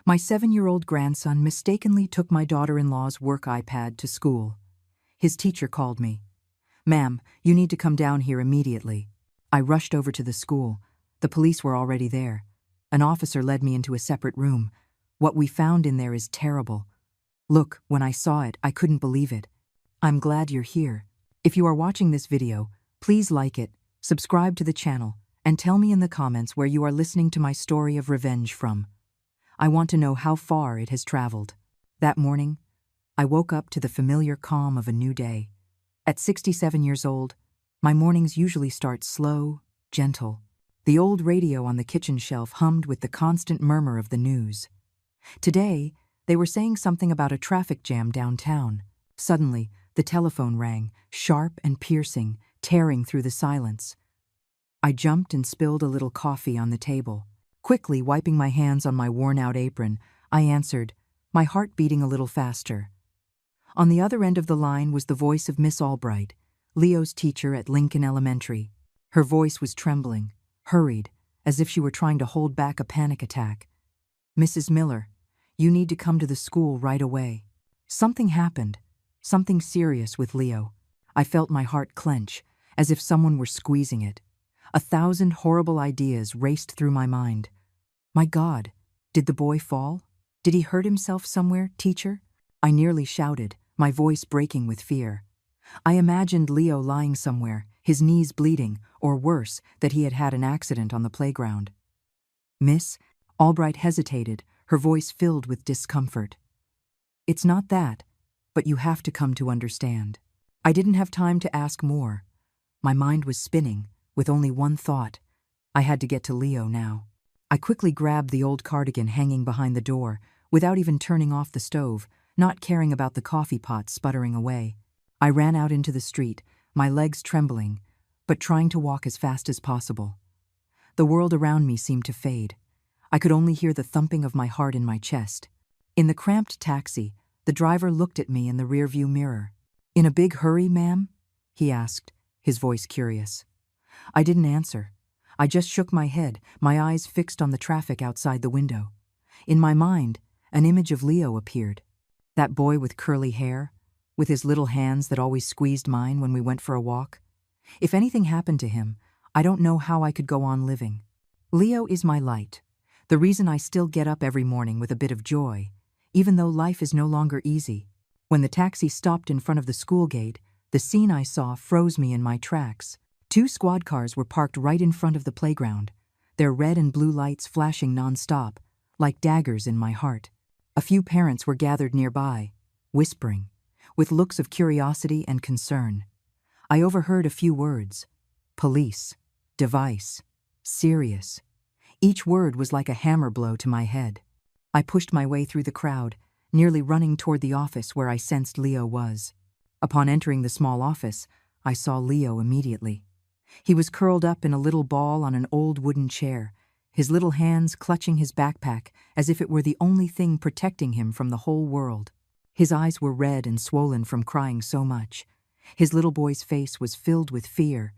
My 7-year-old grandson mistakenly took my daughter-in-law's work iPad to school. His teacher called me. "Ma'am, you need to come down here immediately." I rushed over to the school. The police were already there. An officer led me into a separate room. What we found in there is terrible. Look, when I saw it, I couldn't believe it. I'm glad you're here. If you are watching this video, please like it, subscribe to the channel, and tell me in the comments where you are listening to my story of revenge from. I want to know how far it has traveled. That morning, I woke up to the familiar calm of a new day. At 67 years old, my mornings usually start slow, gentle. The old radio on the kitchen shelf hummed with the constant murmur of the news. Today, they were saying something about a traffic jam downtown. Suddenly, the telephone rang, sharp and piercing, tearing through the silence. I jumped and spilled a little coffee on the table. Quickly wiping my hands on my worn-out apron, I answered, my heart beating a little faster. On the other end of the line was the voice of Miss Albright, Leo's teacher at Lincoln Elementary. Her voice was trembling, hurried, as if she were trying to hold back a panic attack. "Mrs. Miller, you need to come to the school right away. Something happened, something serious with Leo." I felt my heart clench, as if someone were squeezing it. 1,000 horrible ideas raced through my mind. My God, did the boy fall? Did he hurt himself somewhere, teacher? I nearly shouted, my voice breaking with fear. I imagined Leo lying somewhere, his knees bleeding, or worse, that he had had an accident on the playground. "Miss," Albright hesitated, her voice filled with discomfort. "It's not that, but you have to come to understand." I didn't have time to ask more. My mind was spinning, with only one thought. I had to get to Leo now. I quickly grabbed the old cardigan hanging behind the door, without even turning off the stove, not caring about the coffee pot sputtering away. I ran out into the street, my legs trembling, but trying to walk as fast as possible. The world around me seemed to fade. I could only hear the thumping of my heart in my chest. In the cramped taxi, the driver looked at me in the rearview mirror. "In a big hurry, ma'am?" he asked, his voice curious. I didn't answer. I just shook my head, my eyes fixed on the traffic outside the window. In my mind, an image of Leo appeared. That boy with curly hair, with his little hands that always squeezed mine when we went for a walk. If anything happened to him, I don't know how I could go on living. Leo is my light, the reason I still get up every morning with a bit of joy, even though life is no longer easy. When the taxi stopped in front of the school gate, the scene I saw froze me in my tracks. 2 squad cars were parked right in front of the playground, their red and blue lights flashing non-stop, like daggers in my heart. A few parents were gathered nearby, whispering, with looks of curiosity and concern. I overheard a few words: police, device, serious. Each word was like a hammer blow to my head. I pushed my way through the crowd, nearly running toward the office where I sensed Leo was. Upon entering the small office, I saw Leo immediately. He was curled up in a little ball on an old wooden chair, his little hands clutching his backpack as if it were the only thing protecting him from the whole world. His eyes were red and swollen from crying so much. His little boy's face was filled with fear.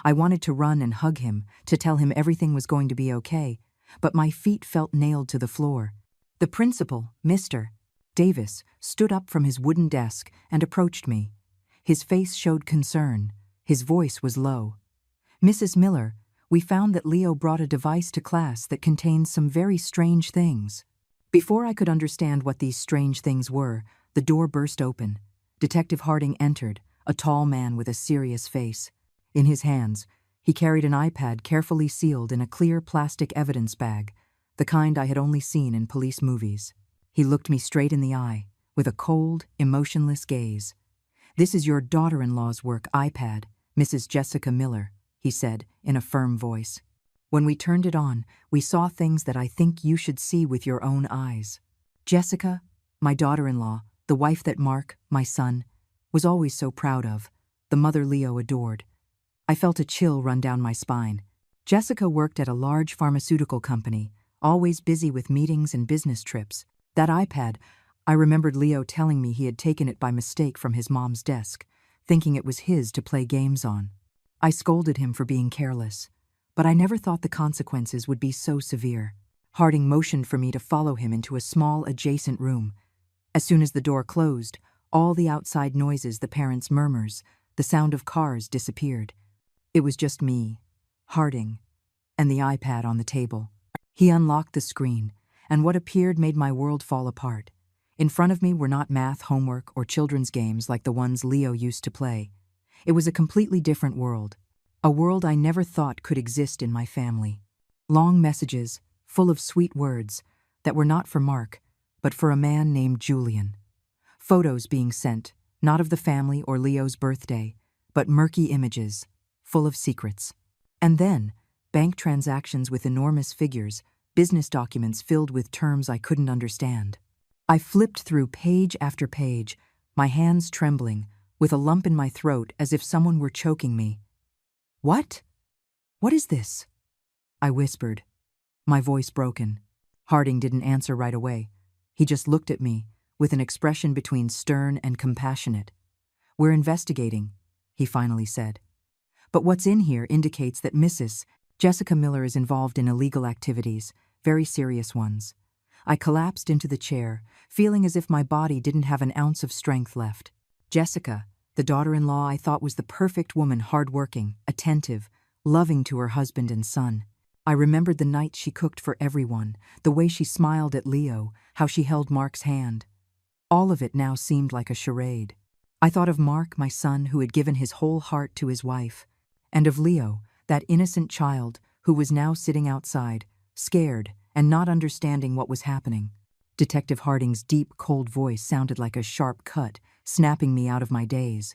I wanted to run and hug him, to tell him everything was going to be okay, but my feet felt nailed to the floor. The principal, Mr. Davis, stood up from his wooden desk and approached me. His face showed concern. His voice was low. "Mrs. Miller, we found that Leo brought a device to class that contains some very strange things." Before I could understand what these strange things were, the door burst open. Detective Harding entered, a tall man with a serious face. In his hands, he carried an iPad carefully sealed in a clear plastic evidence bag, the kind I had only seen in police movies. He looked me straight in the eye, with a cold, emotionless gaze. "This is your daughter-in-law's work iPad, Mrs. Jessica Miller," he said in a firm voice. "When we turned it on, we saw things that I think you should see with your own eyes. Jessica, my daughter-in-law, the wife that Mark, my son, was always so proud of, the mother Leo adored." I felt a chill run down my spine. Jessica worked at a large pharmaceutical company, always busy with meetings and business trips. That iPad, I remembered Leo telling me he had taken it by mistake from his mom's desk, thinking it was his to play games on. I scolded him for being careless, but I never thought the consequences would be so severe. Harding motioned for me to follow him into a small adjacent room. As soon as the door closed, all the outside noises, the parents' murmurs, the sound of cars disappeared. It was just me, Harding, and the iPad on the table. He unlocked the screen, and what appeared made my world fall apart. In front of me were not math homework or children's games like the ones Leo used to play. It was a completely different world, a world I never thought could exist in my family. Long messages, full of sweet words, that were not for Mark, but for a man named Julian. Photos being sent, not of the family or Leo's birthday, but murky images, full of secrets. And then, bank transactions with enormous figures, business documents filled with terms I couldn't understand. I flipped through page after page, my hands trembling, with a lump in my throat as if someone were choking me. "What? What is this?" I whispered, my voice broken. Harding didn't answer right away. He just looked at me, with an expression between stern and compassionate. "We're investigating," he finally said. "But what's in here indicates that Mrs. Jessica Miller is involved in illegal activities, very serious ones." I collapsed into the chair, feeling as if my body didn't have an ounce of strength left. Jessica, the daughter-in-law I thought was the perfect woman, hardworking, attentive, loving to her husband and son. I remembered the night she cooked for everyone, the way she smiled at Leo, how she held Mark's hand. All of it now seemed like a charade. I thought of Mark, my son, who had given his whole heart to his wife, and of Leo, that innocent child who was now sitting outside, scared and not understanding what was happening. Detective Harding's deep, cold voice sounded like a sharp cut, snapping me out of my daze.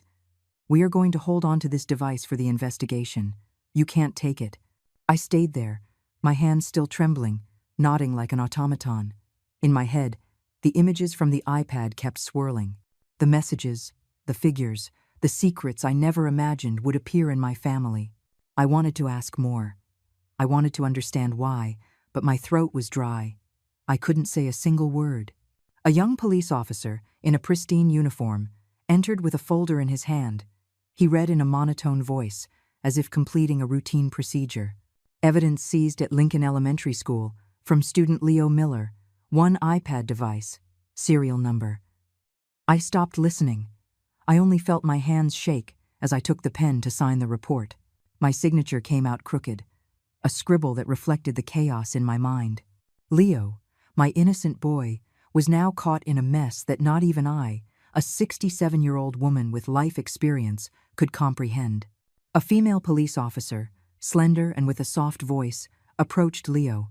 "We are going to hold on to this device for the investigation. You can't take it." I stayed there, my hands still trembling, nodding like an automaton. In my head, the images from the iPad kept swirling. The messages, the figures, the secrets I never imagined would appear in my family. I wanted to ask more. I wanted to understand why, but my throat was dry. I couldn't say a single word. A young police officer, in a pristine uniform, entered with a folder in his hand. He read in a monotone voice, as if completing a routine procedure. "Evidence seized at Lincoln Elementary School, from student Leo Miller, 1 iPad device, serial number." I stopped listening. I only felt my hands shake as I took the pen to sign the report. My signature came out crooked, a scribble that reflected the chaos in my mind. Leo, my innocent boy, was now caught in a mess that not even I, a 67-year-old woman with life experience, could comprehend. A female police officer, slender and with a soft voice, approached Leo.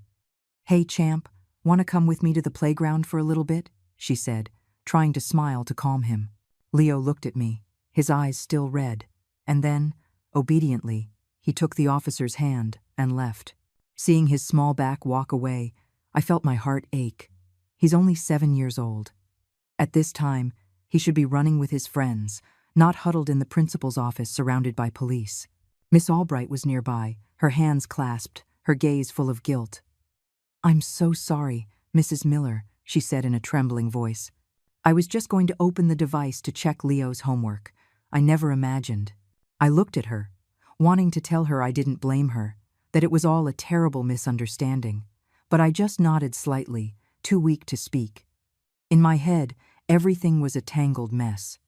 "Hey, champ, want to come with me to the playground for a little bit?" she said, trying to smile to calm him. Leo looked at me, his eyes still red, and then, obediently, he took the officer's hand and left. Seeing his small back walk away, I felt my heart ache. He's only 7 years old. At this time, he should be running with his friends, not huddled in the principal's office surrounded by police. Miss Albright was nearby, her hands clasped, her gaze full of guilt. "I'm so sorry, Mrs. Miller," she said in a trembling voice. "I was just going to open the device to check Leo's homework. I never imagined." I looked at her, wanting to tell her I didn't blame her, that it was all a terrible misunderstanding, but I just nodded slightly, too weak to speak. In my head, everything was a tangled mess.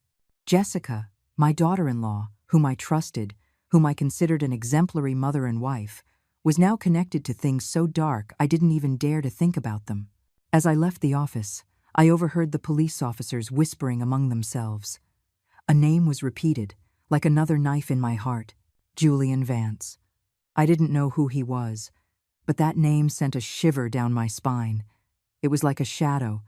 Jessica, my daughter-in-law, whom I trusted, whom I considered an exemplary mother and wife, was now connected to things so dark I didn't even dare to think about them. As I left the office, I overheard the police officers whispering among themselves. A name was repeated, like another knife in my heart: Julian Vance. I didn't know who he was, but that name sent a shiver down my spine. It was like a shadow,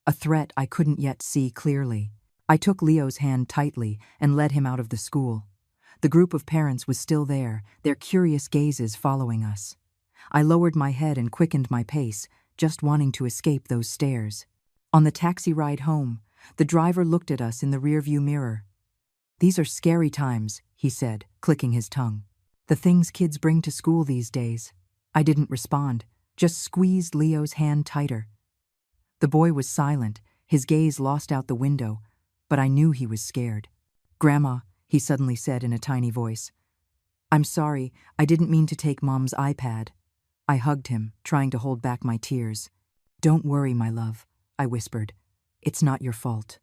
a threat I couldn't yet see clearly. I took Leo's hand tightly and led him out of the school. The group of parents was still there, their curious gazes following us. I lowered my head and quickened my pace, just wanting to escape those stares. On the taxi ride home, the driver looked at us in the rearview mirror. "These are scary times," he said, clicking his tongue. "The things kids bring to school these days." I didn't respond, just squeezed Leo's hand tighter. The boy was silent, his gaze lost out the window, but I knew he was scared. "Grandma," he suddenly said in a tiny voice, "I'm sorry, I didn't mean to take Mom's iPad." I hugged him, trying to hold back my tears. "Don't worry, my love," I whispered. "It's not your fault."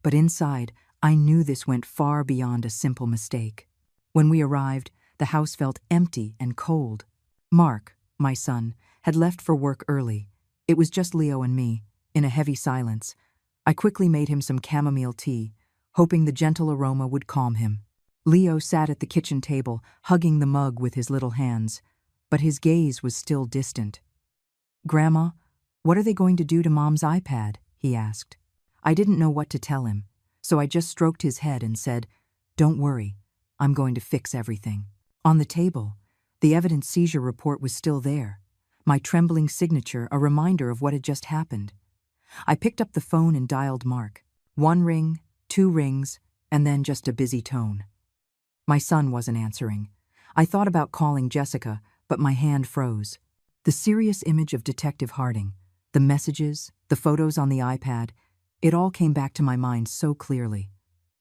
But inside, I knew this went far beyond a simple mistake. When we arrived, the house felt empty and cold. Mark, my son, had left for work early. It was just Leo and me, in a heavy silence. I quickly made him some chamomile tea, hoping the gentle aroma would calm him. Leo sat at the kitchen table, hugging the mug with his little hands, but his gaze was still distant. "Grandma, what are they going to do to Mom's iPad?" he asked. I didn't know what to tell him, so I just stroked his head and said, "Don't worry, I'm going to fix everything." On the table, the evidence seizure report was still there, my trembling signature a reminder of what had just happened. I picked up the phone and dialed Mark. 1 ring, 2 rings, and then just a busy tone. My son wasn't answering. I thought about calling Jessica, but my hand froze. The serious image of Detective Harding, the messages, the photos on the iPad, it all came back to my mind so clearly.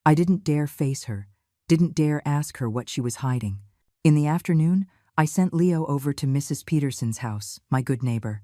I didn't dare face her, didn't dare ask her what she was hiding. In the afternoon, I sent Leo over to Mrs. Peterson's house, my good neighbor.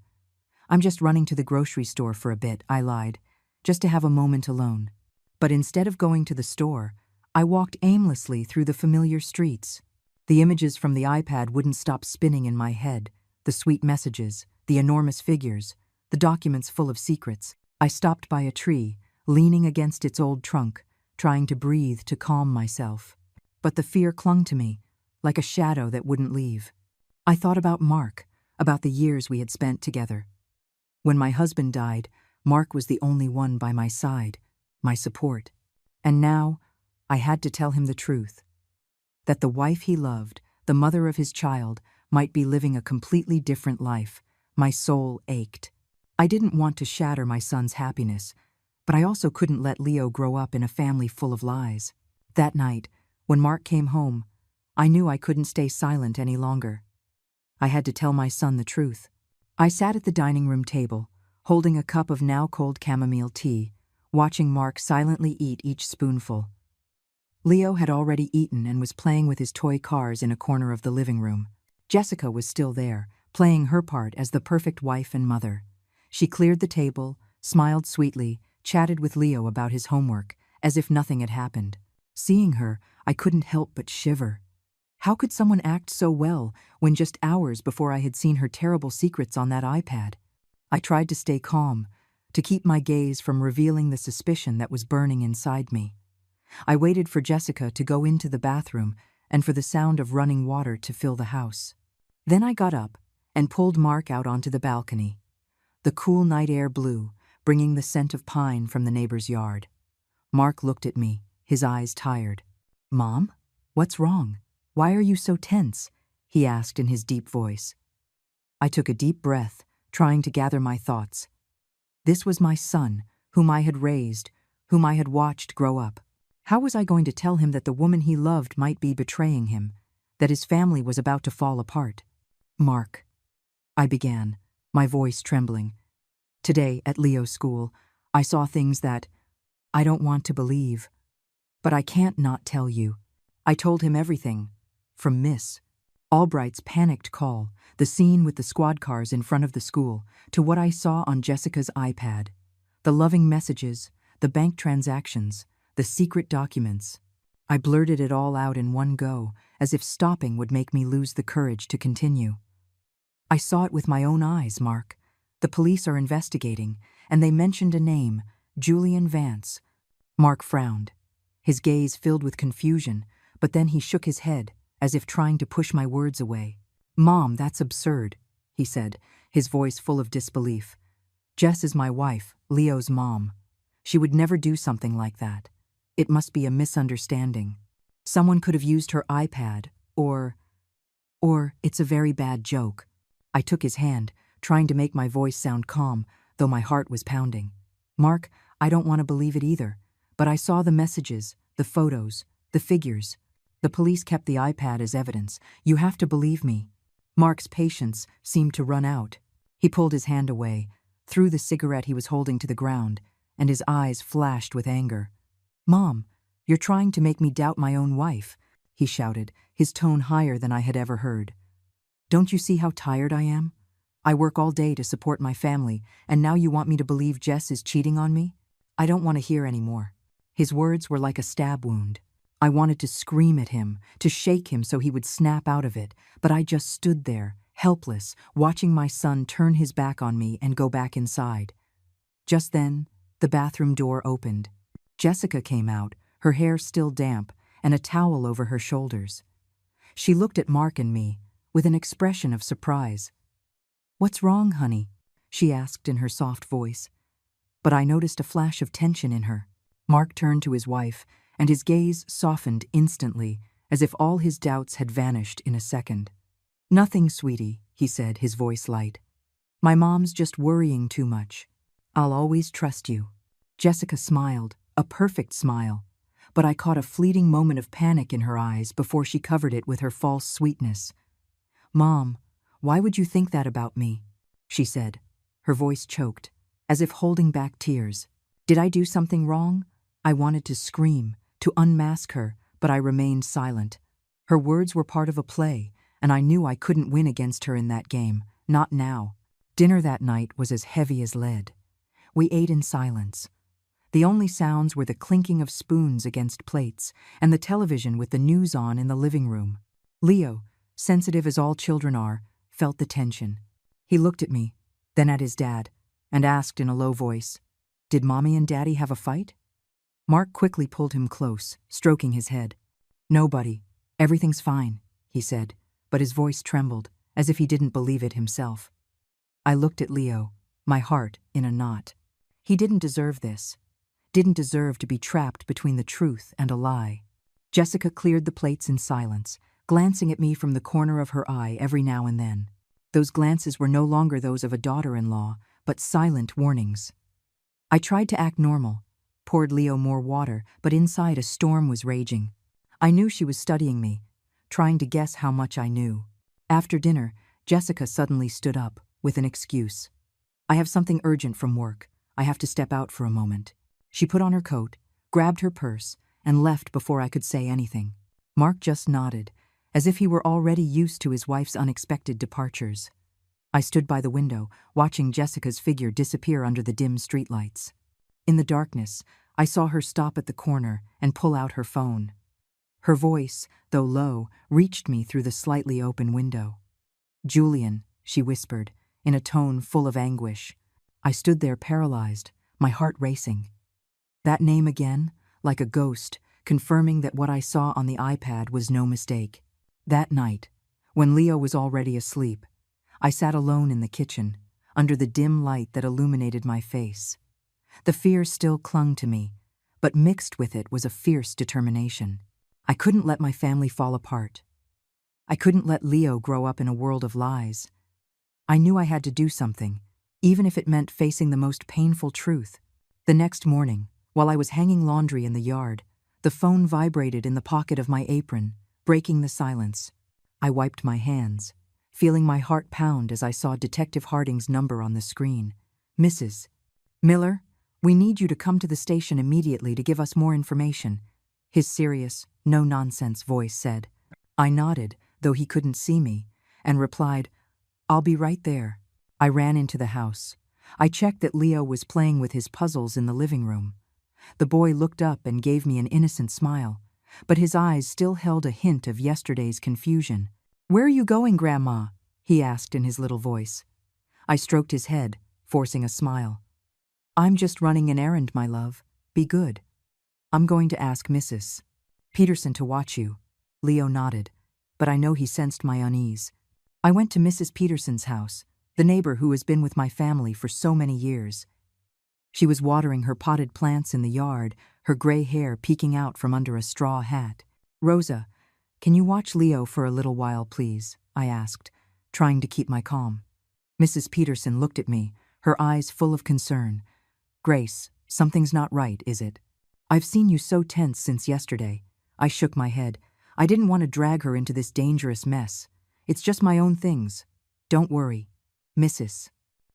"I'm just running to the grocery store for a bit," I lied, "just to have a moment alone." But instead of going to the store, I walked aimlessly through the familiar streets. The images from the iPad wouldn't stop spinning in my head, the sweet messages, the enormous figures, the documents full of secrets. I stopped by a tree, leaning against its old trunk, trying to breathe to calm myself. But the fear clung to me, like a shadow that wouldn't leave. I thought about Mark, about the years we had spent together. When my husband died, Mark was the only one by my side, my support. And now, I had to tell him the truth. That the wife he loved, the mother of his child, might be living a completely different life. My soul ached. I didn't want to shatter my son's happiness, but I also couldn't let Leo grow up in a family full of lies. That night, when Mark came home, I knew I couldn't stay silent any longer. I had to tell my son the truth. I sat at the dining room table, holding a cup of now cold chamomile tea, watching Mark silently eat each spoonful. Leo had already eaten and was playing with his toy cars in a corner of the living room. Jessica was still there, playing her part as the perfect wife and mother. She cleared the table, smiled sweetly, chatted with Leo about his homework, as if nothing had happened. Seeing her, I couldn't help but shiver. How could someone act so well when just hours before I had seen her terrible secrets on that iPad? I tried to stay calm, to keep my gaze from revealing the suspicion that was burning inside me. I waited for Jessica to go into the bathroom and for the sound of running water to fill the house. Then I got up and pulled Mark out onto the balcony. The cool night air blew, bringing the scent of pine from the neighbor's yard. Mark looked at me, his eyes tired. "Mom, what's wrong? Why are you so tense?" he asked in his deep voice. I took a deep breath, trying to gather my thoughts. This was my son, whom I had raised, whom I had watched grow up. How was I going to tell him that the woman he loved might be betraying him, that his family was about to fall apart? "Mark," I began, my voice trembling. "Today, at Leo's school, I saw things that I don't want to believe. But I can't not tell you." I told him everything, from Miss Albright's panicked call, the scene with the squad cars in front of the school, to what I saw on Jessica's iPad. The loving messages, the bank transactions, the secret documents. I blurted it all out in one go, as if stopping would make me lose the courage to continue. "I saw it with my own eyes, Mark. The police are investigating, and they mentioned a name, Julian Vance." Mark frowned, his gaze filled with confusion, but then he shook his head, as if trying to push my words away. "Mom, that's absurd," he said, his voice full of disbelief. "Jess is my wife, Leo's mom. She would never do something like that. It must be a misunderstanding. Someone could have used her iPad, or it's a very bad joke." I took his hand, trying to make my voice sound calm, though my heart was pounding. "Mark, I don't want to believe it either, but I saw the messages, the photos, the figures. The police kept the iPad as evidence. You have to believe me." Mark's patience seemed to run out. He pulled his hand away, threw the cigarette he was holding to the ground, and his eyes flashed with anger. "Mom, you're trying to make me doubt my own wife," he shouted, his tone higher than I had ever heard. Don't you see how tired I am? I work all day to support my family, and now you want me to believe Jess is cheating on me? I don't want to hear any more. His words were like a stab wound. I wanted to scream at him, to shake him so he would snap out of it, but I just stood there, helpless, watching my son turn his back on me and go back inside. Just then, the bathroom door opened. Jessica came out, her hair still damp, and a towel over her shoulders. She looked at Mark and me, with an expression of surprise. "What's wrong, honey?" she asked in her soft voice. But I noticed a flash of tension in her. Mark turned to his wife, and his gaze softened instantly, as if all his doubts had vanished in a second. "Nothing, sweetie," he said, his voice light. "My mom's just worrying too much. I'll always trust you." Jessica smiled, a perfect smile, but I caught a fleeting moment of panic in her eyes before she covered it with her false sweetness. "Mom, why would you think that about me?" she said, her voice choked, as if holding back tears. Did I do something wrong? I wanted to scream, to unmask her, but I remained silent. Her words were part of a play, and I knew I couldn't win against her in that game, not now. Dinner that night was as heavy as lead. We ate in silence. The only sounds were the clinking of spoons against plates and the television with the news on in the living room. Leo, sensitive as all children are, felt the tension. He looked at me, then at his dad, and asked in a low voice, "Did Mommy and Daddy have a fight?" Mark quickly pulled him close, stroking his head. "No, buddy, everything's fine," he said, but his voice trembled, as if he didn't believe it himself. I looked at Leo, my heart in a knot. He didn't deserve this. Didn't deserve to be trapped between the truth and a lie. Jessica cleared the plates in silence, glancing at me from the corner of her eye every now and then. Those glances were no longer those of a daughter-in-law, but silent warnings. I tried to act normal, poured Leo more water, but inside a storm was raging. I knew she was studying me, trying to guess how much I knew. After dinner, Jessica suddenly stood up, with an excuse. "I have something urgent from work. I have to step out for a moment." She put on her coat, grabbed her purse, and left before I could say anything. Mark just nodded, as if he were already used to his wife's unexpected departures. I stood by the window, watching Jessica's figure disappear under the dim streetlights. In the darkness, I saw her stop at the corner and pull out her phone. Her voice, though low, reached me through the slightly open window. "Julian," she whispered, in a tone full of anguish. I stood there paralyzed, my heart racing. That name again, like a ghost, confirming that what I saw on the iPad was no mistake. That night, when Leo was already asleep, I sat alone in the kitchen, under the dim light that illuminated my face. The fear still clung to me, but mixed with it was a fierce determination. I couldn't let my family fall apart. I couldn't let Leo grow up in a world of lies. I knew I had to do something, even if it meant facing the most painful truth. The next morning, while I was hanging laundry in the yard, the phone vibrated in the pocket of my apron, breaking the silence. I wiped my hands, feeling my heart pound as I saw Detective Harding's number on the screen. "Mrs. Miller, we need you to come to the station immediately to give us more information," his serious, no-nonsense voice said. I nodded, though he couldn't see me, and replied, "I'll be right there." I ran into the house. I checked that Leo was playing with his puzzles in the living room. The boy looked up and gave me an innocent smile, but his eyes still held a hint of yesterday's confusion. "Where are you going, Grandma?" he asked in his little voice. I stroked his head, forcing a smile. "I'm just running an errand, my love. Be good." "I'm going to ask Mrs. Peterson to watch you." Leo nodded, but I know he sensed my unease. I went to Mrs. Peterson's house, the neighbor who has been with my family for so many years. She was watering her potted plants in the yard, her gray hair peeking out from under a straw hat. "Rosa, can you watch Leo for a little while, please?" I asked, trying to keep my calm. Mrs. Peterson looked at me, her eyes full of concern. "Grace, something's not right, is it?" "I've seen you so tense since yesterday." I shook my head. I didn't want to drag her into this dangerous mess. "It's just my own things. Don't worry." Mrs.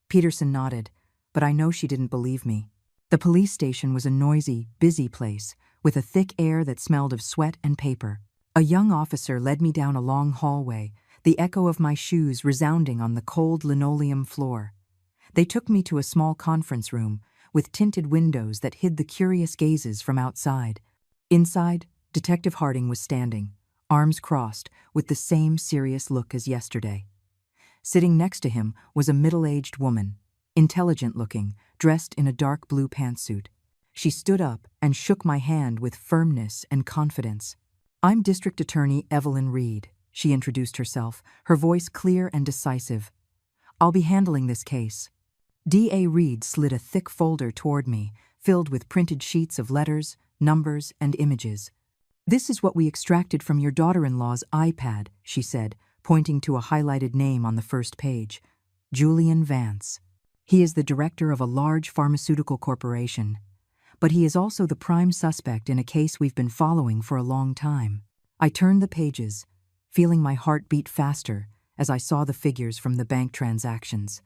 Peterson nodded, but I know she didn't believe me. The police station was a noisy, busy place, with a thick air that smelled of sweat and paper. A young officer led me down a long hallway, the echo of my shoes resounding on the cold linoleum floor. They took me to a small conference room with tinted windows that hid the curious gazes from outside. Inside, Detective Harding was standing, arms crossed, with the same serious look as yesterday. Sitting next to him was a middle-aged woman, intelligent-looking, dressed in a dark blue pantsuit. She stood up and shook my hand with firmness and confidence. "I'm District Attorney Evelyn Reed," she introduced herself, her voice clear and decisive. "I'll be handling this case." D.A. Reed slid a thick folder toward me, filled with printed sheets of letters, numbers, and images. "This is what we extracted from your daughter-in-law's iPad," she said, pointing to a highlighted name on the first page. "Julian Vance. He is the director of a large pharmaceutical corporation. But he is also the prime suspect in a case we've been following for a long time." I turned the pages, feeling my heart beat faster as I saw the figures from the bank transactions.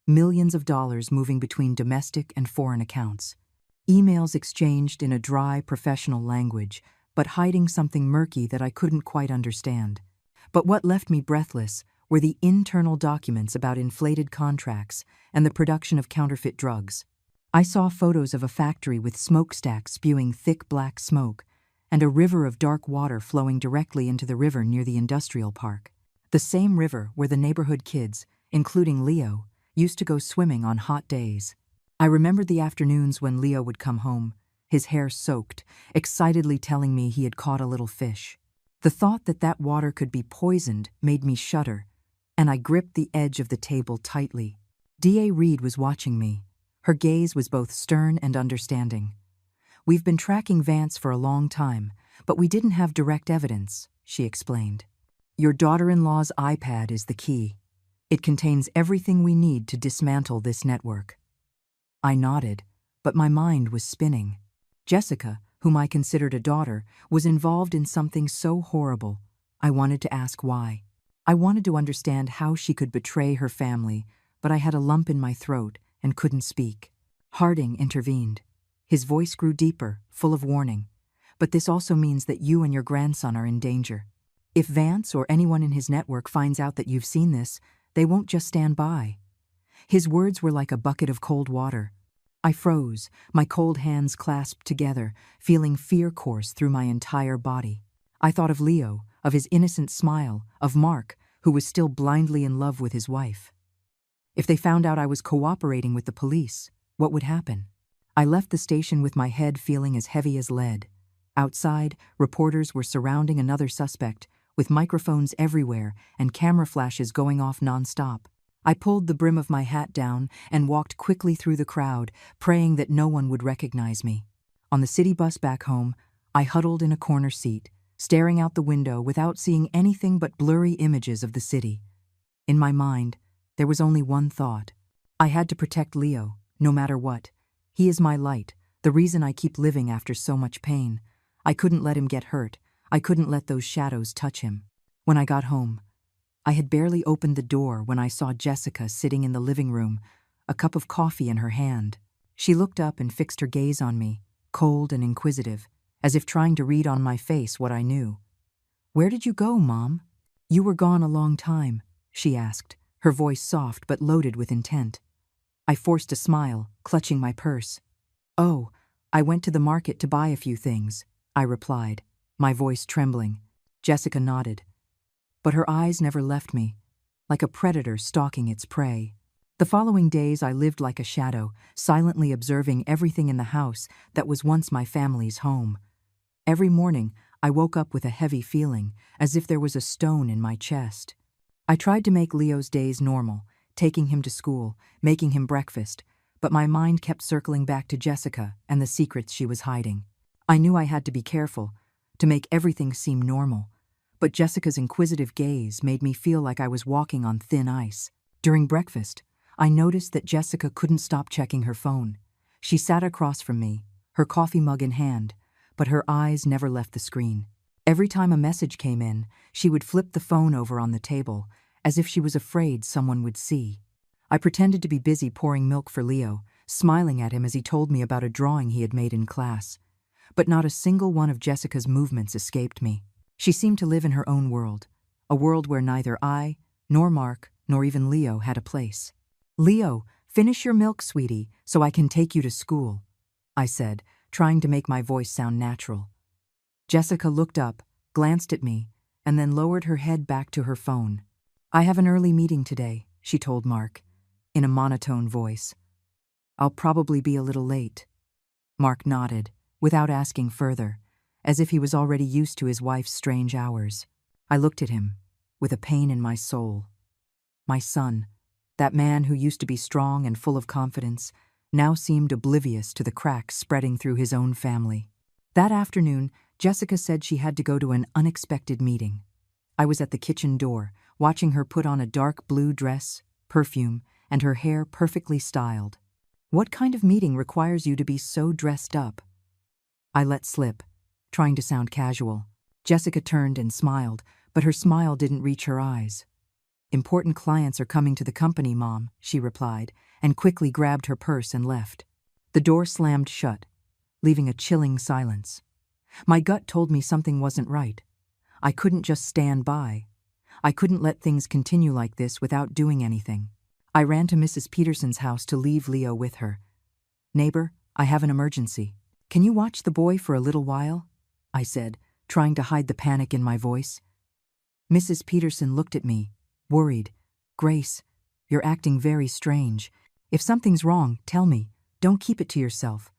Millions of dollars moving between domestic and foreign accounts. Emails exchanged in a dry, professional language, but hiding something murky that I couldn't quite understand. But what left me breathless were the internal documents about inflated contracts and the production of counterfeit drugs. I saw photos of a factory with smokestacks spewing thick black smoke, and a river of dark water flowing directly into the river near the industrial park. The same river where the neighborhood kids, including Leo, used to go swimming on hot days. I remembered the afternoons when Leo would come home, his hair soaked, excitedly telling me he had caught a little fish. The thought that that water could be poisoned made me shudder, and I gripped the edge of the table tightly. D.A. Reed was watching me. Her gaze was both stern and understanding. "We've been tracking Vance for a long time, but we didn't have direct evidence," she explained. "Your daughter-in-law's iPad is the key. It contains everything we need to dismantle this network." I nodded, but my mind was spinning. Jessica, whom I considered a daughter, was involved in something so horrible. I wanted to ask why. I wanted to understand how she could betray her family, but I had a lump in my throat and couldn't speak. Harding intervened. His voice grew deeper, full of warning. "But this also means that you and your grandson are in danger. If Vance or anyone in his network finds out that you've seen this, they won't just stand by." His words were like a bucket of cold water. I froze, my cold hands clasped together, feeling fear course through my entire body. I thought of Leo, of his innocent smile, of Mark, who was still blindly in love with his wife. If they found out I was cooperating with the police, what would happen? I left the station with my head feeling as heavy as lead. Outside, reporters were surrounding another suspect, with microphones everywhere and camera flashes going off nonstop. I pulled the brim of my hat down and walked quickly through the crowd, praying that no one would recognize me. On the city bus back home, I huddled in a corner seat, staring out the window without seeing anything but blurry images of the city. In my mind, there was only one thought. I had to protect Leo, no matter what. He is my light, the reason I keep living after so much pain. I couldn't let him get hurt. I couldn't let those shadows touch him. When I got home, I had barely opened the door when I saw Jessica sitting in the living room, a cup of coffee in her hand. She looked up and fixed her gaze on me, cold and inquisitive, as if trying to read on my face what I knew. "Where did you go, Mom?" "You were gone a long time," she asked, her voice soft but loaded with intent. I forced a smile, clutching my purse. "Oh, I went to the market to buy a few things," I replied, my voice trembling. Jessica nodded, but her eyes never left me, like a predator stalking its prey. The following days I lived like a shadow, silently observing everything in the house that was once my family's home. Every morning, I woke up with a heavy feeling, as if there was a stone in my chest. I tried to make Leo's days normal, taking him to school, making him breakfast, but my mind kept circling back to Jessica and the secrets she was hiding. I knew I had to be careful, to make everything seem normal, but Jessica's inquisitive gaze made me feel like I was walking on thin ice. During breakfast, I noticed that Jessica couldn't stop checking her phone. She sat across from me, her coffee mug in hand, but her eyes never left the screen. Every time a message came in, she would flip the phone over on the table, as if she was afraid someone would see. I pretended to be busy pouring milk for Leo, smiling at him as he told me about a drawing he had made in class. But not a single one of Jessica's movements escaped me. She seemed to live in her own world, a world where neither I, nor Mark, nor even Leo had a place. "Leo, finish your milk, sweetie, so I can take you to school," I said, trying to make my voice sound natural. Jessica looked up, glanced at me, and then lowered her head back to her phone. "I have an early meeting today," she told Mark, in a monotone voice. "I'll probably be a little late." Mark nodded, without asking further, as if he was already used to his wife's strange hours. I looked at him, with a pain in my soul. My son, that man who used to be strong and full of confidence, now seemed oblivious to the cracks spreading through his own family. That afternoon, Jessica said she had to go to an unexpected meeting. I was at the kitchen door, watching her put on a dark blue dress, perfume, and her hair perfectly styled. "What kind of meeting requires you to be so dressed up?" I let slip, trying to sound casual. Jessica turned and smiled, but her smile didn't reach her eyes. "Important clients are coming to the company, Mom," she replied, and quickly grabbed her purse and left. The door slammed shut, leaving a chilling silence. My gut told me something wasn't right. I couldn't just stand by. I couldn't let things continue like this without doing anything. I ran to Mrs. Peterson's house to leave Leo with her. "Neighbor, I have an emergency. Can you watch the boy for a little while?" I said, trying to hide the panic in my voice. Mrs. Peterson looked at me, worried. "Grace, you're acting very strange. If something's wrong, tell me. Don't keep it to yourself."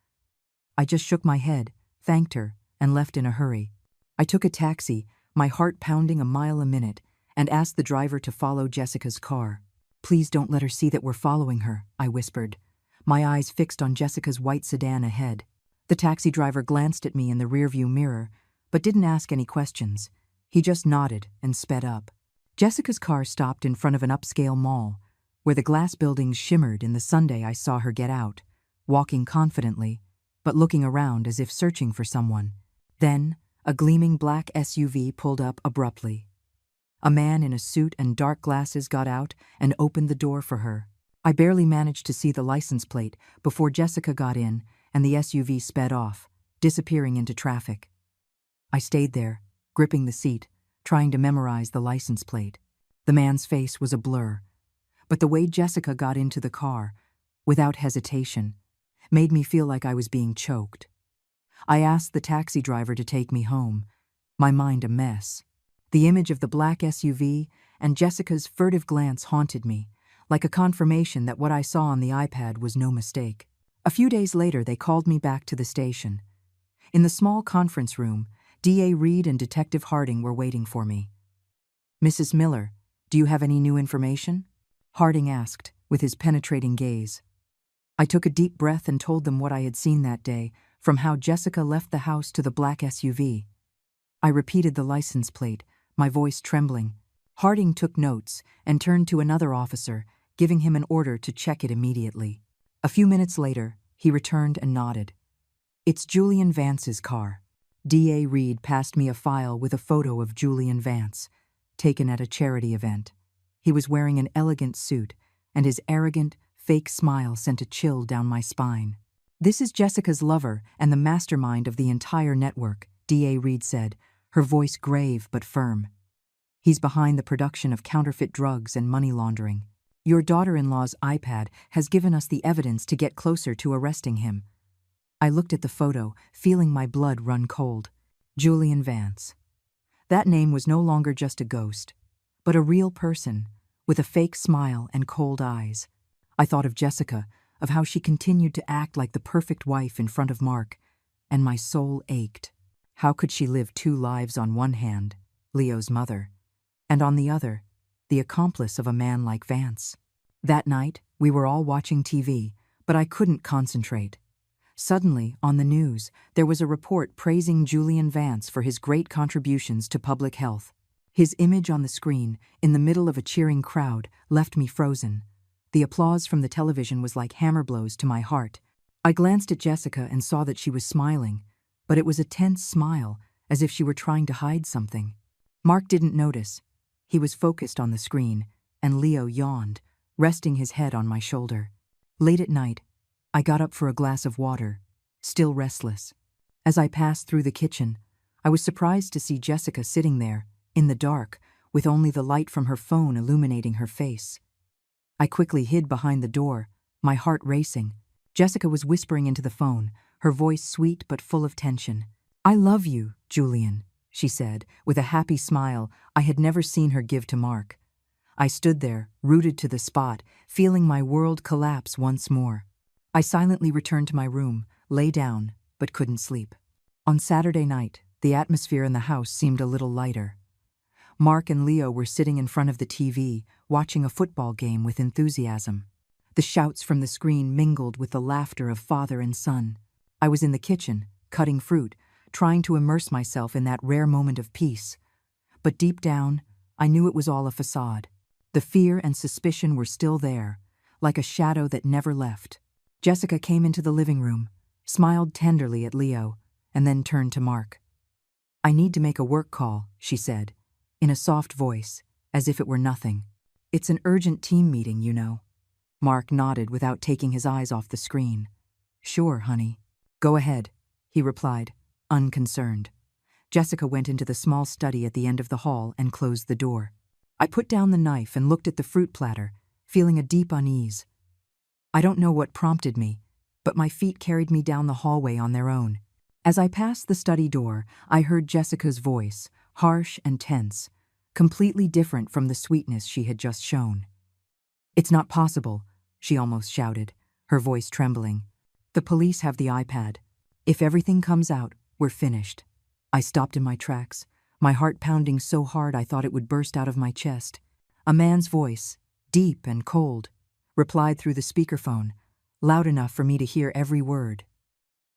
I just shook my head, thanked her, and left in a hurry. I took a taxi, my heart pounding a mile a minute, and asked the driver to follow Jessica's car. "Please don't let her see that we're following her," I whispered, my eyes fixed on Jessica's white sedan ahead. The taxi driver glanced at me in the rearview mirror, but didn't ask any questions. He just nodded and sped up. Jessica's car stopped in front of an upscale mall, where the glass buildings shimmered in the sunday. I saw her get out, walking confidently, but looking around as if searching for someone. Then, a gleaming black SUV pulled up abruptly. A man in a suit and dark glasses got out and opened the door for her. I barely managed to see the license plate before Jessica got in and the SUV sped off, disappearing into traffic. I stayed there, gripping the seat, trying to memorize the license plate. The man's face was a blur, but the way Jessica got into the car, without hesitation, made me feel like I was being choked. I asked the taxi driver to take me home, my mind a mess. The image of the black SUV and Jessica's furtive glance haunted me, like a confirmation that what I saw on the iPad was no mistake. A few days later, they called me back to the station. In the small conference room, D.A. Reed and Detective Harding were waiting for me. "Mrs. Miller, do you have any new information?" Harding asked, with his penetrating gaze. I took a deep breath and told them what I had seen that day, from how Jessica left the house to the black SUV. I repeated the license plate, my voice trembling. Harding took notes and turned to another officer, giving him an order to check it immediately. A few minutes later, he returned and nodded. "It's Julian Vance's car." D.A. Reed passed me a file with a photo of Julian Vance, taken at a charity event. He was wearing an elegant suit, and his arrogant, fake smile sent a chill down my spine. "This is Jessica's lover and the mastermind of the entire network," D.A. Reed said, her voice grave but firm. "He's behind the production of counterfeit drugs and money laundering. Your daughter-in-law's iPad has given us the evidence to get closer to arresting him." I looked at the photo, feeling my blood run cold. Julian Vance. That name was no longer just a ghost, but a real person, with a fake smile and cold eyes. I thought of Jessica, of how she continued to act like the perfect wife in front of Mark, and my soul ached. How could she live two lives on one hand, Leo's mother, and on the other, the accomplice of a man like Vance? That night, we were all watching TV, but I couldn't concentrate. Suddenly, on the news, there was a report praising Julian Vance for his great contributions to public health. His image on the screen, in the middle of a cheering crowd, left me frozen. The applause from the television was like hammer blows to my heart. I glanced at Jessica and saw that she was smiling, but it was a tense smile, as if she were trying to hide something. Mark didn't notice. He was focused on the screen, and Leo yawned, resting his head on my shoulder. Late at night, I got up for a glass of water, still restless. As I passed through the kitchen, I was surprised to see Jessica sitting there, in the dark, with only the light from her phone illuminating her face. I quickly hid behind the door, my heart racing. Jessica was whispering into the phone, her voice sweet but full of tension. "I love you, Julian," she said, with a happy smile I had never seen her give to Mark. I stood there, rooted to the spot, feeling my world collapse once more. I silently returned to my room, lay down, but couldn't sleep. On Saturday night, the atmosphere in the house seemed a little lighter. Mark and Leo were sitting in front of the TV, watching a football game with enthusiasm. The shouts from the screen mingled with the laughter of father and son. I was in the kitchen, cutting fruit, trying to immerse myself in that rare moment of peace. But deep down, I knew it was all a facade. The fear and suspicion were still there, like a shadow that never left. Jessica came into the living room, smiled tenderly at Leo, and then turned to Mark. "I need to make a work call," she said, in a soft voice, as if it were nothing. "It's an urgent team meeting, you know." Mark nodded without taking his eyes off the screen. "Sure, honey. Go ahead," he replied, unconcerned. Jessica went into the small study at the end of the hall and closed the door. I put down the knife and looked at the fruit platter, feeling a deep unease. I don't know what prompted me, but my feet carried me down the hallway on their own. As I passed the study door, I heard Jessica's voice, harsh and tense, completely different from the sweetness she had just shown. "It's not possible," she almost shouted, her voice trembling. "The police have the iPad. If everything comes out, we're finished." I stopped in my tracks, my heart pounding so hard I thought it would burst out of my chest. A man's voice, deep and cold, replied through the speakerphone, loud enough for me to hear every word.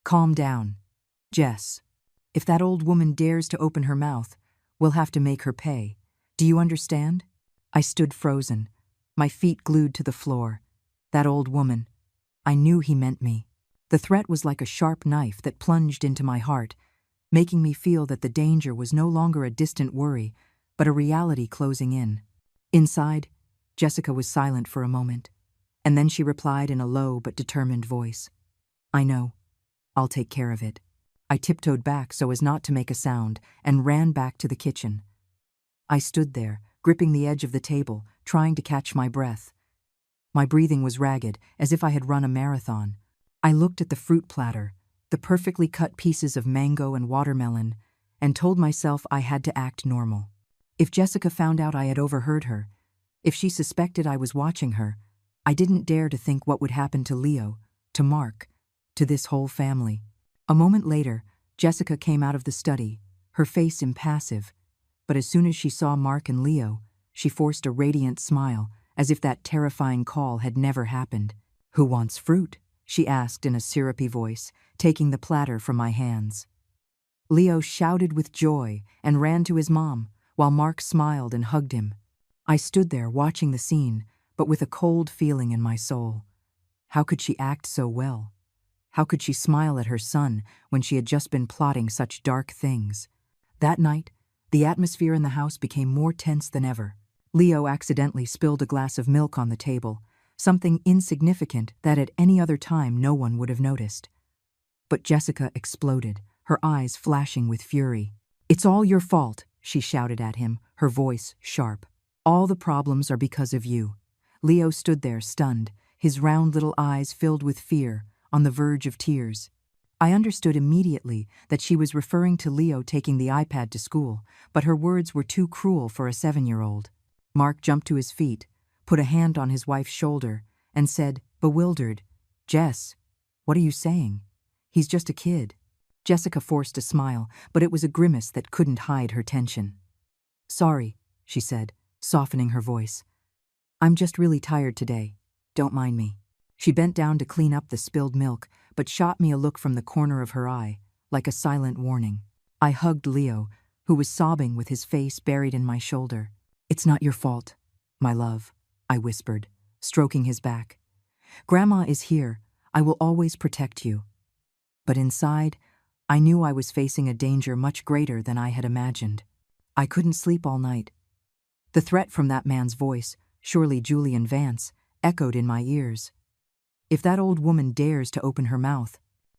"Calm down, Jess. If that old woman dares to open her mouth, we'll have to make her pay. Do you understand?" I stood frozen, my feet glued to the floor. That old woman. I knew he meant me. The threat was like a sharp knife that plunged into my heart, making me feel that the danger was no longer a distant worry, but a reality closing in. Inside, Jessica was silent for a moment, and then she replied in a low but determined voice. "I know. I'll take care of it." I tiptoed back so as not to make a sound and ran back to the kitchen. I stood there, gripping the edge of the table, trying to catch my breath. My breathing was ragged, as if I had run a marathon. I looked at the fruit platter, the perfectly cut pieces of mango and watermelon, and told myself I had to act normal. If Jessica found out I had overheard her, if she suspected I was watching her, I didn't dare to think what would happen to Leo, to Mark, to this whole family. A moment later, Jessica came out of the study, her face impassive, but as soon as she saw Mark and Leo, she forced a radiant smile, as if that terrifying call had never happened. "Who wants fruit?" she asked in a syrupy voice, taking the platter from my hands. Leo shouted with joy and ran to his mom, while Mark smiled and hugged him. I stood there watching the scene, but with a cold feeling in my soul. How could she act so well? How could she smile at her son when she had just been plotting such dark things? That night, the atmosphere in the house became more tense than ever. Leo accidentally spilled a glass of milk on the table, something insignificant that at any other time no one would have noticed. But Jessica exploded, her eyes flashing with fury. "It's all your fault," she shouted at him, her voice sharp. "All the problems are because of you." Leo stood there stunned, his round little eyes filled with fear, on the verge of tears. I understood immediately that she was referring to Leo taking the iPad to school, but her words were too cruel for a 7-year-old. Mark jumped to his feet, put a hand on his wife's shoulder, and said, bewildered, "Jess, what are you saying? He's just a kid." Jessica forced a smile, but it was a grimace that couldn't hide her tension. "Sorry," she said, softening her voice. "I'm just really tired today. Don't mind me." She bent down to clean up the spilled milk, but shot me a look from the corner of her eye, like a silent warning. I hugged Leo, who was sobbing with his face buried in my shoulder. "It's not your fault, my love," I whispered, stroking his back. "Grandma is here. I will always protect you." But inside, I knew I was facing a danger much greater than I had imagined. I couldn't sleep all night. The threat from that man's voice, surely Julian Vance, echoed in my ears. If that old woman dares to open her mouth.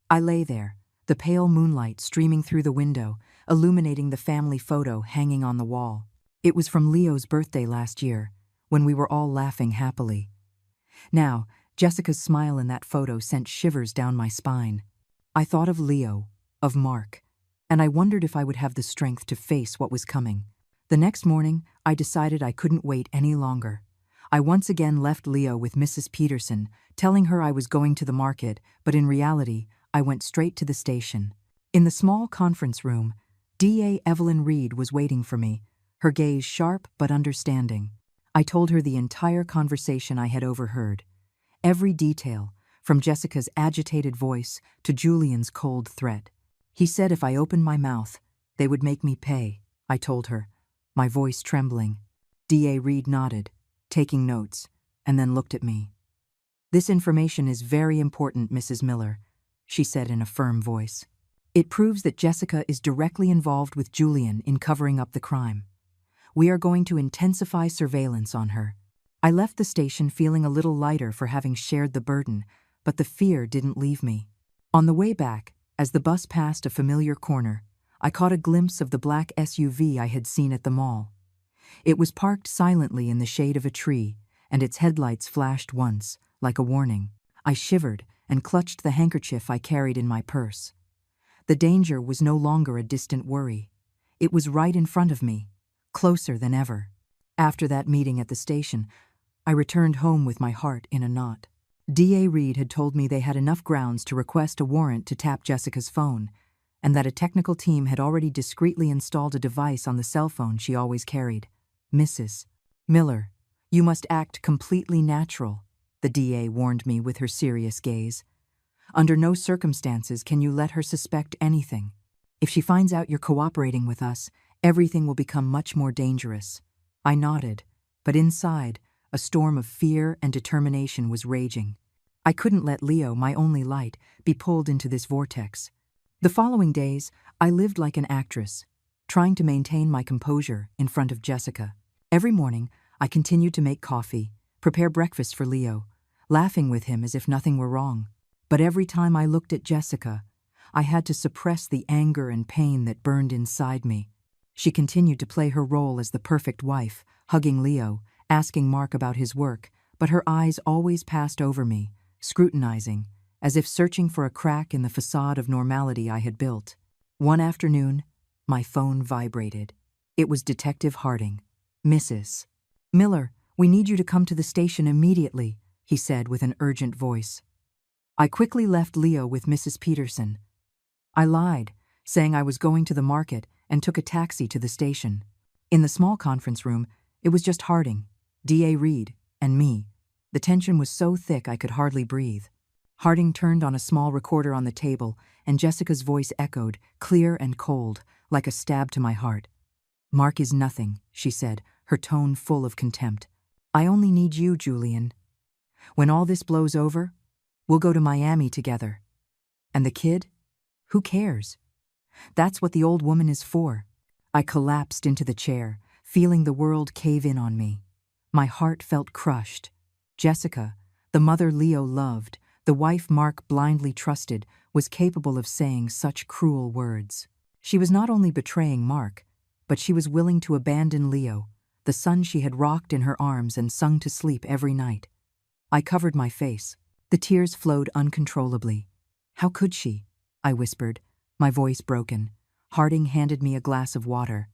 I lay there, the pale moonlight streaming through the window, illuminating the family photo hanging on the wall. It was from Leo's birthday last year, when we were all laughing happily. Now, Jessica's smile in that photo sent shivers down my spine. I thought of Leo, of Mark, and I wondered if I would have the strength to face what was coming. The next morning, I decided I couldn't wait any longer. I once again left Leo with Mrs. Peterson, telling her I was going to the market, but in reality, I went straight to the station. In the small conference room, DA Evelyn Reed was waiting for me, her gaze sharp but understanding. I told her the entire conversation I had overheard. Every detail, from Jessica's agitated voice to Julian's cold threat. He said if I opened my mouth, they would make me pay, I told her, my voice trembling. DA Reed nodded, taking notes, and then looked at me. "This information is very important, Mrs. Miller," she said in a firm voice. "It proves that Jessica is directly involved with Julian in covering up the crime. We are going to intensify surveillance on her." I left the station feeling a little lighter for having shared the burden, but the fear didn't leave me. On the way back, as the bus passed a familiar corner, I caught a glimpse of the black SUV I had seen at the mall. It was parked silently in the shade of a tree, and its headlights flashed once, like a warning. I shivered and clutched the handkerchief I carried in my purse. The danger was no longer a distant worry. It was right in front of me, closer than ever. After that meeting at the station, I returned home with my heart in a knot. DA Reed had told me they had enough grounds to request a warrant to tap Jessica's phone, and that a technical team had already discreetly installed a device on the cell phone she always carried. "Mrs. Miller, you must act completely natural," the DA warned me with her serious gaze. "Under no circumstances can you let her suspect anything. If she finds out you're cooperating with us, everything will become much more dangerous." I nodded, but inside, a storm of fear and determination was raging. I couldn't let Leo, my only light, be pulled into this vortex. The following days, I lived like an actress, trying to maintain my composure in front of Jessica. Every morning, I continued to make coffee, prepare breakfast for Leo, laughing with him as if nothing were wrong. But every time I looked at Jessica, I had to suppress the anger and pain that burned inside me. She continued to play her role as the perfect wife, hugging Leo, asking Mark about his work, but her eyes always passed over me, scrutinizing, as if searching for a crack in the facade of normality I had built. One afternoon, my phone vibrated. It was Detective Harding. "Mrs. Miller, we need you to come to the station immediately," he said with an urgent voice. I quickly left Leo with Mrs. Peterson. I lied, saying I was going to the market, and took a taxi to the station. In the small conference room, it was just Harding, DA Reed, and me. The tension was so thick I could hardly breathe. Harding turned on a small recorder on the table, and Jessica's voice echoed, clear and cold, like a stab to my heart. "Mark is nothing," she said, her tone full of contempt. "I only need you, Julian. When all this blows over, we'll go to Miami together. And the kid? Who cares? That's what the old woman is for." I collapsed into the chair, feeling the world cave in on me. My heart felt crushed. Jessica, the mother Leo loved, the wife Mark blindly trusted, was capable of saying such cruel words. She was not only betraying Mark, but she was willing to abandon Leo, the son she had rocked in her arms and sung to sleep every night. I covered my face. The tears flowed uncontrollably. "How could she?" I whispered, my voice broken. Harding handed me a glass of water.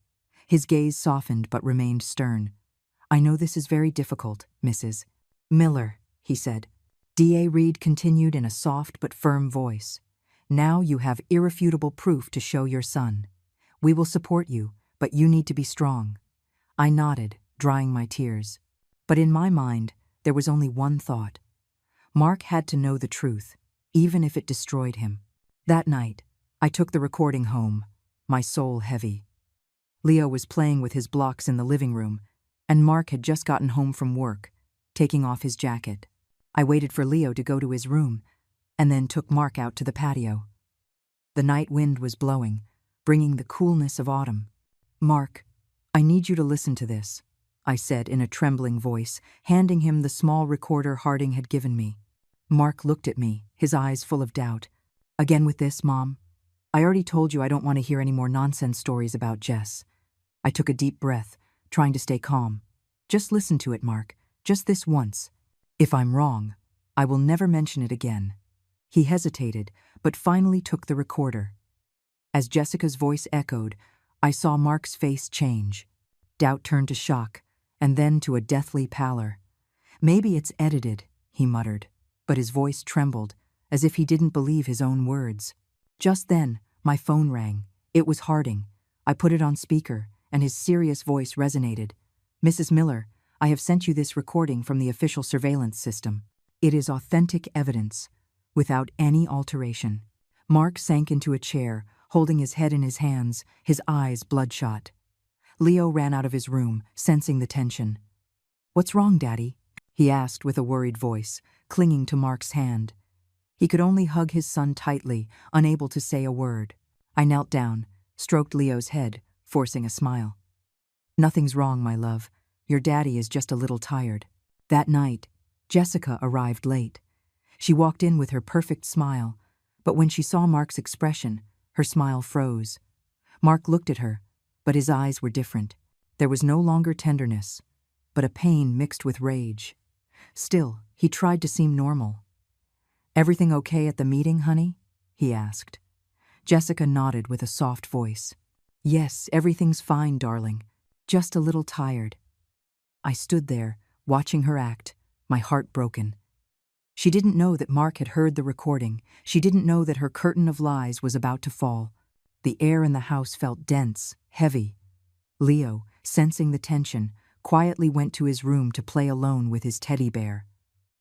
His gaze softened but remained stern. "I know this is very difficult, Mrs. Miller," he said. DA Reed continued in a soft but firm voice. "Now you have irrefutable proof to show your son. We will support you, but you need to be strong." I nodded, drying my tears. But in my mind, there was only one thought. Mark had to know the truth, even if it destroyed him. That night, I took the recording home, my soul heavy. Leo was playing with his blocks in the living room, and Mark had just gotten home from work, taking off his jacket. I waited for Leo to go to his room, and then took Mark out to the patio. The night wind was blowing, bringing the coolness of autumn. "Mark, I need you to listen to this," I said in a trembling voice, handing him the small recorder Harding had given me. Mark looked at me, his eyes full of doubt. "Again with this, Mom? I already told you I don't want to hear any more nonsense stories about Jess." I took a deep breath, trying to stay calm. Just listen to it, Mark. Just this once. If I'm wrong, I will never mention it again. He hesitated, but finally took the recorder. As Jessica's voice echoed, I saw Mark's face change. Doubt turned to shock, and then to a deathly pallor. Maybe it's edited, he muttered, but his voice trembled, as if he didn't believe his own words. Just then, my phone rang. It was Harding. I put it on speaker, and his serious voice resonated. Mrs. Miller, I have sent you this recording from the official surveillance system. It is authentic evidence, without any alteration. Mark sank into a chair, holding his head in his hands, his eyes bloodshot. Leo ran out of his room, sensing the tension. "What's wrong, Daddy?" he asked with a worried voice, clinging to Mark's hand. He could only hug his son tightly, unable to say a word. I knelt down, stroked Leo's head, forcing a smile. "Nothing's wrong, my love. Your daddy is just a little tired." That night, Jessica arrived late. She walked in with her perfect smile, but when she saw Mark's expression, her smile froze. Mark looked at her, but his eyes were different. There was no longer tenderness, but a pain mixed with rage. Still, he tried to seem normal. "Everything okay at the meeting, honey?" he asked. Jessica nodded with a soft voice. "Yes, everything's fine, darling. Just a little tired." I stood there, watching her act, my heart broken. She didn't know that Mark had heard the recording. She didn't know that her curtain of lies was about to fall. The air in the house felt dense, heavy. Leo, sensing the tension, quietly went to his room to play alone with his teddy bear.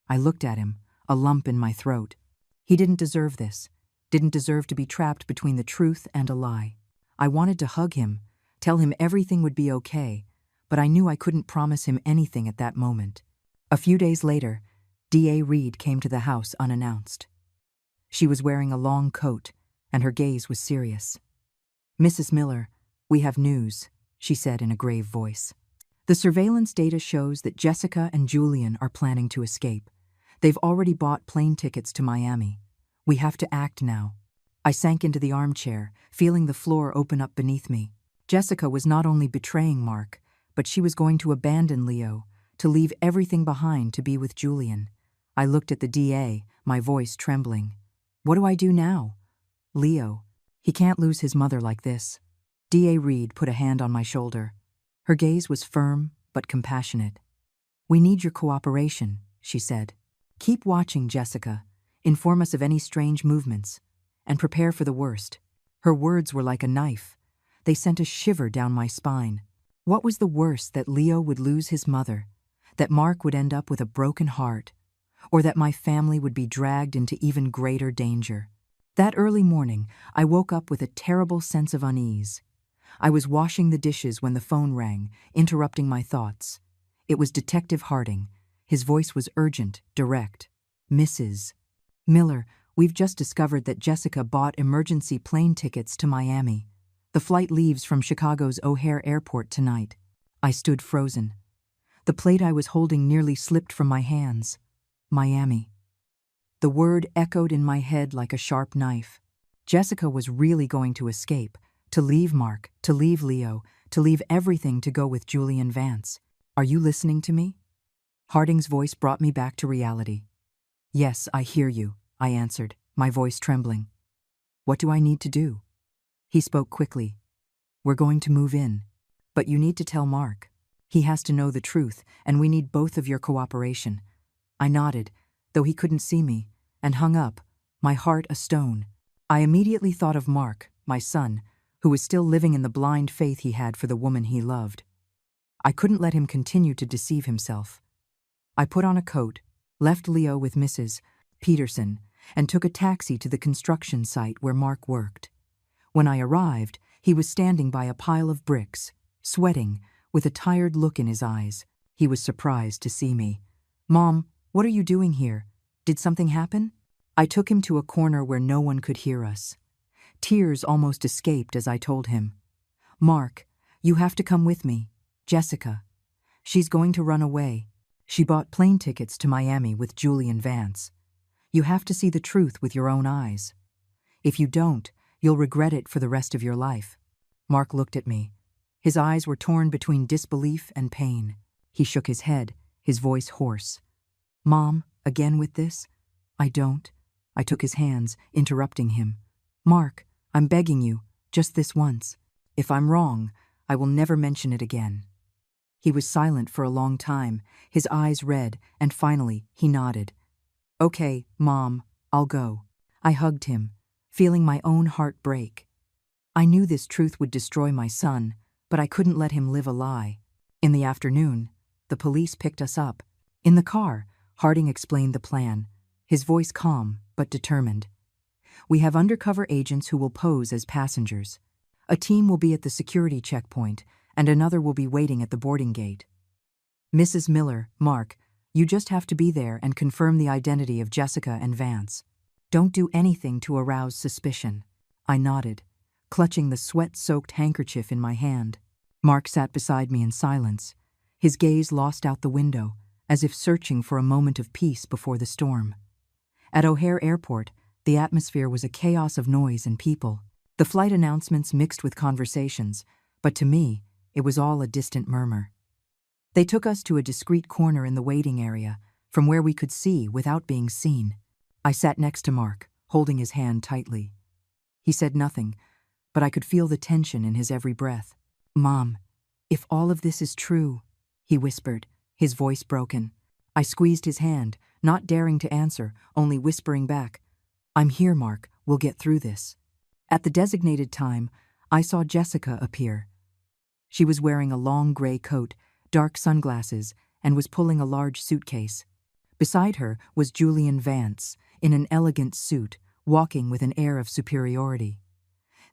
I looked at him, a lump in my throat. He didn't deserve this, didn't deserve to be trapped between the truth and a lie. I wanted to hug him, tell him everything would be okay, but I knew I couldn't promise him anything at that moment. A few days later, D.A. Reed came to the house unannounced. She was wearing a long coat, and her gaze was serious. "Mrs. Miller, we have news," she said in a grave voice. "The surveillance data shows that Jessica and Julian are planning to escape. They've already bought plane tickets to Miami. We have to act now." I sank into the armchair, feeling the floor open up beneath me. Jessica was not only betraying Mark, but she was going to abandon Leo, to leave everything behind to be with Julian. I looked at the DA, my voice trembling. "What do I do now?" "Leo, he can't lose his mother like this." D.A. Reed put a hand on my shoulder. Her gaze was firm but compassionate. "We need your cooperation," she said. "Keep watching, Jessica. Inform us of any strange movements, and prepare for the worst." Her words were like a knife. They sent a shiver down my spine. What was the worst, that Leo would lose his mother, that Mark would end up with a broken heart, or that my family would be dragged into even greater danger? That early morning, I woke up with a terrible sense of unease. I was washing the dishes when the phone rang, interrupting my thoughts. It was Detective Harding. His voice was urgent, direct. "Mrs. Miller, we've just discovered that Jessica bought emergency plane tickets to Miami. The flight leaves from Chicago's O'Hare Airport tonight." I stood frozen. The plate I was holding nearly slipped from my hands. Miami. The word echoed in my head like a sharp knife. Jessica was really going to escape, to leave Mark, to leave Leo, to leave everything to go with Julian Vance. "Are you listening to me?" Harding's voice brought me back to reality. "Yes, I hear you," I answered, my voice trembling. "What do I need to do?" He spoke quickly. "We're going to move in, but you need to tell Mark. He has to know the truth, and we need both of your cooperation." I nodded, though he couldn't see me, and hung up, my heart a stone. I immediately thought of Mark, my son, who was still living in the blind faith he had for the woman he loved. I couldn't let him continue to deceive himself. I put on a coat, left Leo with Mrs. Peterson, and took a taxi to the construction site where Mark worked. When I arrived, he was standing by a pile of bricks, sweating, with a tired look in his eyes. He was surprised to see me. "Mom, what are you doing here? Did something happen?" I took him to a corner where no one could hear us. Tears almost escaped as I told him. "Mark, you have to come with me. Jessica. She's going to run away. She bought plane tickets to Miami with Julian Vance. You have to see the truth with your own eyes. If you don't, you'll regret it for the rest of your life." Mark looked at me. His eyes were torn between disbelief and pain. He shook his head, his voice hoarse. "Mom, again with this?" "I don't." I took his hands, interrupting him. "Mark, I'm begging you, just this once. If I'm wrong, I will never mention it again." He was silent for a long time, his eyes red, and finally he nodded. "Okay, Mom, I'll go." I hugged him, feeling my own heart break. I knew this truth would destroy my son, but I couldn't let him live a lie. In the afternoon, the police picked us up. In the car, Harding explained the plan, his voice calm but determined. "We have undercover agents who will pose as passengers. A team will be at the security checkpoint, and another will be waiting at the boarding gate. Mrs. Miller, Mark, you just have to be there and confirm the identity of Jessica and Vance. Don't do anything to arouse suspicion." I nodded, clutching the sweat-soaked handkerchief in my hand. Mark sat beside me in silence, his gaze lost out the window, as if searching for a moment of peace before the storm. At O'Hare Airport, the atmosphere was a chaos of noise and people. The flight announcements mixed with conversations, but to me, it was all a distant murmur. They took us to a discreet corner in the waiting area, from where we could see without being seen. I sat next to Mark, holding his hand tightly. He said nothing, but I could feel the tension in his every breath. "Mom, if all of this is true," he whispered, his voice broken. I squeezed his hand, not daring to answer, only whispering back, "I'm here, Mark, we'll get through this." At the designated time, I saw Jessica appear. She was wearing a long gray coat, dark sunglasses, and was pulling a large suitcase. Beside her was Julian Vance, in an elegant suit, walking with an air of superiority.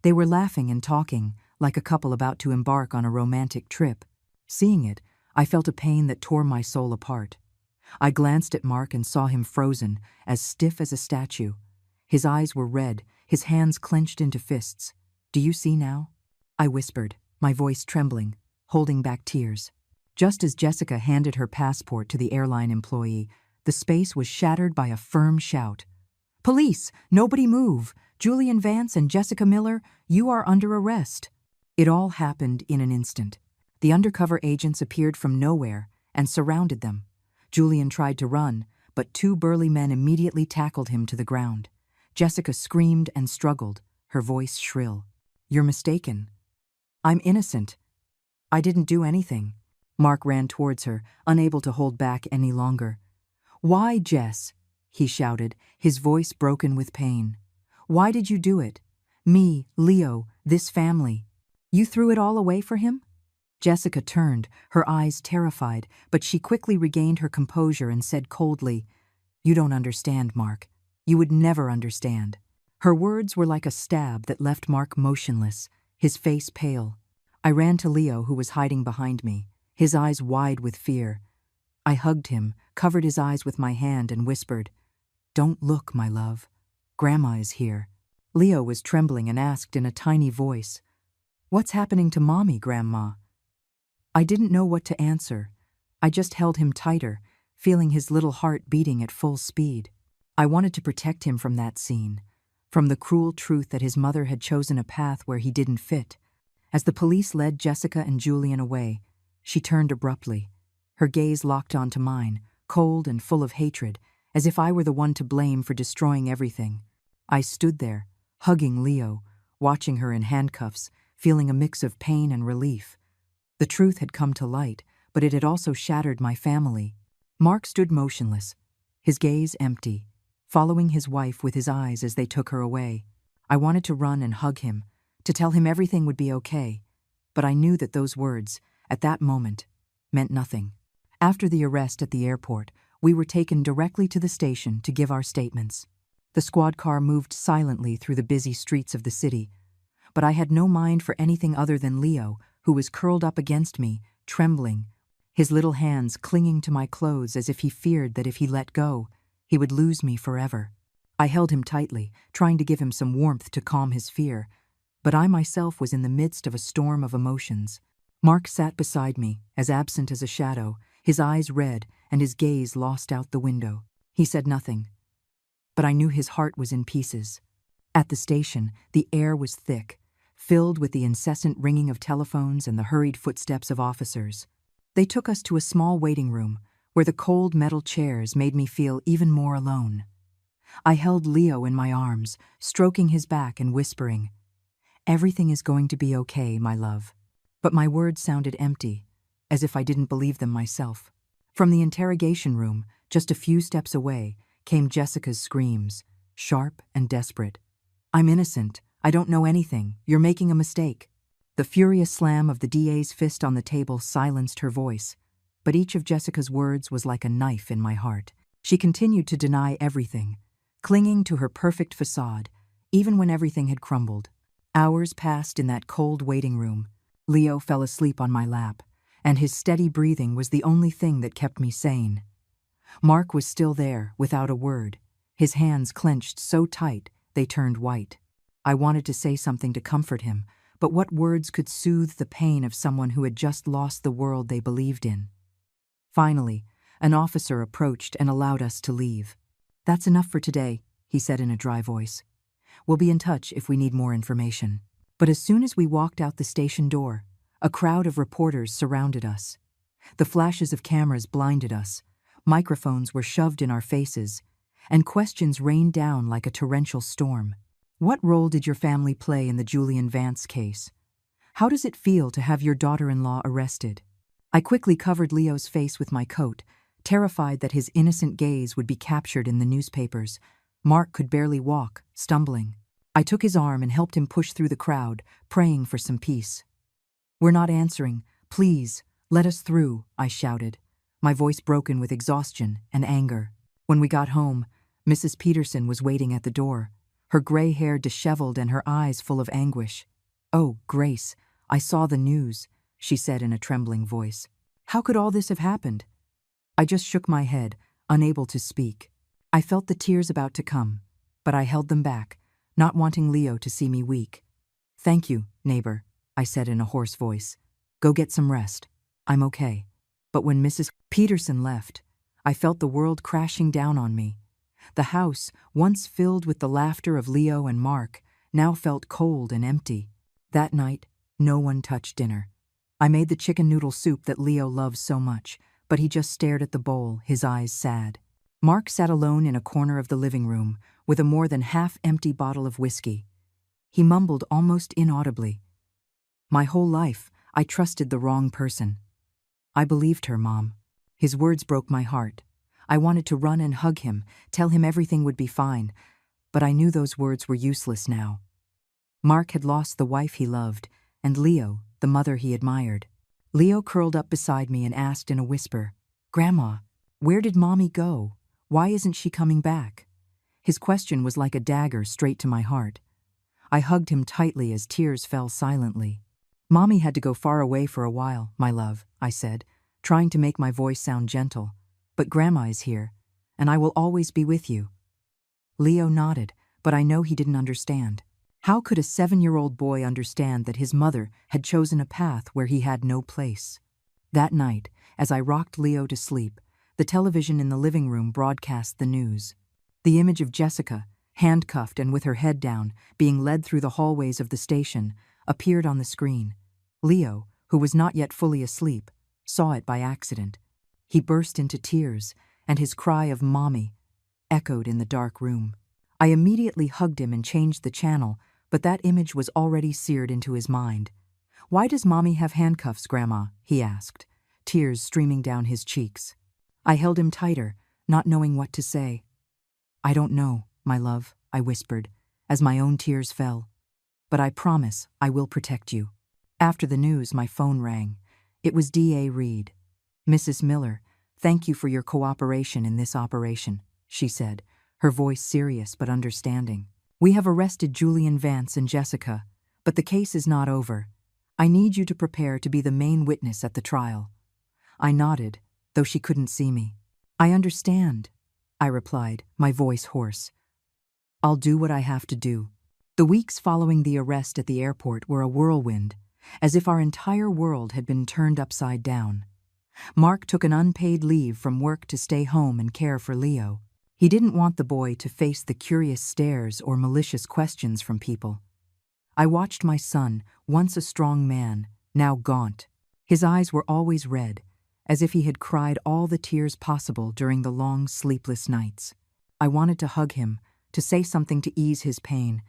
They were laughing and talking, like a couple about to embark on a romantic trip. Seeing it, I felt a pain that tore my soul apart. I glanced at Mark and saw him frozen, as stiff as a statue. His eyes were red, his hands clenched into fists. "Do you see now?" I whispered, my voice trembling, holding back tears. Just as Jessica handed her passport to the airline employee, the space was shattered by a firm shout. "Police! Nobody move! Julian Vance and Jessica Miller, you are under arrest." It all happened in an instant. The undercover agents appeared from nowhere and surrounded them. Julian tried to run, but two burly men immediately tackled him to the ground. Jessica screamed and struggled, her voice shrill. "You're mistaken. I'm innocent. I didn't do anything." Mark ran towards her, unable to hold back any longer. "Why, Jess?" he shouted, his voice broken with pain. "Why did you do it? Me, Leo, this family. You threw it all away for him?" Jessica turned, her eyes terrified, but she quickly regained her composure and said coldly, "You don't understand, Mark. You would never understand." Her words were like a stab that left Mark motionless, his face pale. I ran to Leo, who was hiding behind me, his eyes wide with fear. I hugged him, covered his eyes with my hand, and whispered, "Don't look, my love. Grandma is here." Leo was trembling and asked in a tiny voice, "What's happening to Mommy, Grandma?" I didn't know what to answer. I just held him tighter, feeling his little heart beating at full speed. I wanted to protect him from that scene, from the cruel truth that his mother had chosen a path where he didn't fit. As the police led Jessica and Julian away, she turned abruptly, her gaze locked onto mine, cold and full of hatred, as if I were the one to blame for destroying everything. I stood there, hugging Leo, watching her in handcuffs, feeling a mix of pain and relief. The truth had come to light, but it had also shattered my family. Mark stood motionless, his gaze empty, following his wife with his eyes as they took her away. I wanted to run and hug him, to tell him everything would be okay, but I knew that those words, at that moment, meant nothing. After the arrest at the airport, we were taken directly to the station to give our statements. The squad car moved silently through the busy streets of the city, but I had no mind for anything other than Leo, who was curled up against me, trembling, his little hands clinging to my clothes as if he feared that if he let go, he would lose me forever. I held him tightly, trying to give him some warmth to calm his fear, but I myself was in the midst of a storm of emotions. Mark sat beside me, as absent as a shadow, his eyes red and his gaze lost out the window. He said nothing, but I knew his heart was in pieces. At the station, the air was thick, filled with the incessant ringing of telephones and the hurried footsteps of officers. They took us to a small waiting room where the cold metal chairs made me feel even more alone. I held Leo in my arms, stroking his back and whispering, "Everything is going to be okay, my love." But my words sounded empty, as if I didn't believe them myself. From the interrogation room, just a few steps away, came Jessica's screams, sharp and desperate. "I'm innocent. I don't know anything. You're making a mistake." The furious slam of the DA's fist on the table silenced her voice, but each of Jessica's words was like a knife in my heart. She continued to deny everything, clinging to her perfect facade, even when everything had crumbled. Hours passed in that cold waiting room. Leo fell asleep on my lap, and his steady breathing was the only thing that kept me sane. Mark was still there, without a word, his hands clenched so tight they turned white. I wanted to say something to comfort him, but what words could soothe the pain of someone who had just lost the world they believed in? Finally, an officer approached and allowed us to leave. "That's enough for today," he said in a dry voice. "We'll be in touch if we need more information." But as soon as we walked out the station door, a crowd of reporters surrounded us. The flashes of cameras blinded us, microphones were shoved in our faces, and questions rained down like a torrential storm. "What role did your family play in the Julian Vance case? How does it feel to have your daughter-in-law arrested?" I quickly covered Leo's face with my coat, terrified that his innocent gaze would be captured in the newspapers. Mark could barely walk, stumbling. I took his arm and helped him push through the crowd, praying for some peace. "We're not answering. Please, let us through," I shouted, my voice broken with exhaustion and anger. When we got home, Mrs. Peterson was waiting at the door, her gray hair disheveled and her eyes full of anguish. "Oh, Grace, I saw the news," she said in a trembling voice. "How could all this have happened?" I just shook my head, unable to speak. I felt the tears about to come, but I held them back, not wanting Leo to see me weak. "Thank you, neighbor," I said in a hoarse voice. "Go get some rest. I'm okay." But when Mrs. Peterson left, I felt the world crashing down on me. The house, once filled with the laughter of Leo and Mark, now felt cold and empty. That night, no one touched dinner. I made the chicken noodle soup that Leo loves so much, but he just stared at the bowl, his eyes sad. Mark sat alone in a corner of the living room, with a more than half-empty bottle of whiskey. He mumbled almost inaudibly. "My whole life, I trusted the wrong person." "I believed her, Mom." His words broke my heart. I wanted to run and hug him, tell him everything would be fine, but I knew those words were useless now. Mark had lost the wife he loved, and Leo, the mother he admired. Leo curled up beside me and asked in a whisper, "Grandma, where did Mommy go? Why isn't she coming back?" His question was like a dagger straight to my heart. I hugged him tightly as tears fell silently. "Mommy had to go far away for a while, my love," I said, trying to make my voice sound gentle. "But Grandma is here, and I will always be with you." Leo nodded, but I know he didn't understand. How could a 7-year-old boy understand that his mother had chosen a path where he had no place? That night, as I rocked Leo to sleep, the television in the living room broadcast the news. The image of Jessica, handcuffed and with her head down, being led through the hallways of the station, appeared on the screen. Leo, who was not yet fully asleep, saw it by accident. He burst into tears, and his cry of "Mommy" echoed in the dark room. I immediately hugged him and changed the channel, but that image was already seared into his mind. "Why does Mommy have handcuffs, Grandma?" he asked, tears streaming down his cheeks. I held him tighter, not knowing what to say. "I don't know, my love," I whispered, as my own tears fell. "But I promise I will protect you." After the news, my phone rang. It was D.A. Reed. "Mrs. Miller, thank you for your cooperation in this operation," she said, her voice serious but understanding. "We have arrested Julian Vance and Jessica, but the case is not over. I need you to prepare to be the main witness at the trial." I nodded, though she couldn't see me. "I understand," I replied, my voice hoarse. "I'll do what I have to do." The weeks following the arrest at the airport were a whirlwind, as if our entire world had been turned upside down. Mark took an unpaid leave from work to stay home and care for Leo. He didn't want the boy to face the curious stares or malicious questions from people. I watched my son, once a strong man, now gaunt. His eyes were always red, as if he had cried all the tears possible during the long, sleepless nights. I wanted to hug him, to say something to ease his pain,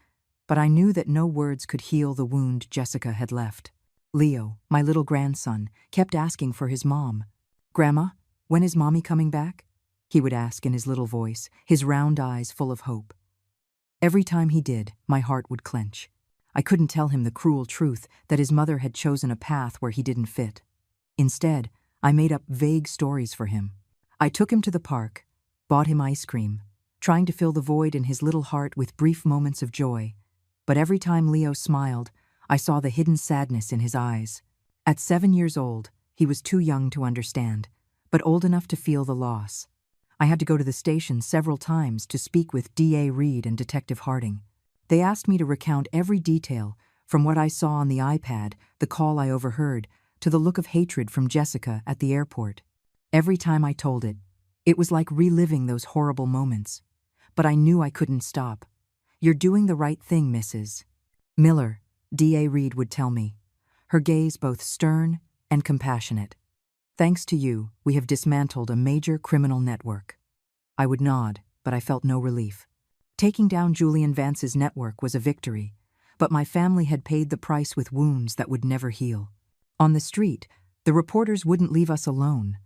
but I knew that no words could heal the wound Jessica had left. Leo, my little grandson, kept asking for his mom. "Grandma, when is Mommy coming back?" he would ask in his little voice, his round eyes full of hope. Every time he did, my heart would clench. I couldn't tell him the cruel truth that his mother had chosen a path where he didn't fit. Instead, I made up vague stories for him. I took him to the park, bought him ice cream, trying to fill the void in his little heart with brief moments of joy. But every time Leo smiled, I saw the hidden sadness in his eyes. At 7 years old, he was too young to understand, but old enough to feel the loss. I had to go to the station several times to speak with D.A. Reed and Detective Harding. They asked me to recount every detail, from what I saw on the iPad, the call I overheard, to the look of hatred from Jessica at the airport. Every time I told it, it was like reliving those horrible moments. But I knew I couldn't stop. "You're doing the right thing, Mrs. Miller," D.A. Reed would tell me, her gaze both stern and compassionate. "Thanks to you, we have dismantled a major criminal network." I would nod, but I felt no relief. Taking down Julian Vance's network was a victory, but my family had paid the price with wounds that would never heal. On the street, the reporters wouldn't leave us alone.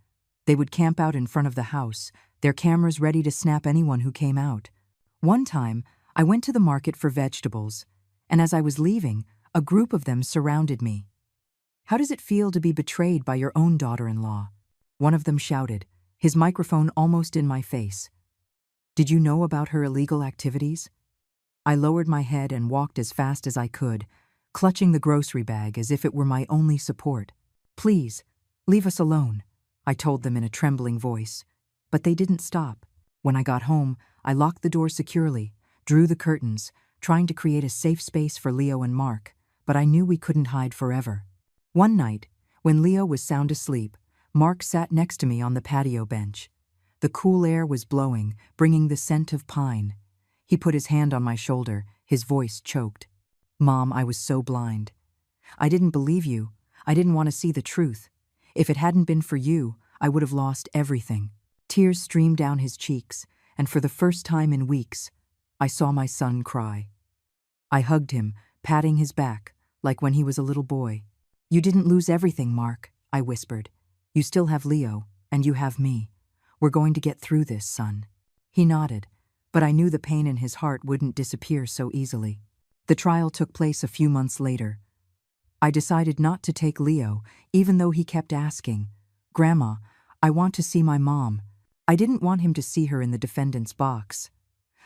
They would camp out in front of the house, their cameras ready to snap anyone who came out. One time, I went to the market for vegetables, and as I was leaving, a group of them surrounded me. "How does it feel to be betrayed by your own daughter-in-law?" One of them shouted, his microphone almost in my face. "Did you know about her illegal activities?" I lowered my head and walked as fast as I could, clutching the grocery bag as if it were my only support. "Please, leave us alone," I told them in a trembling voice. But they didn't stop. When I got home, I locked the door securely, drew the curtains, trying to create a safe space for Leo and Mark, but I knew we couldn't hide forever. One night, when Leo was sound asleep, Mark sat next to me on the patio bench. The cool air was blowing, bringing the scent of pine. He put his hand on my shoulder, his voice choked. "Mom, I was so blind. I didn't believe you. I didn't want to see the truth. If it hadn't been for you, I would have lost everything." Tears streamed down his cheeks, and for the first time in weeks, I saw my son cry. I hugged him, patting his back, like when he was a little boy. "You didn't lose everything, Mark," I whispered. "You still have Leo, and you have me. We're going to get through this, son." He nodded, but I knew the pain in his heart wouldn't disappear so easily. The trial took place a few months later. I decided not to take Leo, even though he kept asking, "Grandma, I want to see my mom." I didn't want him to see her in the defendant's box.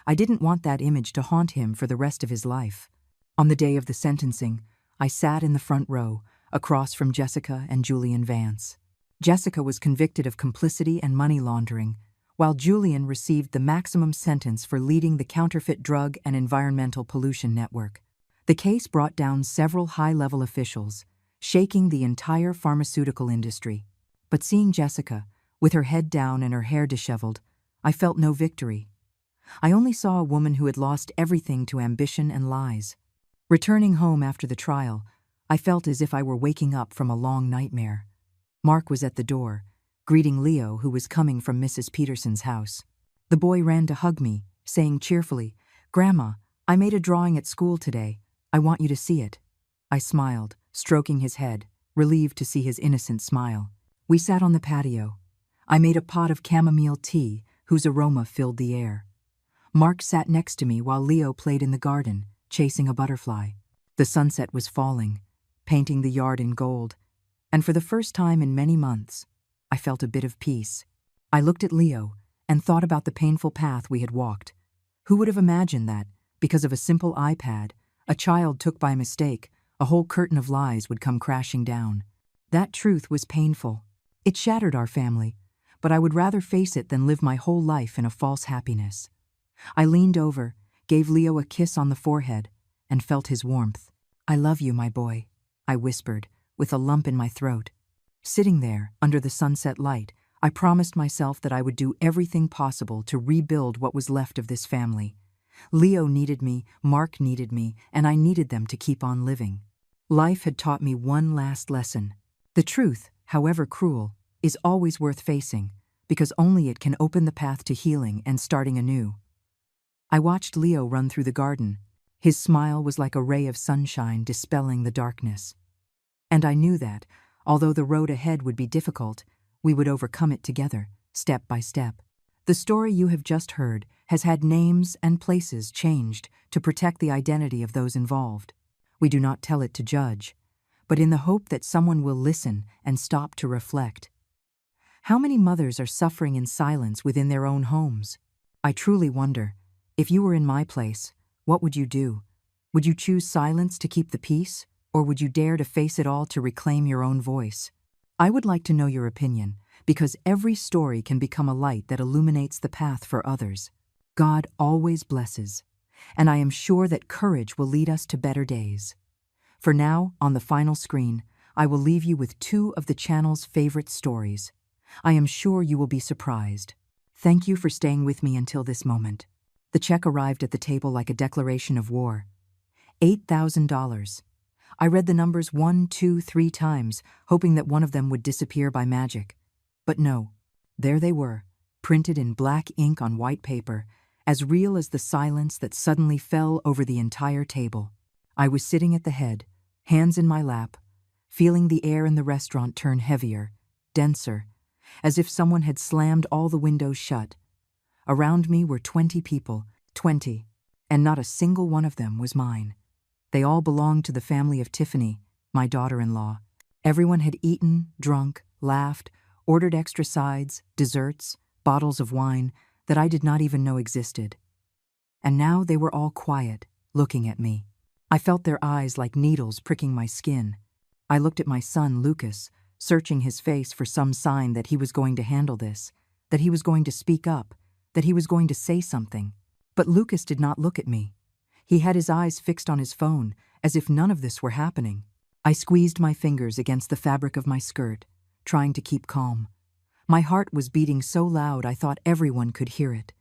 I didn't want that image to haunt him for the rest of his life. On the day of the sentencing, I sat in the front row, across from Jessica and Julian Vance. Jessica was convicted of complicity and money laundering, while Julian received the maximum sentence for leading the counterfeit drug and environmental pollution network. The case brought down several high-level officials, shaking the entire pharmaceutical industry. But seeing Jessica, with her head down and her hair disheveled, I felt no victory. I only saw a woman who had lost everything to ambition and lies. Returning home after the trial, I felt as if I were waking up from a long nightmare. Mark was at the door, greeting Leo, who was coming from Mrs. Peterson's house. The boy ran to hug me, saying cheerfully, "Grandma, I made a drawing at school today. I want you to see it." I smiled, stroking his head, relieved to see his innocent smile. We sat on the patio. I made a pot of chamomile tea, whose aroma filled the air. Mark sat next to me while Leo played in the garden, chasing a butterfly. The sunset was falling, painting the yard in gold, and for the first time in many months, I felt a bit of peace. I looked at Leo and thought about the painful path we had walked. Who would have imagined that, because of a simple iPad, a child took by mistake, a whole curtain of lies would come crashing down? That truth was painful. It shattered our family, but I would rather face it than live my whole life in a false happiness. I leaned over, gave Leo a kiss on the forehead, and felt his warmth. "I love you, my boy," I whispered, with a lump in my throat. Sitting there, under the sunset light, I promised myself that I would do everything possible to rebuild what was left of this family. Leo needed me, Mark needed me, and I needed them to keep on living. Life had taught me one last lesson. The truth, however cruel, is always worth facing, because only it can open the path to healing and starting anew. I watched Leo run through the garden. His smile was like a ray of sunshine dispelling the darkness. And I knew that, although the road ahead would be difficult, we would overcome it together, step by step. The story you have just heard has had names and places changed to protect the identity of those involved. We do not tell it to judge, but in the hope that someone will listen and stop to reflect. How many mothers are suffering in silence within their own homes? I truly wonder, if you were in my place, what would you do? Would you choose silence to keep the peace, or would you dare to face it all to reclaim your own voice? I would like to know your opinion, because every story can become a light that illuminates the path for others. God always blesses, and I am sure that courage will lead us to better days. For now, on the final screen, I will leave you with two of the channel's favorite stories. I am sure you will be surprised. Thank you for staying with me until this moment. The check arrived at the table like a declaration of war. $8,000. I read the numbers 1, 2, 3 times, hoping that one of them would disappear by magic. But no, there they were, printed in black ink on white paper, as real as the silence that suddenly fell over the entire table. I was sitting at the head, hands in my lap, feeling the air in the restaurant turn heavier, denser, as if someone had slammed all the windows shut. Around me were 20 people, 20, and not a single one of them was mine. They all belonged to the family of Tiffany, my daughter-in-law. Everyone had eaten, drunk, laughed, ordered extra sides, desserts, bottles of wine that I did not even know existed. And now they were all quiet, looking at me. I felt their eyes like needles pricking my skin. I looked at my son, Lucas, searching his face for some sign that he was going to handle this, that he was going to speak up, that he was going to say something. But Lucas did not look at me. He had his eyes fixed on his phone, as if none of this were happening. I squeezed my fingers against the fabric of my skirt, trying to keep calm. My heart was beating so loud I thought everyone could hear it.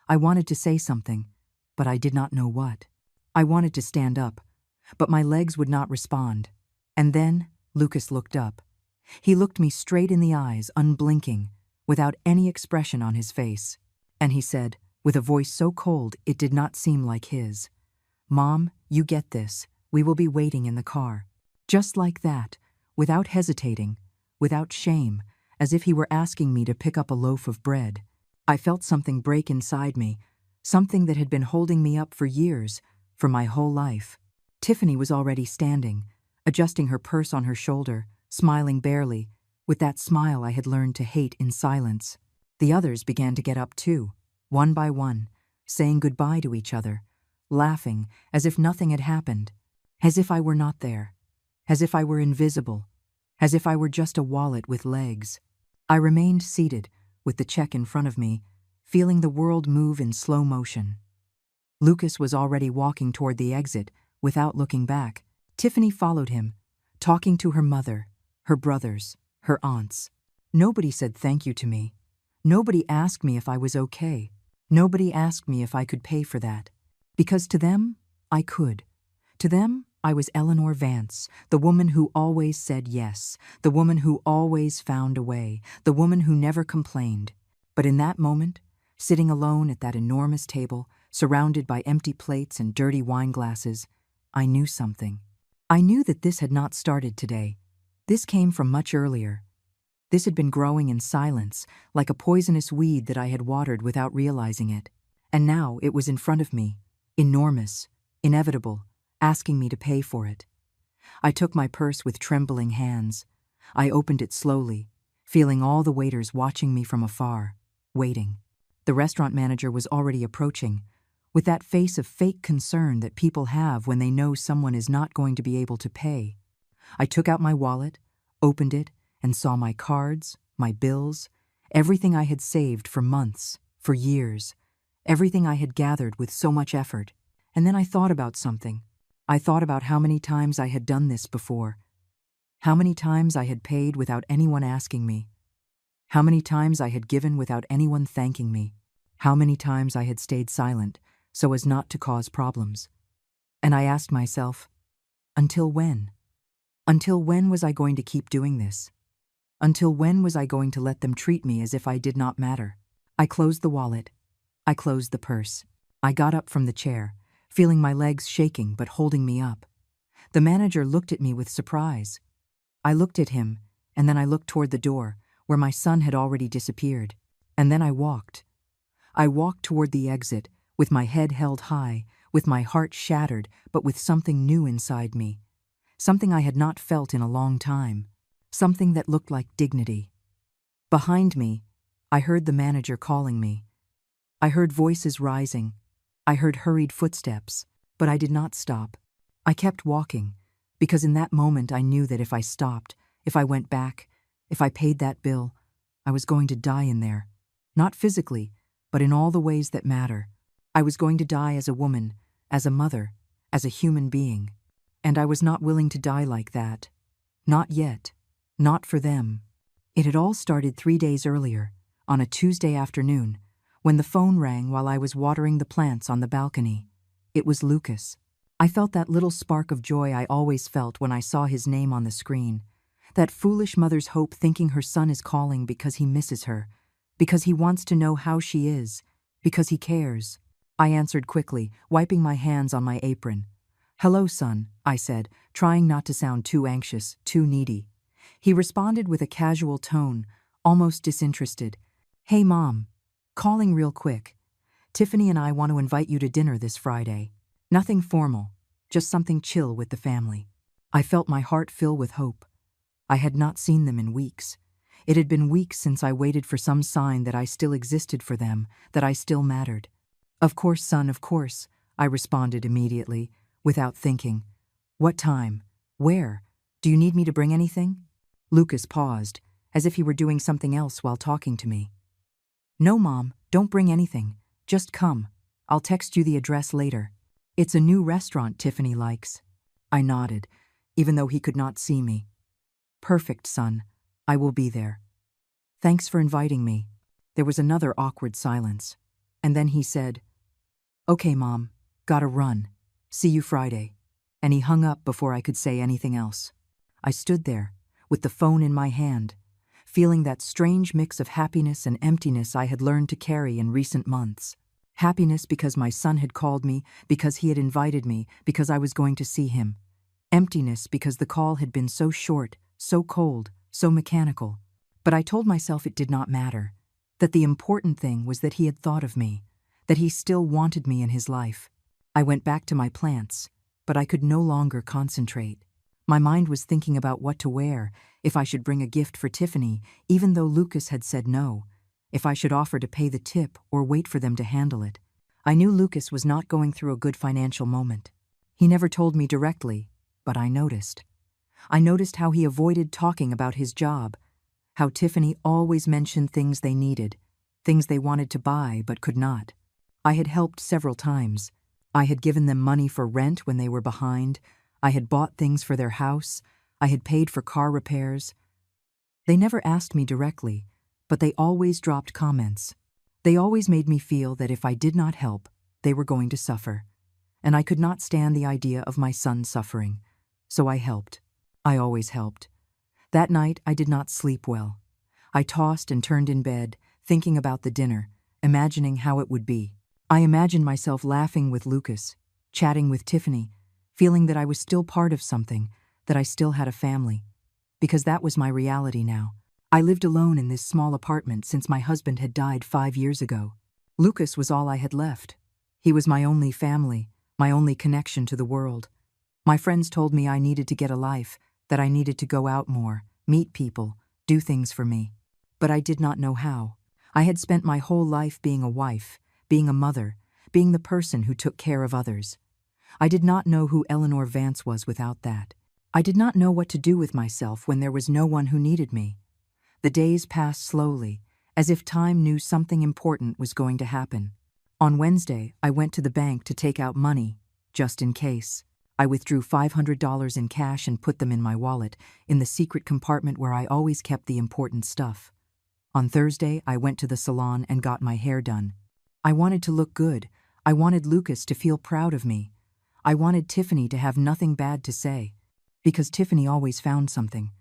I wanted to say something, but I did not know what. I wanted to stand up, but my legs would not respond. And then Lucas looked up. He looked me straight in the eyes, unblinking, without any expression on his face. And he said, with a voice so cold it did not seem like his, "Mom, you get this. We will be waiting in the car." Just like that, without hesitating, without shame, as if he were asking me to pick up a loaf of bread. I felt something break inside me, something that had been holding me up for years, for my whole life. Tiffany was already standing, adjusting her purse on her shoulder, smiling barely, with that smile I had learned to hate in silence. The others began to get up too, one by one, saying goodbye to each other, laughing as if nothing had happened, as if I were not there, as if I were invisible, as if I were just a wallet with legs. I remained seated, with the check in front of me, feeling the world move in slow motion. Lucas was already walking toward the exit, without looking back. Tiffany followed him, talking to her mother, her brothers, her aunts. Nobody said thank you to me. Nobody asked me if I was okay. Nobody asked me if I could pay for that. Because to them, I could. To them, I was Eleanor Vance, the woman who always said yes, the woman who always found a way, the woman who never complained. But in that moment, sitting alone at that enormous table, surrounded by empty plates and dirty wine glasses, I knew something. I knew that this had not started today. This came from much earlier. This had been growing in silence, like a poisonous weed that I had watered without realizing it. And now it was in front of me, enormous, inevitable, asking me to pay for it. I took my purse with trembling hands. I opened it slowly, feeling all the waiters watching me from afar, waiting. The restaurant manager was already approaching, with that face of fake concern that people have when they know someone is not going to be able to pay. I took out my wallet, opened it, and saw my cards, my bills, everything I had saved for months, for years, everything I had gathered with so much effort. And then I thought about something. I thought about how many times I had done this before, how many times I had paid without anyone asking me, how many times I had given without anyone thanking me, how many times I had stayed silent, so as not to cause problems. And I asked myself, until when? Until when was I going to keep doing this? Until when was I going to let them treat me as if I did not matter? I closed the wallet. I closed the purse. I got up from the chair, feeling my legs shaking but holding me up. The manager looked at me with surprise. I looked at him, and then I looked toward the door, where my son had already disappeared. And then I walked. I walked toward the exit, with my head held high, with my heart shattered, but with something new inside me. Something I had not felt in a long time. Something that looked like dignity. Behind me, I heard the manager calling me. I heard voices rising. I heard hurried footsteps, but I did not stop. I kept walking, because in that moment I knew that if I stopped, if I went back, if I paid that bill, I was going to die in there. Not physically, but in all the ways that matter. I was going to die as a woman, as a mother, as a human being. And I was not willing to die like that. Not yet. Not for them. It had all started 3 days earlier, on a Tuesday afternoon, when the phone rang while I was watering the plants on the balcony. It was Lucas. I felt that little spark of joy I always felt when I saw his name on the screen. That foolish mother's hope thinking her son is calling because he misses her, because he wants to know how she is, because he cares. I answered quickly, wiping my hands on my apron. "Hello, son," I said, trying not to sound too anxious, too needy. He responded with a casual tone, almost disinterested. "Hey, Mom. Calling real quick. Tiffany and I want to invite you to dinner this Friday. Nothing formal, just something chill with the family." I felt my heart fill with hope. I had not seen them in weeks. It had been weeks since I waited for some sign that I still existed for them, that I still mattered. "Of course, son, of course," I responded immediately, without thinking. "What time? Where? Do you need me to bring anything?" Lucas paused, as if he were doing something else while talking to me. "No, Mom, don't bring anything. Just come. I'll text you the address later. It's a new restaurant Tiffany likes." I nodded, even though he could not see me. "Perfect, son. I will be there." "Thanks for inviting me." There was another awkward silence. And then he said, "Okay, Mom, gotta run. See you Friday." And he hung up before I could say anything else. I stood there, with the phone in my hand, feeling that strange mix of happiness and emptiness I had learned to carry in recent months. Happiness because my son had called me, because he had invited me, because I was going to see him. Emptiness because the call had been so short, so cold, so mechanical. But I told myself it did not matter, that the important thing was that he had thought of me, that he still wanted me in his life. I went back to my plants, but I could no longer concentrate. My mind was thinking about what to wear, if I should bring a gift for Tiffany, even though Lucas had said no, if I should offer to pay the tip or wait for them to handle it. I knew Lucas was not going through a good financial moment. He never told me directly, but I noticed. I noticed how he avoided talking about his job, how Tiffany always mentioned things they needed, things they wanted to buy but could not. I had helped several times. I had given them money for rent when they were behind. I had bought things for their house. I had paid for car repairs. They never asked me directly, but they always dropped comments. They always made me feel that if I did not help, they were going to suffer. And I could not stand the idea of my son suffering. So I helped. I always helped. That night I did not sleep well. I tossed and turned in bed, thinking about the dinner, imagining how it would be. I imagined myself laughing with Lucas, chatting with Tiffany, feeling that I was still part of something, that I still had a family. Because that was my reality now. I lived alone in this small apartment since my husband had died 5 years ago. Lucas was all I had left. He was my only family, my only connection to the world. My friends told me I needed to get a life, that I needed to go out more, meet people, do things for me. But I did not know how. I had spent my whole life being a wife, being a mother, being the person who took care of others. I did not know who Eleanor Vance was without that. I did not know what to do with myself when there was no one who needed me. The days passed slowly, as if time knew something important was going to happen. On Wednesday, I went to the bank to take out money, just in case. I withdrew $500 in cash and put them in my wallet, in the secret compartment where I always kept the important stuff. On Thursday, I went to the salon and got my hair done. I wanted to look good. I wanted Lucas to feel proud of me. I wanted Tiffany to have nothing bad to say. Because Tiffany always found something.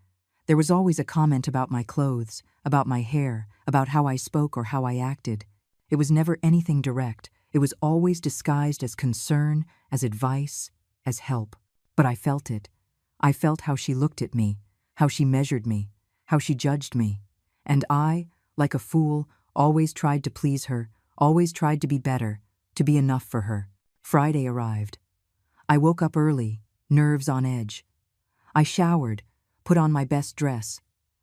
There was always a comment about my clothes, about my hair, about how I spoke or how I acted. It was never anything direct. It was always disguised as concern, as advice, as help. But I felt it. I felt how she looked at me, how she measured me, how she judged me. And I, like a fool, always tried to please her, always tried to be better, to be enough for her. Friday arrived. I woke up early, nerves on edge. I showered, put on my best dress,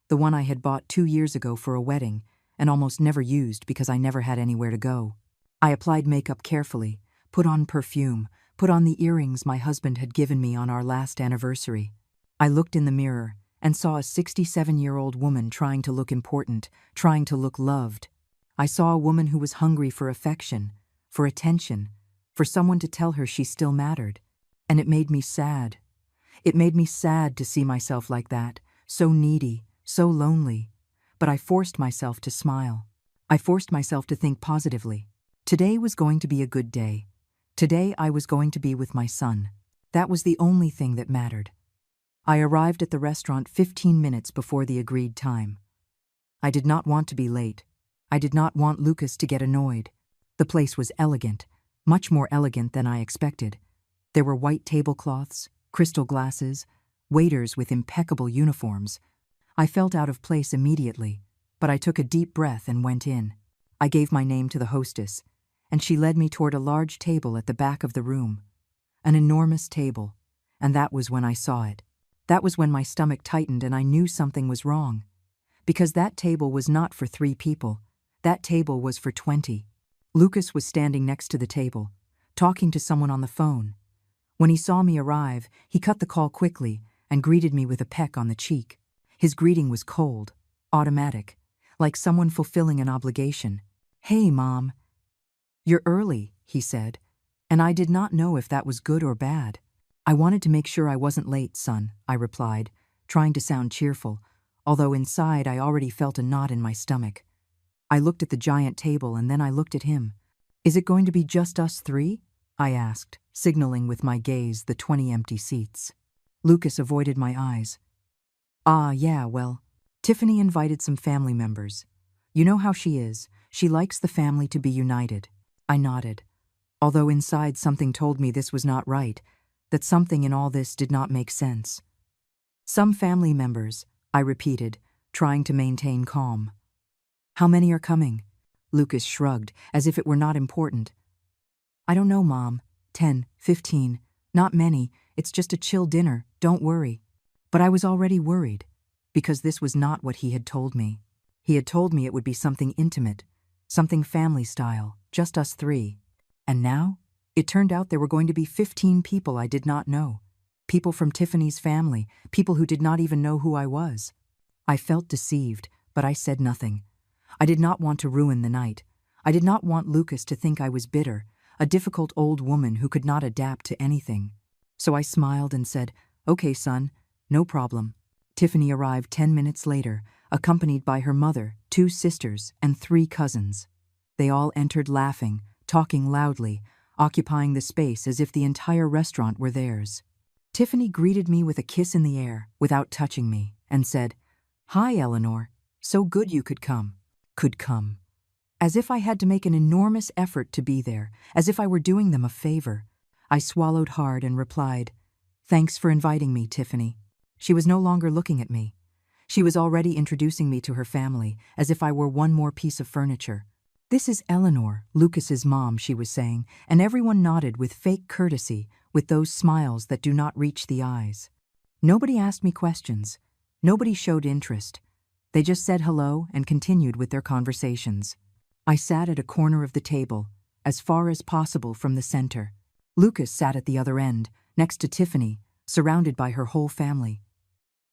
the one I had bought 2 years ago for a wedding and almost never used because I never had anywhere to go. I applied makeup carefully, put on perfume, put on the earrings my husband had given me on our last anniversary. I looked in the mirror and saw a 67-year-old woman trying to look important, trying to look loved. I saw a woman who was hungry for affection, for attention, for someone to tell her she still mattered. And it made me sad. It made me sad to see myself like that, so needy, so lonely. But I forced myself to smile. I forced myself to think positively. Today was going to be a good day. Today I was going to be with my son. That was the only thing that mattered. I arrived at the restaurant 15 minutes before the agreed time. I did not want to be late. I did not want Lucas to get annoyed. The place was elegant, much more elegant than I expected. There were white tablecloths, crystal glasses, waiters with impeccable uniforms. I felt out of place immediately, but I took a deep breath and went in. I gave my name to the hostess, and she led me toward a large table at the back of the room. An enormous table, and that was when I saw it. That was when my stomach tightened and I knew something was wrong. Because that table was not for 3 people. That table was for 20. Lucas was standing next to the table, talking to someone on the phone. When he saw me arrive, he cut the call quickly and greeted me with a peck on the cheek. His greeting was cold, automatic, like someone fulfilling an obligation. "Hey, Mom." "You're early," he said, and I did not know if that was good or bad. "I wanted to make sure I wasn't late, son," I replied, trying to sound cheerful, although inside I already felt a knot in my stomach. I looked at the giant table and then I looked at him. "Is it going to be just us 3? I asked, signaling with my gaze the 20 empty seats. Lucas avoided my eyes. Yeah, well, Tiffany invited some family members. You know how she is. She likes the family to be united." I nodded, although inside something told me this was not right, that something in all this did not make sense. "Some family members," I repeated, trying to maintain calm. "How many are coming?" Lucas shrugged, as if it were not important. "I don't know, Mom. 10, 15. Not many. It's just a chill dinner, don't worry." But I was already worried, because this was not what he had told me. He had told me it would be something intimate, something family style, just us 3. And now, it turned out there were going to be 15 people I did not know. People from Tiffany's family, people who did not even know who I was. I felt deceived, but I said nothing. I did not want to ruin the night. I did not want Lucas to think I was bitter, a difficult old woman who could not adapt to anything. So I smiled and said, "Okay, son, no problem." Tiffany arrived 10 minutes later, accompanied by her mother, 2 sisters, and 3 cousins. They all entered laughing, talking loudly, occupying the space as if the entire restaurant were theirs. Tiffany greeted me with a kiss in the air, without touching me, and said, "Hi, Eleanor. So good you could come." Could come. As if I had to make an enormous effort to be there, as if I were doing them a favor. I swallowed hard and replied, "Thanks for inviting me, Tiffany." She was no longer looking at me. She was already introducing me to her family, as if I were one more piece of furniture. "This is Eleanor, Lucas's mom," she was saying, and everyone nodded with fake courtesy, with those smiles that do not reach the eyes. Nobody asked me questions. Nobody showed interest. They just said hello and continued with their conversations. I sat at a corner of the table, as far as possible from the center. Lucas sat at the other end, next to Tiffany, surrounded by her whole family.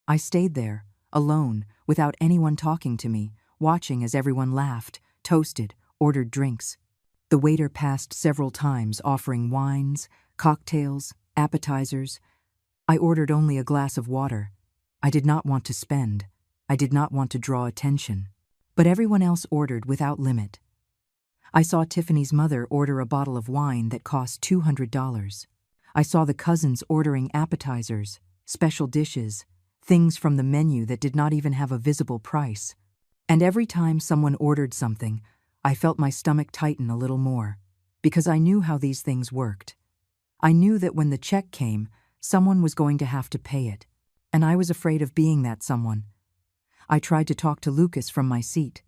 I stayed there, alone, without anyone talking to me, watching as everyone laughed, toasted, ordered drinks. The waiter passed several times, offering wines, cocktails, appetizers. I ordered only a glass of water. I did not want to spend. I did not want to draw attention. But everyone else ordered without limit. I saw Tiffany's mother order a bottle of wine that cost $200. I saw the cousins ordering appetizers, special dishes, things from the menu that did not even have a visible price. And every time someone ordered something, I felt my stomach tighten a little more, because I knew how these things worked. I knew that when the check came, someone was going to have to pay it, and I was afraid of being that someone. I tried to talk to Lucas from my seat.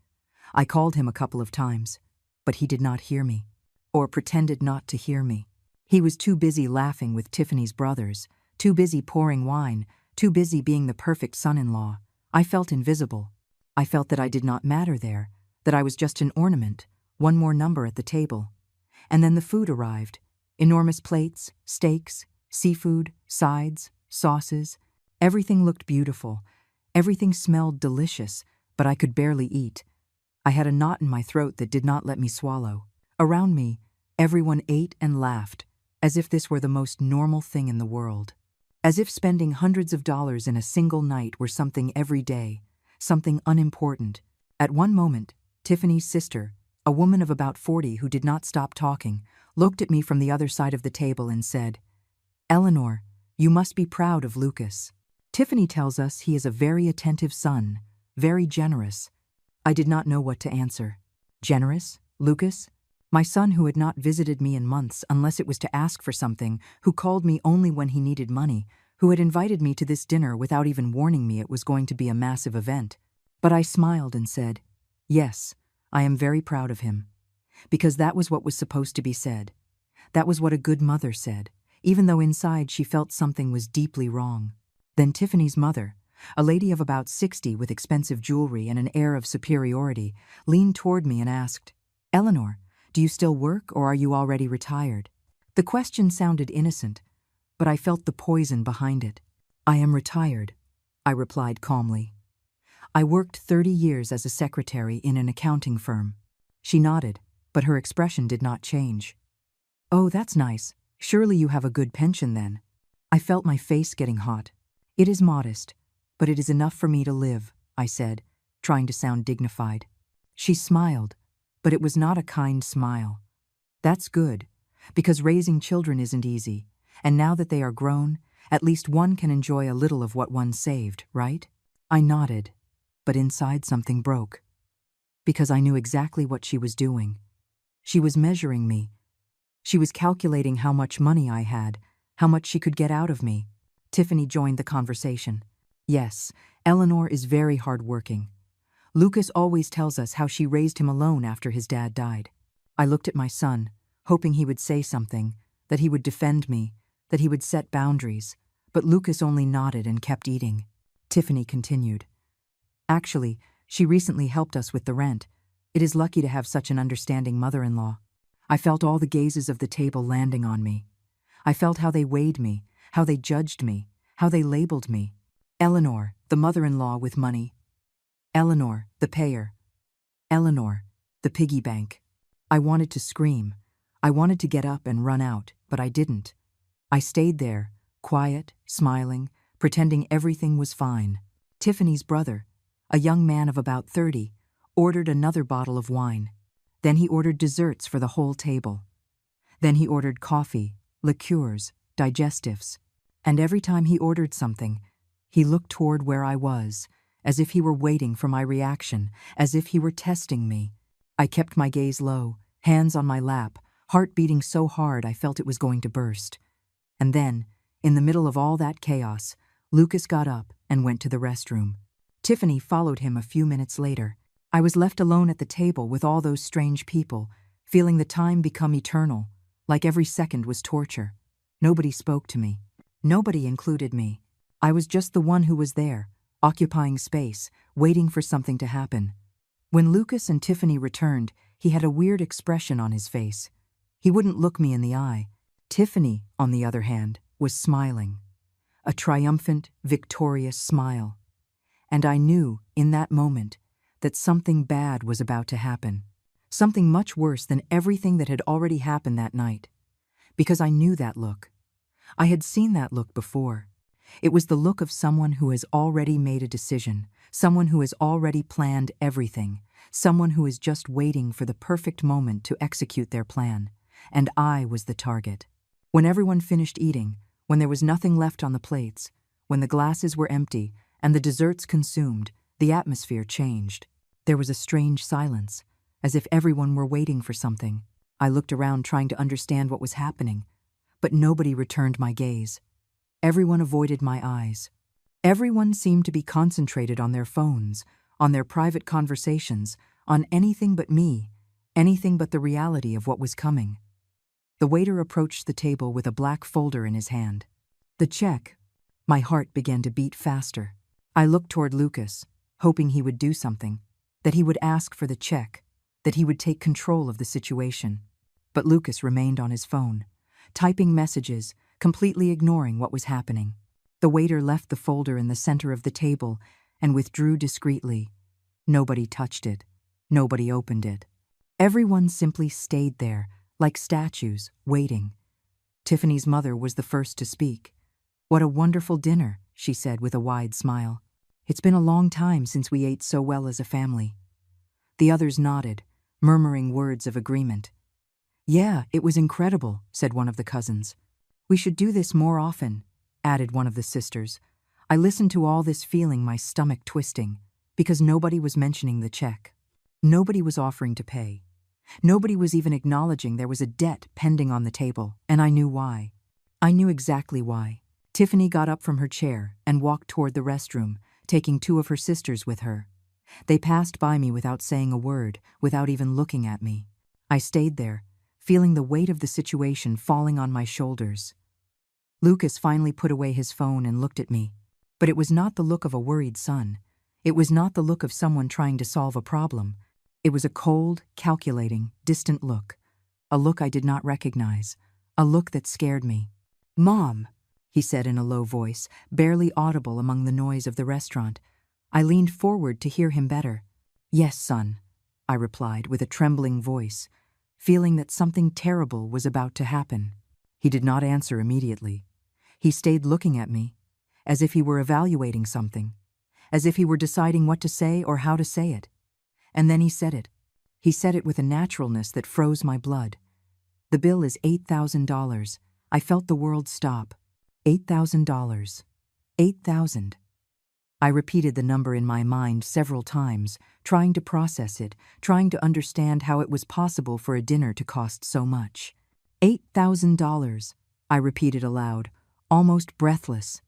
I called him a couple of times, but he did not hear me, or pretended not to hear me. He was too busy laughing with Tiffany's brothers, too busy pouring wine, too busy being the perfect son-in-law. I felt invisible. I felt that I did not matter there, that I was just an ornament, one more number at the table. And then the food arrived. Enormous plates, steaks, seafood, sides, sauces. Everything looked beautiful. Everything smelled delicious, but I could barely eat. I had a knot in my throat that did not let me swallow. Around me, everyone ate and laughed, as if this were the most normal thing in the world. As if spending hundreds of dollars in a single night were something every day, something unimportant. At one moment, Tiffany's sister, a woman of about 40 who did not stop talking, looked at me from the other side of the table and said, "Eleanor, you must be proud of Lucas. Tiffany tells us he is a very attentive son, very generous." I did not know what to answer. Generous? Lucas? My son who had not visited me in months unless it was to ask for something, who called me only when he needed money, who had invited me to this dinner without even warning me it was going to be a massive event. But I smiled and said, "Yes, I am very proud of him." Because that was what was supposed to be said. That was what a good mother said, even though inside she felt something was deeply wrong. Then Tiffany's mother, a lady of about 60 with expensive jewelry and an air of superiority, leaned toward me and asked, "Eleanor, do you still work or are you already retired?" The question sounded innocent, but I felt the poison behind it. "I am retired," I replied calmly. "I worked 30 years as a secretary in an accounting firm." She nodded, but her expression did not change. "Oh, that's nice. Surely you have a good pension then." I felt my face getting hot. "It is modest, but it is enough for me to live," I said, trying to sound dignified. She smiled, but it was not a kind smile. "That's good, because raising children isn't easy, and now that they are grown, at least one can enjoy a little of what one saved, right?" I nodded, but inside something broke, because I knew exactly what she was doing. She was measuring me. She was calculating how much money I had, how much she could get out of me. Tiffany joined the conversation. "Yes, Eleanor is very hardworking. Lucas always tells us how she raised him alone after his dad died." I looked at my son, hoping he would say something, that he would defend me, that he would set boundaries, but Lucas only nodded and kept eating. Tiffany continued. "Actually, she recently helped us with the rent. It is lucky to have such an understanding mother-in-law." I felt all the gazes of the table landing on me. I felt how they weighed me, how they judged me, how they labeled me. Eleanor, the mother-in-law with money. Eleanor, the payer. Eleanor, the piggy bank. I wanted to scream. I wanted to get up and run out, but I didn't. I stayed there, quiet, smiling, pretending everything was fine. Tiffany's brother, a young man of about 30, ordered another bottle of wine. Then he ordered desserts for the whole table. Then he ordered coffee, liqueurs, digestives. And every time he ordered something, he looked toward where I was, as if he were waiting for my reaction, as if he were testing me. I kept my gaze low, hands on my lap, heart beating so hard I felt it was going to burst. And then, in the middle of all that chaos, Lucas got up and went to the restroom. Tiffany followed him a few minutes later. I was left alone at the table with all those strange people, feeling the time become eternal, like every second was torture. Nobody spoke to me. Nobody included me. I was just the one who was there, occupying space, waiting for something to happen. When Lucas and Tiffany returned, he had a weird expression on his face. He wouldn't look me in the eye. Tiffany, on the other hand, was smiling. A triumphant, victorious smile. And I knew, in that moment, that something bad was about to happen. Something much worse than everything that had already happened that night. Because I knew that look. I had seen that look before. It was the look of someone who has already made a decision, someone who has already planned everything, someone who is just waiting for the perfect moment to execute their plan. And I was the target. When everyone finished eating, when there was nothing left on the plates, when the glasses were empty and the desserts consumed, the atmosphere changed. There was a strange silence, as if everyone were waiting for something. I looked around trying to understand what was happening, but nobody returned my gaze. Everyone avoided my eyes. Everyone seemed to be concentrated on their phones, on their private conversations, on anything but me, anything but the reality of what was coming. The waiter approached the table with a black folder in his hand. The check. My heart began to beat faster. I looked toward Lucas, hoping he would do something, that he would ask for the check, that he would take control of the situation. But Lucas remained on his phone, typing messages, completely ignoring what was happening. The waiter left the folder in the center of the table and withdrew discreetly. Nobody touched it. Nobody opened it. Everyone simply stayed there, like statues, waiting. Tiffany's mother was the first to speak. "What a wonderful dinner," she said with a wide smile. "It's been a long time since we ate so well as a family." The others nodded, murmuring words of agreement. "Yeah, it was incredible," said one of the cousins. "We should do this more often," added one of the sisters. I listened to all this feeling my stomach twisting, because nobody was mentioning the check. Nobody was offering to pay. Nobody was even acknowledging there was a debt pending on the table, and I knew why. I knew exactly why. Tiffany got up from her chair and walked toward the restroom, taking two of her sisters with her. They passed by me without saying a word, without even looking at me. I stayed there, feeling the weight of the situation falling on my shoulders. Lucas finally put away his phone and looked at me. But it was not the look of a worried son. It was not the look of someone trying to solve a problem. It was a cold, calculating, distant look. A look I did not recognize. A look that scared me. "Mom," he said in a low voice, barely audible among the noise of the restaurant. I leaned forward to hear him better. "Yes, son," I replied with a trembling voice, feeling that something terrible was about to happen. He did not answer immediately. He stayed looking at me, as if he were evaluating something, as if he were deciding what to say or how to say it. And then he said it. He said it with a naturalness that froze my blood. "The bill is $8,000. I felt the world stop. $8,000. 8,000. I repeated the number in my mind several times, trying to process it, trying to understand how it was possible for a dinner to cost so much. $8,000, I repeated aloud, almost breathless.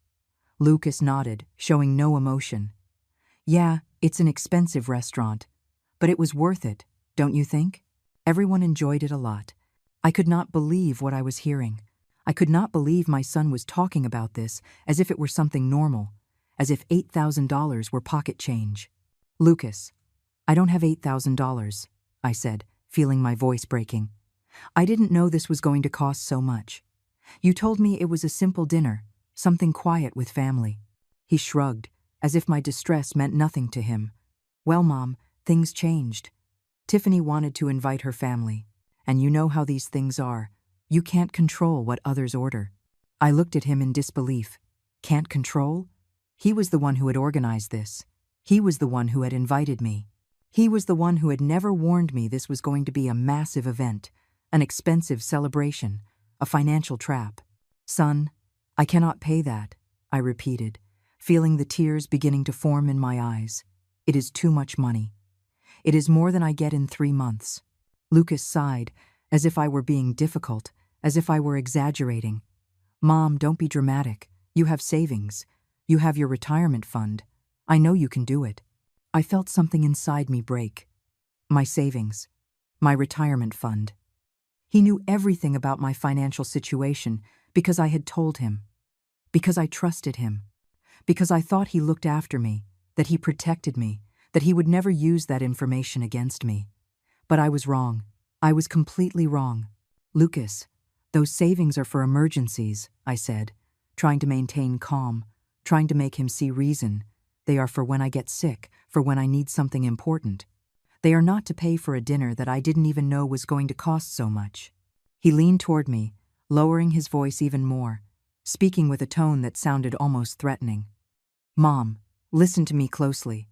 Lucas nodded, showing no emotion. "Yeah, it's an expensive restaurant. But it was worth it, don't you think?" Everyone enjoyed it a lot. I could not believe what I was hearing. I could not believe my son was talking about this as if it were something normal, as if $8,000 were pocket change. "Lucas, I don't have $8,000, I said, feeling my voice breaking. "I didn't know this was going to cost so much. You told me it was a simple dinner, something quiet with family." He shrugged, as if my distress meant nothing to him. "Well, Mom, things changed. Tiffany wanted to invite her family, and you know how these things are. You can't control what others order." I looked at him in disbelief. Can't control? He was the one who had organized this. He was the one who had invited me. He was the one who had never warned me this was going to be a massive event, an expensive celebration, a financial trap. "Son, I cannot pay that," I repeated, feeling the tears beginning to form in my eyes. "It is too much money. It is more than I get in 3 months. Lucas sighed, as if I were being difficult, as if I were exaggerating. "Mom, don't be dramatic. You have savings. You have your retirement fund. I know you can do it." I felt something inside me break. My savings. My retirement fund. He knew everything about my financial situation because I had told him. Because I trusted him. Because I thought he looked after me, that he protected me, that he would never use that information against me. But I was wrong. I was completely wrong. "Lucas, those savings are for emergencies," I said, trying to maintain calm, trying to make him see reason. "They are for when I get sick, for when I need something important. They are not to pay for a dinner that I didn't even know was going to cost so much." He leaned toward me, lowering his voice even more. speaking with a tone that sounded almost threatening. "Mom, listen to me closely.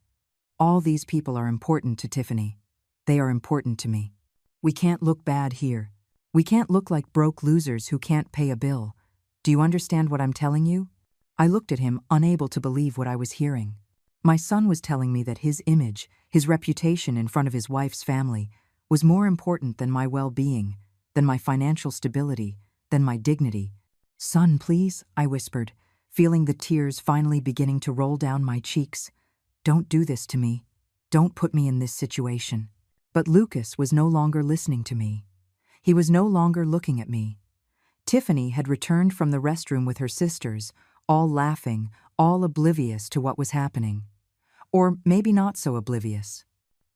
All these people are important to Tiffany. They are important to me. We can't look bad here. We can't look like broke losers who can't pay a bill. Do you understand what I'm telling you?" I looked at him, unable to believe what I was hearing. My son was telling me that his image, his reputation in front of his wife's family, was more important than my well-being, than my financial stability, than my dignity. "Son, please," I whispered, feeling the tears finally beginning to roll down my cheeks. "Don't do this to me. Don't put me in this situation." But Lucas was no longer listening to me. He was no longer looking at me. Tiffany had returned from the restroom with her sisters, all laughing, all oblivious to what was happening. Or maybe not so oblivious.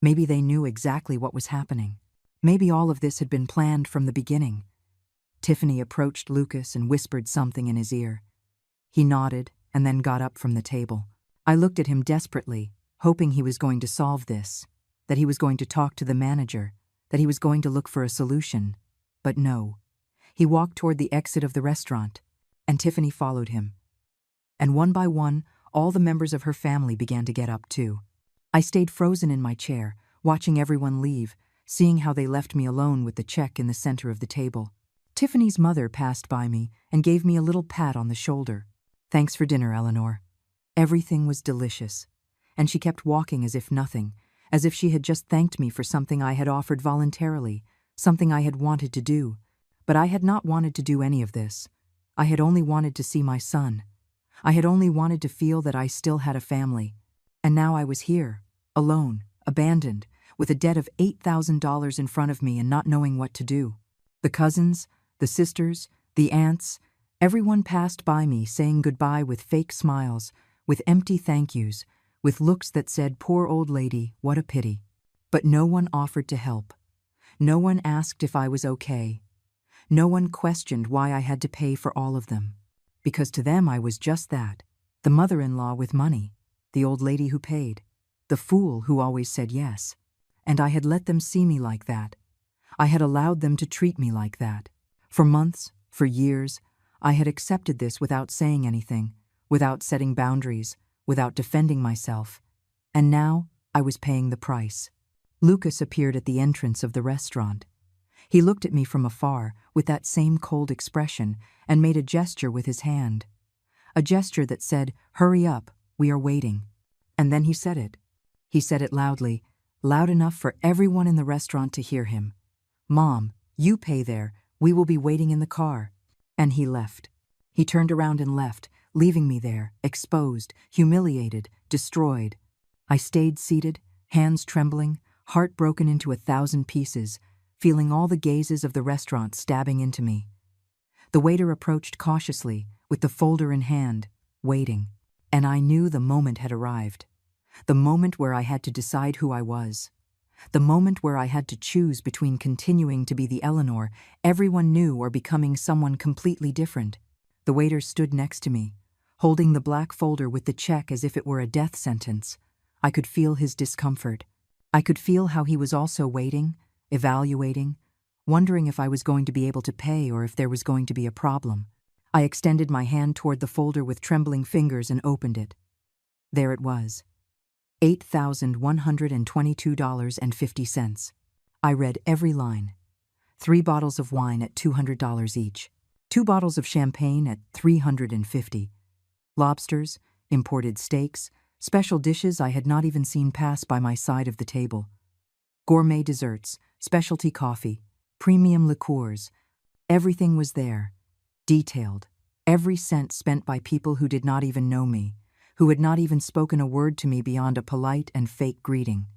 Maybe they knew exactly what was happening. Maybe all of this had been planned from the beginning. Tiffany approached Lucas and whispered something in his ear. He nodded and then got up from the table. I looked at him desperately, hoping he was going to solve this, that he was going to talk to the manager, that he was going to look for a solution. But no. He walked toward the exit of the restaurant, and Tiffany followed him. And one by one, all the members of her family began to get up too. I stayed frozen in my chair, watching everyone leave, seeing how they left me alone with the check in the center of the table. Tiffany's mother passed by me and gave me a little pat on the shoulder. "Thanks for dinner, Eleanor." Everything was delicious, and she kept walking as if nothing, as if she had just thanked me for something I had offered voluntarily, something I had wanted to do. But I had not wanted to do any of this. I had only wanted to see my son. I had only wanted to feel that I still had a family. And now I was here, alone, abandoned, with a debt of $8,000 in front of me and not knowing what to do. The cousins, the sisters, the aunts, everyone passed by me saying goodbye with fake smiles, with empty thank yous, with looks that said, "Poor old lady, what a pity." But no one offered to help. No one asked if I was okay. No one questioned why I had to pay for all of them. Because to them I was just that, the mother-in-law with money, the old lady who paid, the fool who always said yes. And I had let them see me like that. I had allowed them to treat me like that. For months, for years, I had accepted this without saying anything, without setting boundaries, without defending myself. And now I was paying the price. Lucas appeared at the entrance of the restaurant. He looked at me from afar with that same cold expression and made a gesture with his hand. A gesture that said, "Hurry up, we are waiting." And then he said it. He said it loudly, loud enough for everyone in the restaurant to hear him. "Mom, you pay there. We will be waiting in the car." And he left. He turned around and left, leaving me there, exposed, humiliated, destroyed. I stayed seated, hands trembling, heart broken into 1,000 pieces, feeling all the gazes of the restaurant stabbing into me. The waiter approached cautiously, with the folder in hand, waiting. And I knew the moment had arrived. The moment where I had to decide who I was. The moment where I had to choose between continuing to be the Eleanor everyone knew or becoming someone completely different. The waiter stood next to me, holding the black folder with the check as if it were a death sentence. I could feel his discomfort. I could feel how he was also waiting, evaluating, wondering if I was going to be able to pay or if there was going to be a problem. I extended my hand toward the folder with trembling fingers and opened it. There it was. $8,122.50. I read every line. 3 bottles of wine at $200 each. 2 bottles of champagne at $350. Lobsters, imported steaks, special dishes I had not even seen pass by my side of the table. Gourmet desserts, specialty coffee, premium liqueurs. Everything was there, detailed. Every cent spent by people who did not even know me, who had not even spoken a word to me beyond a polite and fake greeting.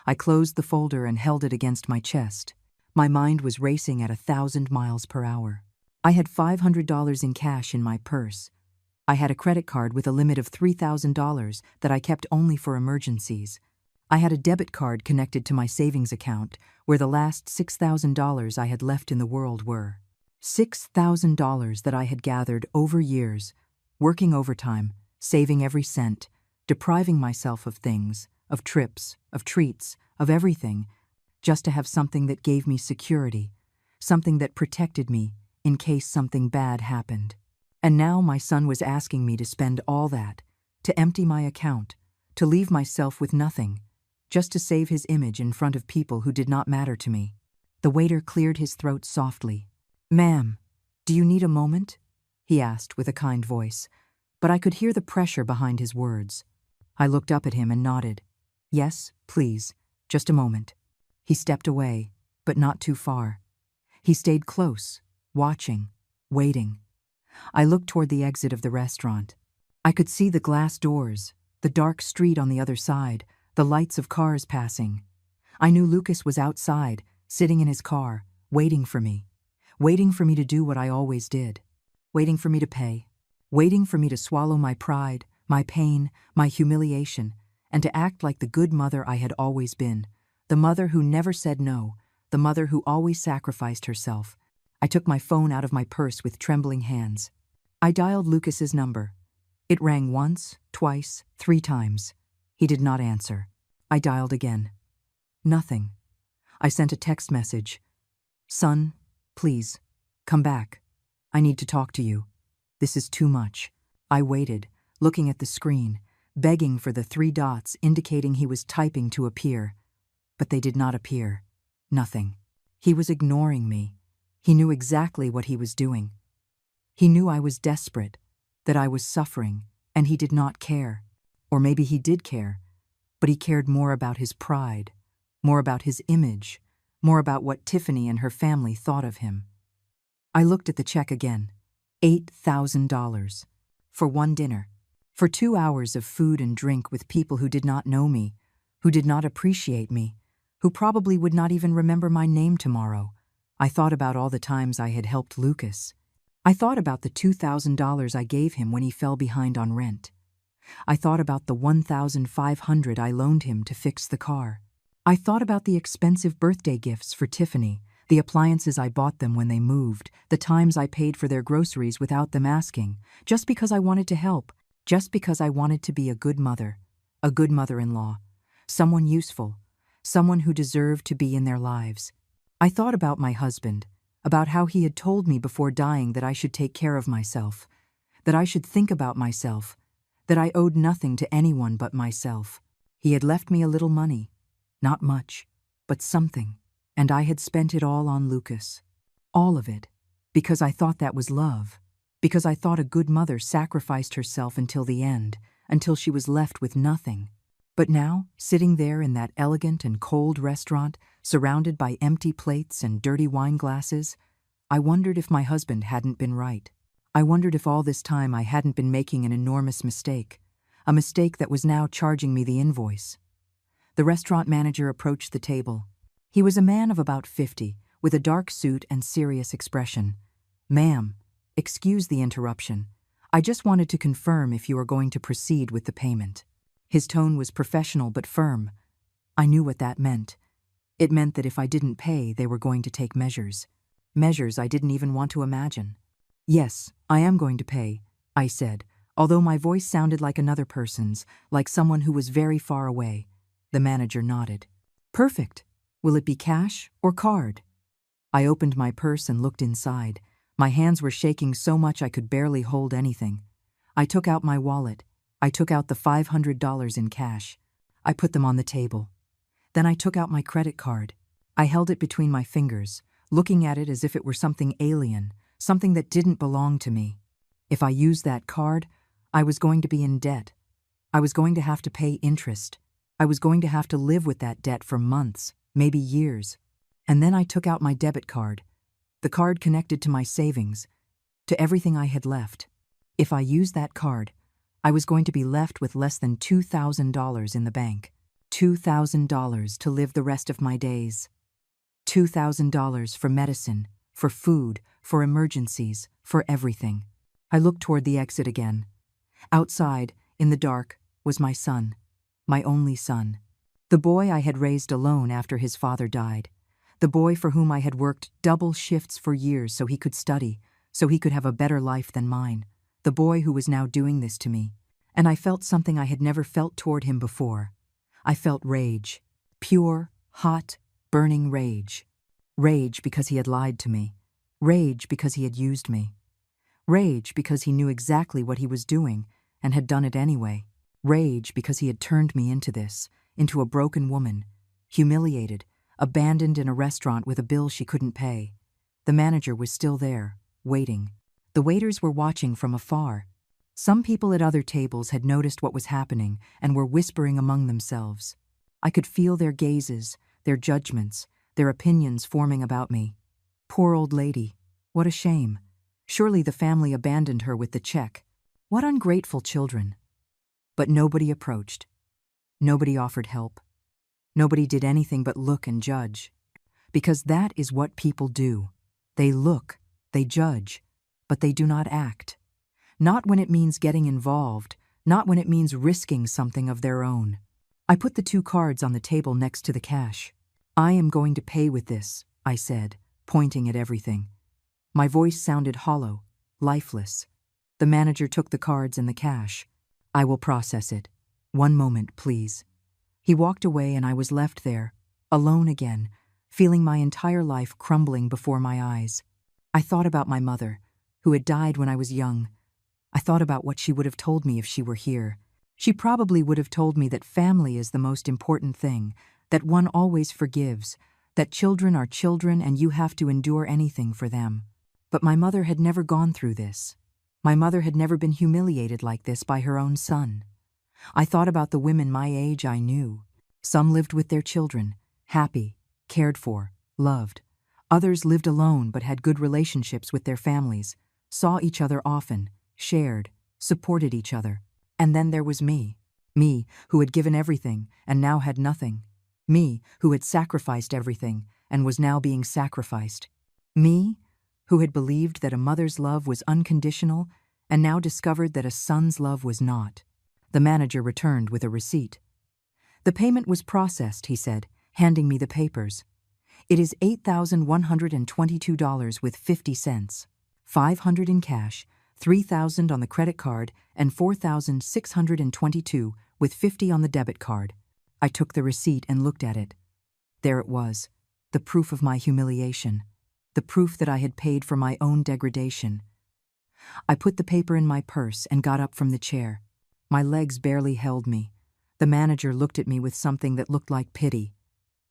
I closed the folder and held it against my chest. My mind was racing at 1,000 miles per hour. I had $500 in cash in my purse. I had a credit card with a limit of $3,000 that I kept only for emergencies. I had a debit card connected to my savings account, where the last $6,000 I had left in the world were. $6,000 that I had gathered over years, working overtime, saving every cent, depriving myself of things, of trips, of treats, of everything, just to have something that gave me security, something that protected me in case something bad happened. And now my son was asking me to spend all that, to empty my account, to leave myself with nothing, just to save his image in front of people who did not matter to me. The waiter cleared his throat softly. "Ma'am, do you need a moment?" he asked with a kind voice, but I could hear the pressure behind his words. I looked up at him and nodded. "Yes, please, just a moment." He stepped away, but not too far. He stayed close, watching, waiting. I looked toward the exit of the restaurant. I could see the glass doors, the dark street on the other side, the lights of cars passing. I knew Lucas was outside, sitting in his car, waiting for me to do what I always did, waiting for me to pay, waiting for me to swallow my pride, my pain, my humiliation, and to act like the good mother I had always been, the mother who never said no, the mother who always sacrificed herself. I took my phone out of my purse with trembling hands. I dialed Lucas's number. It rang once, twice, 3 times. He did not answer. I dialed again. Nothing. I sent a text message. "Son, please, come back. I need to talk to you. This is too much." I waited, looking at the screen, begging for the 3 dots indicating he was typing to appear. But they did not appear. Nothing. He was ignoring me. He knew exactly what he was doing. He knew I was desperate, that I was suffering, and he did not care. Or maybe he did care, but he cared more about his pride, more about his image, more about what Tiffany and her family thought of him. I looked at the check again. $8,000. For 1 dinner. For 2 hours of food and drink with people who did not know me, who did not appreciate me, who probably would not even remember my name tomorrow. I thought about all the times I had helped Lucas. I thought about the $2,000 I gave him when he fell behind on rent. I thought about the $1,500 I loaned him to fix the car. I thought about the expensive birthday gifts for Tiffany, the appliances I bought them when they moved, the times I paid for their groceries without them asking, just because I wanted to help, just because I wanted to be a good mother-in-law, someone useful, someone who deserved to be in their lives. I thought about my husband, about how he had told me before dying that I should take care of myself, that I should think about myself, that I owed nothing to anyone but myself. He had left me a little money, not much, but something, and I had spent it all on Lucas. All of it, because I thought that was love, because I thought a good mother sacrificed herself until the end, until she was left with nothing. But now, sitting there in that elegant and cold restaurant, surrounded by empty plates and dirty wine glasses, I wondered if my husband hadn't been right. I wondered if all this time I hadn't been making an enormous mistake, a mistake that was now charging me the invoice. The restaurant manager approached the table. He was a man of about 50, with a dark suit and serious expression. "Ma'am, excuse the interruption. I just wanted to confirm if you are going to proceed with the payment." His tone was professional but firm. I knew what that meant. It meant that if I didn't pay, they were going to take measures. Measures I didn't even want to imagine. "Yes, I am going to pay," I said, although my voice sounded like another person's, like someone who was very far away. The manager nodded. "Perfect. Will it be cash or card?" I opened my purse and looked inside. My hands were shaking so much I could barely hold anything. I took out my wallet. I took out the $500 in cash. I put them on the table. Then I took out my credit card. I held it between my fingers, looking at it as if it were something alien, something that didn't belong to me. If I used that card, I was going to be in debt. I was going to have to pay interest. I was going to have to live with that debt for months, maybe years. And then I took out my debit card, the card connected to my savings, to everything I had left. If I used that card, I was going to be left with less than $2,000 in the bank. $2,000 to live the rest of my days. $2,000 for medicine, for food, for emergencies, for everything. I looked toward the exit again. Outside, in the dark, was my son, my only son. The boy I had raised alone after his father died. The boy for whom I had worked double shifts for years so he could study, so he could have a better life than mine. The boy who was now doing this to me. And I felt something I had never felt toward him before. I felt rage. Pure, hot, burning rage. Rage because he had lied to me. Rage because he had used me. Rage because he knew exactly what he was doing and had done it anyway. Rage because he had turned me into this, into a broken woman, humiliated, abandoned in a restaurant with a bill she couldn't pay. The manager was still there, waiting. The waiters were watching from afar. Some people at other tables had noticed what was happening and were whispering among themselves. I could feel their gazes, their judgments, their opinions forming about me. Poor old lady. What a shame. Surely the family abandoned her with the check. What ungrateful children. But nobody approached. Nobody offered help. Nobody did anything but look and judge. Because that is what people do. They look, they judge, but they do not act. Not when it means getting involved, not when it means risking something of their own. I put the 2 cards on the table next to the cash. I am going to pay with this, I said, pointing at everything. My voice sounded hollow, lifeless. The manager took the cards and the cash. I will process it. 1 moment, please. He walked away and I was left there, alone again, feeling my entire life crumbling before my eyes. I thought about my mother, who had died when I was young. I thought about what she would have told me if she were here. She probably would have told me that family is the most important thing, that one always forgives, that children are children and you have to endure anything for them. But my mother had never gone through this. My mother had never been humiliated like this by her own son. I thought about the women my age I knew. Some lived with their children, happy, cared for, loved. Others lived alone but had good relationships with their families, saw each other often, shared, supported each other. And then there was me. Me, who had given everything and now had nothing. Me, who had sacrificed everything and was now being sacrificed. Me, who had believed that a mother's love was unconditional and now discovered that a son's love was not. The manager returned with a receipt. The payment was processed, he said, handing me the papers. It is $8,122 with 50 cents. $500 in cash, $3,000 on the credit card, and $4,622 with 50 on the debit card. I took the receipt and looked at it. There it was, the proof of my humiliation, the proof that I had paid for my own degradation. I put the paper in my purse and got up from the chair. My legs barely held me. The manager looked at me with something that looked like pity.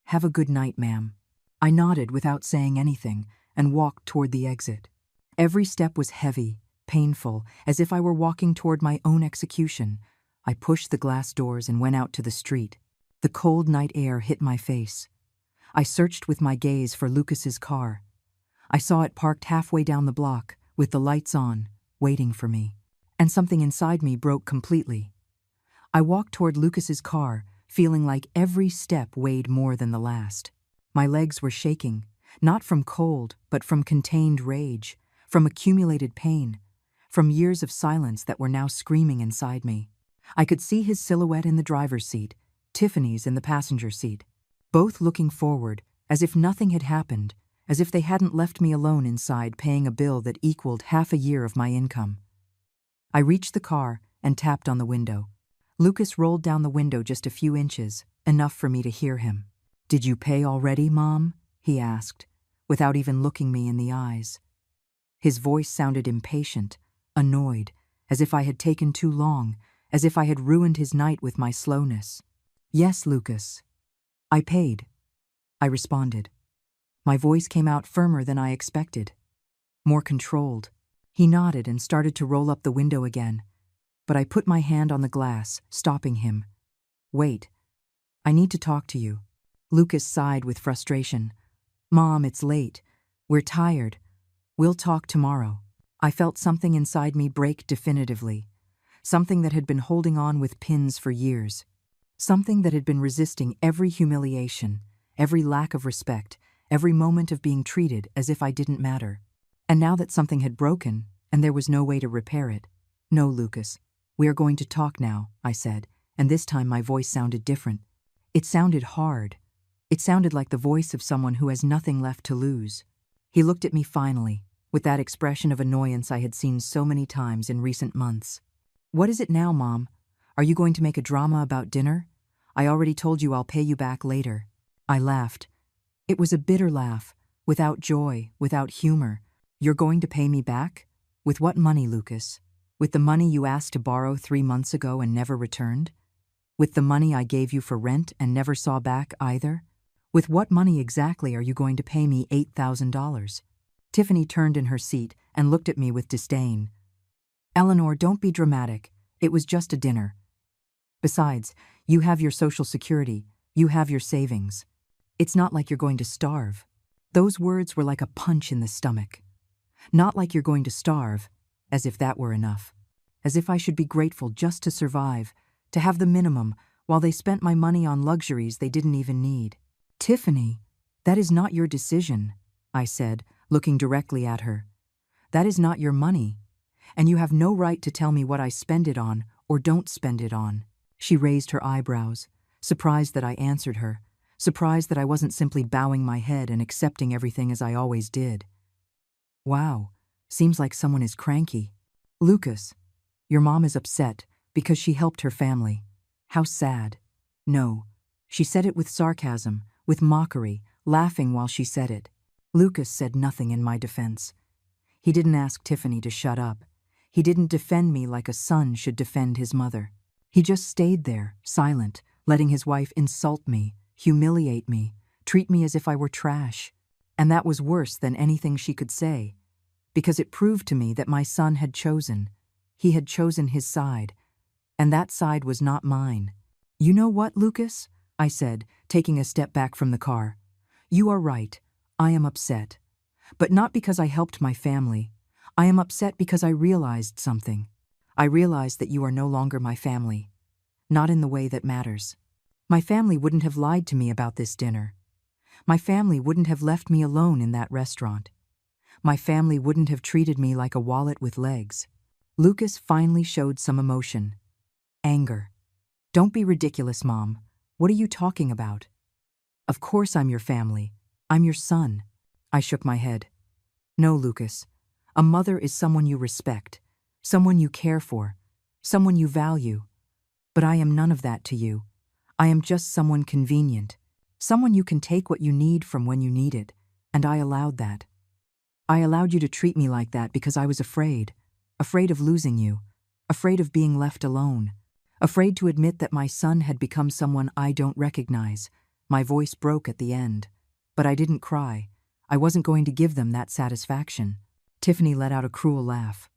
"Have a good night, ma'am." I nodded without saying anything and walked toward the exit. Every step was heavy, painful, as if I were walking toward my own execution. I pushed the glass doors and went out to the street. The cold night air hit my face. I searched with my gaze for Lucas's car. I saw it parked halfway down the block, with the lights on, waiting for me. And something inside me broke completely. I walked toward Lucas's car, feeling like every step weighed more than the last. My legs were shaking, not from cold, but from contained rage, from accumulated pain, from years of silence that were now screaming inside me. I could see his silhouette in the driver's seat, Tiffany's in the passenger seat, both looking forward, as if nothing had happened, as if they hadn't left me alone inside paying a bill that equaled half a year of my income. I reached the car and tapped on the window. Lucas rolled down the window just a few inches, enough for me to hear him. "Did you pay already, Mom?" he asked, without even looking me in the eyes. His voice sounded impatient, annoyed, as if I had taken too long, as if I had ruined his night with my slowness. "Yes, Lucas. I paid," I responded. My voice came out firmer than I expected, more controlled. He nodded and started to roll up the window again, but I put my hand on the glass, stopping him. "Wait. I need to talk to you." Lucas sighed with frustration. "Mom, it's late. We're tired. We'll talk tomorrow." I felt something inside me break definitively, something that had been holding on with pins for years, something that had been resisting every humiliation, every lack of respect, every moment of being treated as if I didn't matter. And now that something had broken, and there was no way to repair it. "No, Lucas. We are going to talk now," I said, and this time my voice sounded different. It sounded hard. It sounded like the voice of someone who has nothing left to lose. He looked at me finally, with that expression of annoyance I had seen so many times in recent months. "What is it now, Mom? Are you going to make a drama about dinner? I already told you I'll pay you back later." I laughed. It was a bitter laugh, without joy, without humor. "You're going to pay me back?" With what money, Lucas? With the money you asked to borrow 3 months ago and never returned? With the money I gave you for rent and never saw back either? With what money exactly are you going to pay me $8,000? Tiffany turned in her seat and looked at me with disdain. Eleanor, don't be dramatic. It was just a dinner. Besides, you have your Social Security, you have your savings. It's not like you're going to starve. Those words were like a punch in the stomach. Not like you're going to starve, as if that were enough. As if I should be grateful just to survive, to have the minimum, while they spent my money on luxuries they didn't even need. Tiffany, that is not your decision, I said, looking directly at her. That is not your money, and you have no right to tell me what I spend it on or don't spend it on. She raised her eyebrows, surprised that I answered her, surprised that I wasn't simply bowing my head and accepting everything as I always did. Wow, seems like someone is cranky. Lucas, your mom is upset because she helped her family. How sad. No, she said it with sarcasm, with mockery, laughing while she said it. Lucas said nothing in my defense. He didn't ask Tiffany to shut up. He didn't defend me like a son should defend his mother. He just stayed there, silent, letting his wife insult me, humiliate me, treat me as if I were trash. And that was worse than anything she could say, because it proved to me that my son had chosen. He had chosen his side, and that side was not mine. You know what, Lucas? I said, taking a step back from the car. You are right. I am upset. But not because I helped my family. I am upset because I realized something. I realized that you are no longer my family. Not in the way that matters. My family wouldn't have lied to me about this dinner. My family wouldn't have left me alone in that restaurant. My family wouldn't have treated me like a wallet with legs. Lucas finally showed some emotion. Anger. Don't be ridiculous, Mom. What are you talking about? Of course I'm your family. I'm your son. I shook my head. No, Lucas. A mother is someone you respect, someone you care for, someone you value. But I am none of that to you. I am just someone convenient, someone you can take what you need from when you need it, and I allowed that. I allowed you to treat me like that because I was afraid of losing you, afraid of being left alone, afraid to admit that my son had become someone I don't recognize. My voice broke at the end, but I didn't cry. I wasn't going to give them that satisfaction. Tiffany let out a cruel laugh.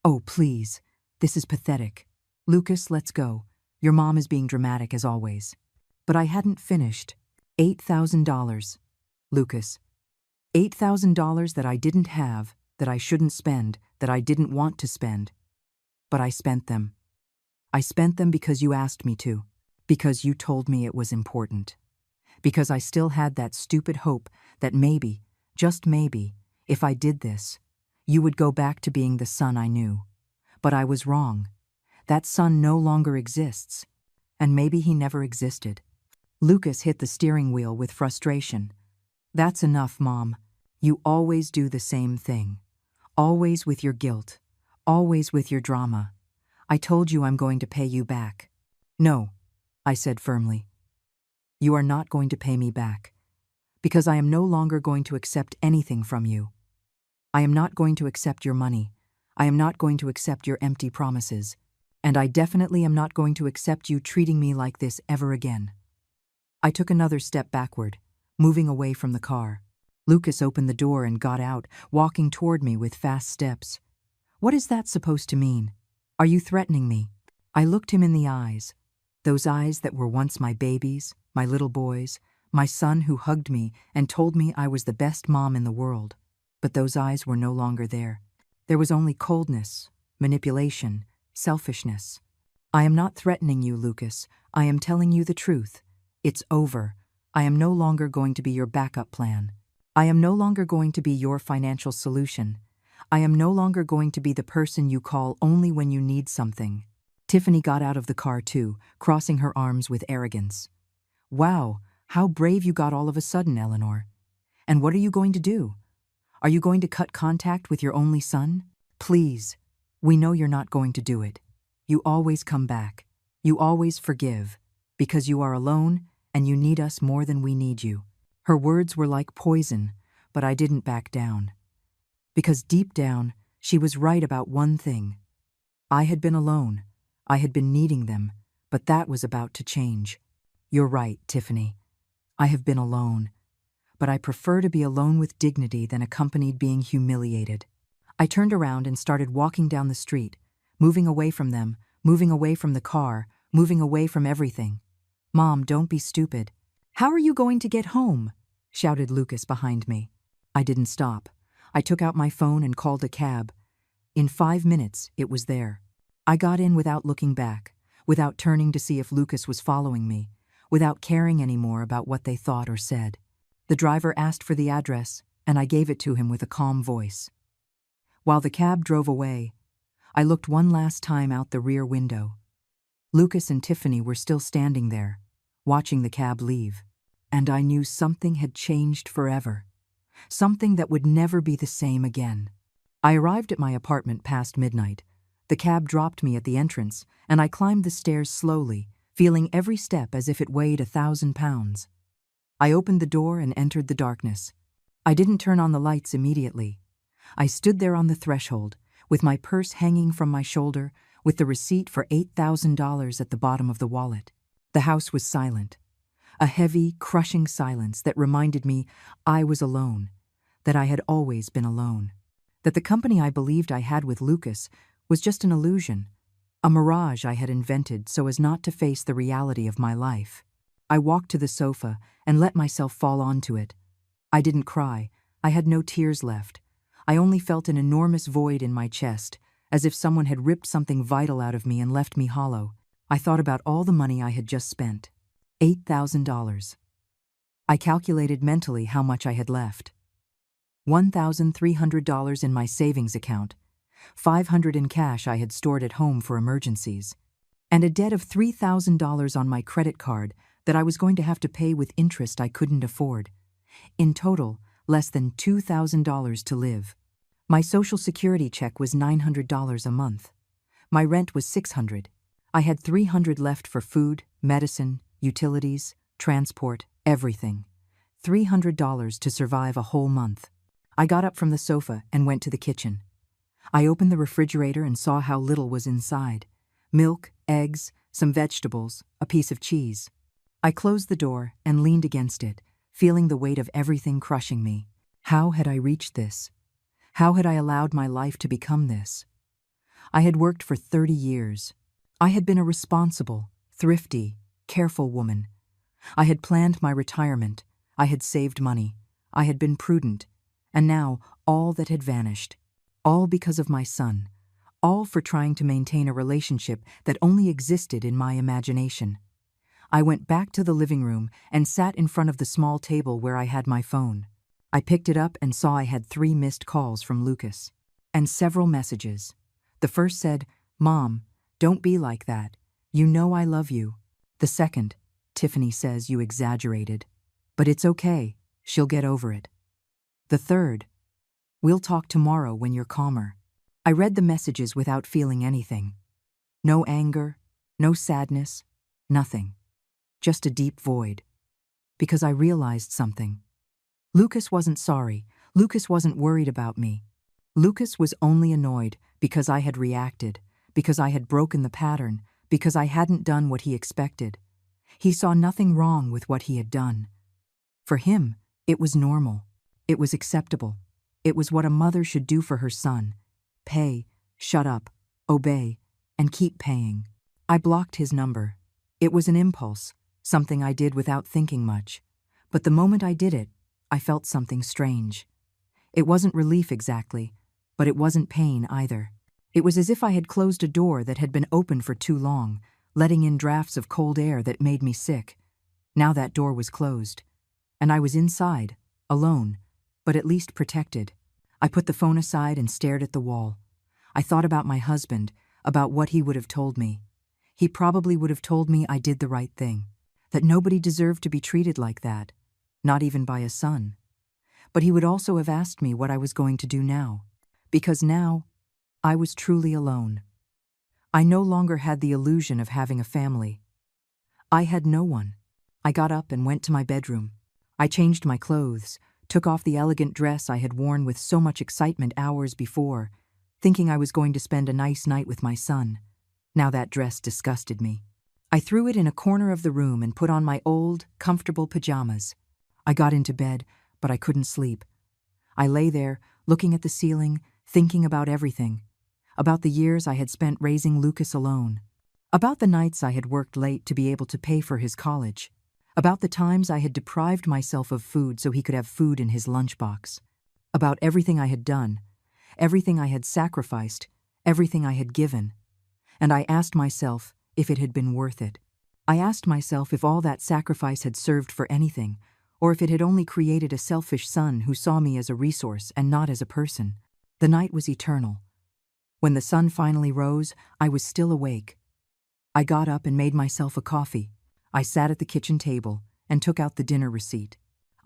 Oh, please. This is pathetic. Lucas, let's go. Your mom is being dramatic as always. But I hadn't finished. $8,000. Lucas. $8,000 that I didn't have, that I shouldn't spend, that I didn't want to spend. But I spent them. I spent them because you asked me to. Because you told me it was important. Because I still had that stupid hope that maybe, just maybe, if I did this, you would go back to being the son I knew. But I was wrong. That son no longer exists. And maybe he never existed. Lucas hit the steering wheel with frustration. That's enough, Mom. You always do the same thing. Always with your guilt. Always with your drama. I told you I'm going to pay you back. No, I said firmly. You are not going to pay me back. Because I am no longer going to accept anything from you. I am not going to accept your money. I am not going to accept your empty promises. And I definitely am not going to accept you treating me like this ever again. I took another step backward, moving away from the car. Lucas opened the door and got out, walking toward me with fast steps. What is that supposed to mean? Are you threatening me? I looked him in the eyes. Those eyes that were once my babies, my little boys, my son who hugged me and told me I was the best mom in the world. But those eyes were no longer there. There was only coldness, manipulation, selfishness. I am not threatening you, Lucas. I am telling you the truth. It's over. I am no longer going to be your backup plan. I am no longer going to be your financial solution. I am no longer going to be the person you call only when you need something. Tiffany got out of the car too, crossing her arms with arrogance. Wow, how brave you got all of a sudden, Eleanor. And what are you going to do? Are you going to cut contact with your only son? Please. We know you're not going to do it. You always come back. You always forgive. Because you are alone and you need us more than we need you. Her words were like poison, but I didn't back down. Because deep down, She was right about one thing. I had been alone. I had been needing them, but that was about to change. You're right, Tiffany. I have been alone. But I prefer to be alone with dignity than accompanied being humiliated. I turned around and started walking down the street, moving away from them, moving away from the car, moving away from everything. Mom, don't be stupid. How are you going to get home? Shouted Lucas behind me. I didn't stop. I took out my phone and called a cab. In 5 minutes, it was there. I got in without looking back, without turning to see if Lucas was following me, without caring anymore about what they thought or said. The driver asked for the address, and I gave it to him with a calm voice. While the cab drove away, I looked one last time out the rear window. Lucas and Tiffany were still standing there, watching the cab leave, and I knew something had changed forever, something that would never be the same again. I arrived at my apartment past midnight. The cab dropped me at the entrance, and I climbed the stairs slowly, feeling every step as if it weighed 1,000 pounds. I opened the door and entered the darkness. I didn't turn on the lights immediately. I stood there on the threshold, with my purse hanging from my shoulder, with the receipt for $8,000 at the bottom of the wallet. The house was silent. A heavy, crushing silence that reminded me I was alone, that I had always been alone, that the company I believed I had with Lucas was just an illusion, a mirage I had invented so as not to face the reality of my life. I walked to the sofa and let myself fall onto it. I didn't cry. I had no tears left. I only felt an enormous void in my chest, as if someone had ripped something vital out of me and left me hollow. I thought about all the money I had just spent. $8,000. I calculated mentally how much I had left. $1,300 in my savings account, $500 in cash I had stored at home for emergencies, and a debt of $3,000 on my credit card that I was going to have to pay with interest I couldn't afford. In total, less than $2,000 to live. My Social Security check was $900 a month. My rent was $600. I had $300 left for food, medicine, utilities, transport, everything. $300 to survive a whole month. I got up from the sofa and went to the kitchen. I opened the refrigerator and saw how little was inside. Milk, eggs, some vegetables, a piece of cheese. I closed the door and leaned against it, feeling the weight of everything crushing me. How had I reached this? How had I allowed my life to become this? I had worked for 30 years. I had been a responsible, thrifty, careful woman. I had planned my retirement. I had saved money. I had been prudent. And now, all that had vanished. All because of my son. All for trying to maintain a relationship that only existed in my imagination. I went back to the living room and sat in front of the small table where I had my phone. I picked it up and saw I had 3 missed calls from Lucas. And several messages. The first said, "Mom, don't be like that. You know I love you." The second, "Tiffany says you exaggerated. But it's okay. She'll get over it." The third, "We'll talk tomorrow when you're calmer." I read the messages without feeling anything. No anger, no sadness, nothing. Just a deep void. Because I realized something. Lucas wasn't sorry. Lucas wasn't worried about me. Lucas was only annoyed because I had reacted, because I had broken the pattern, because I hadn't done what he expected. He saw nothing wrong with what he had done. For him, it was normal. It was acceptable. It was what a mother should do for her son. Pay, shut up, obey, and keep paying. I blocked his number. It was an impulse, something I did without thinking much. But the moment I did it, I felt something strange. It wasn't relief exactly, but it wasn't pain either. It was as if I had closed a door that had been open for too long, letting in drafts of cold air that made me sick. Now that door was closed, and I was inside, alone, but at least protected. I put the phone aside and stared at the wall. I thought about my husband, about what he would have told me. He probably would have told me I did the right thing, that nobody deserved to be treated like that, not even by a son. But he would also have asked me what I was going to do now, because now I was truly alone. I no longer had the illusion of having a family. I had no one. I got up and went to my bedroom. I changed my clothes, took off the elegant dress I had worn with so much excitement hours before. thinking I was going to spend a nice night with my son. Now that dress disgusted me. I threw it in a corner of the room and put on my old, comfortable pajamas. I got into bed, but I couldn't sleep. I lay there, looking at the ceiling, thinking about everything. About the years I had spent raising Lucas alone. About the nights I had worked late to be able to pay for his college. About the times I had deprived myself of food so he could have food in his lunchbox. About everything I had done, everything I had sacrificed, everything I had given. And I asked myself if it had been worth it. I asked myself if all that sacrifice had served for anything, or if it had only created a selfish son who saw me as a resource and not as a person. The night was eternal. When the sun finally rose, I was still awake. I got up and made myself a coffee. I sat at the kitchen table and took out the dinner receipt.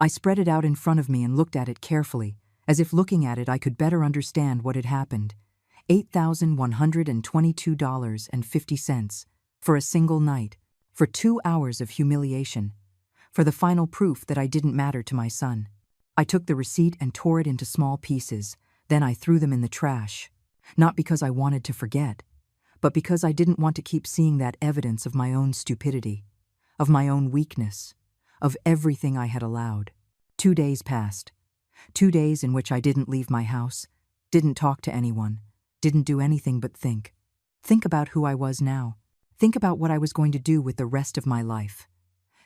I spread it out in front of me and looked at it carefully, as if looking at it I could better understand what had happened. $8,122.50 for a single night, for 2 hours of humiliation, for the final proof that I didn't matter to my son. I took the receipt and tore it into small pieces, then I threw them in the trash. Not because I wanted to forget, but because I didn't want to keep seeing that evidence of my own stupidity, of my own weakness, of everything I had allowed. 2 days passed. 2 days in which I didn't leave my house, didn't talk to anyone, didn't do anything but think. Think about who I was now. Think about what I was going to do with the rest of my life.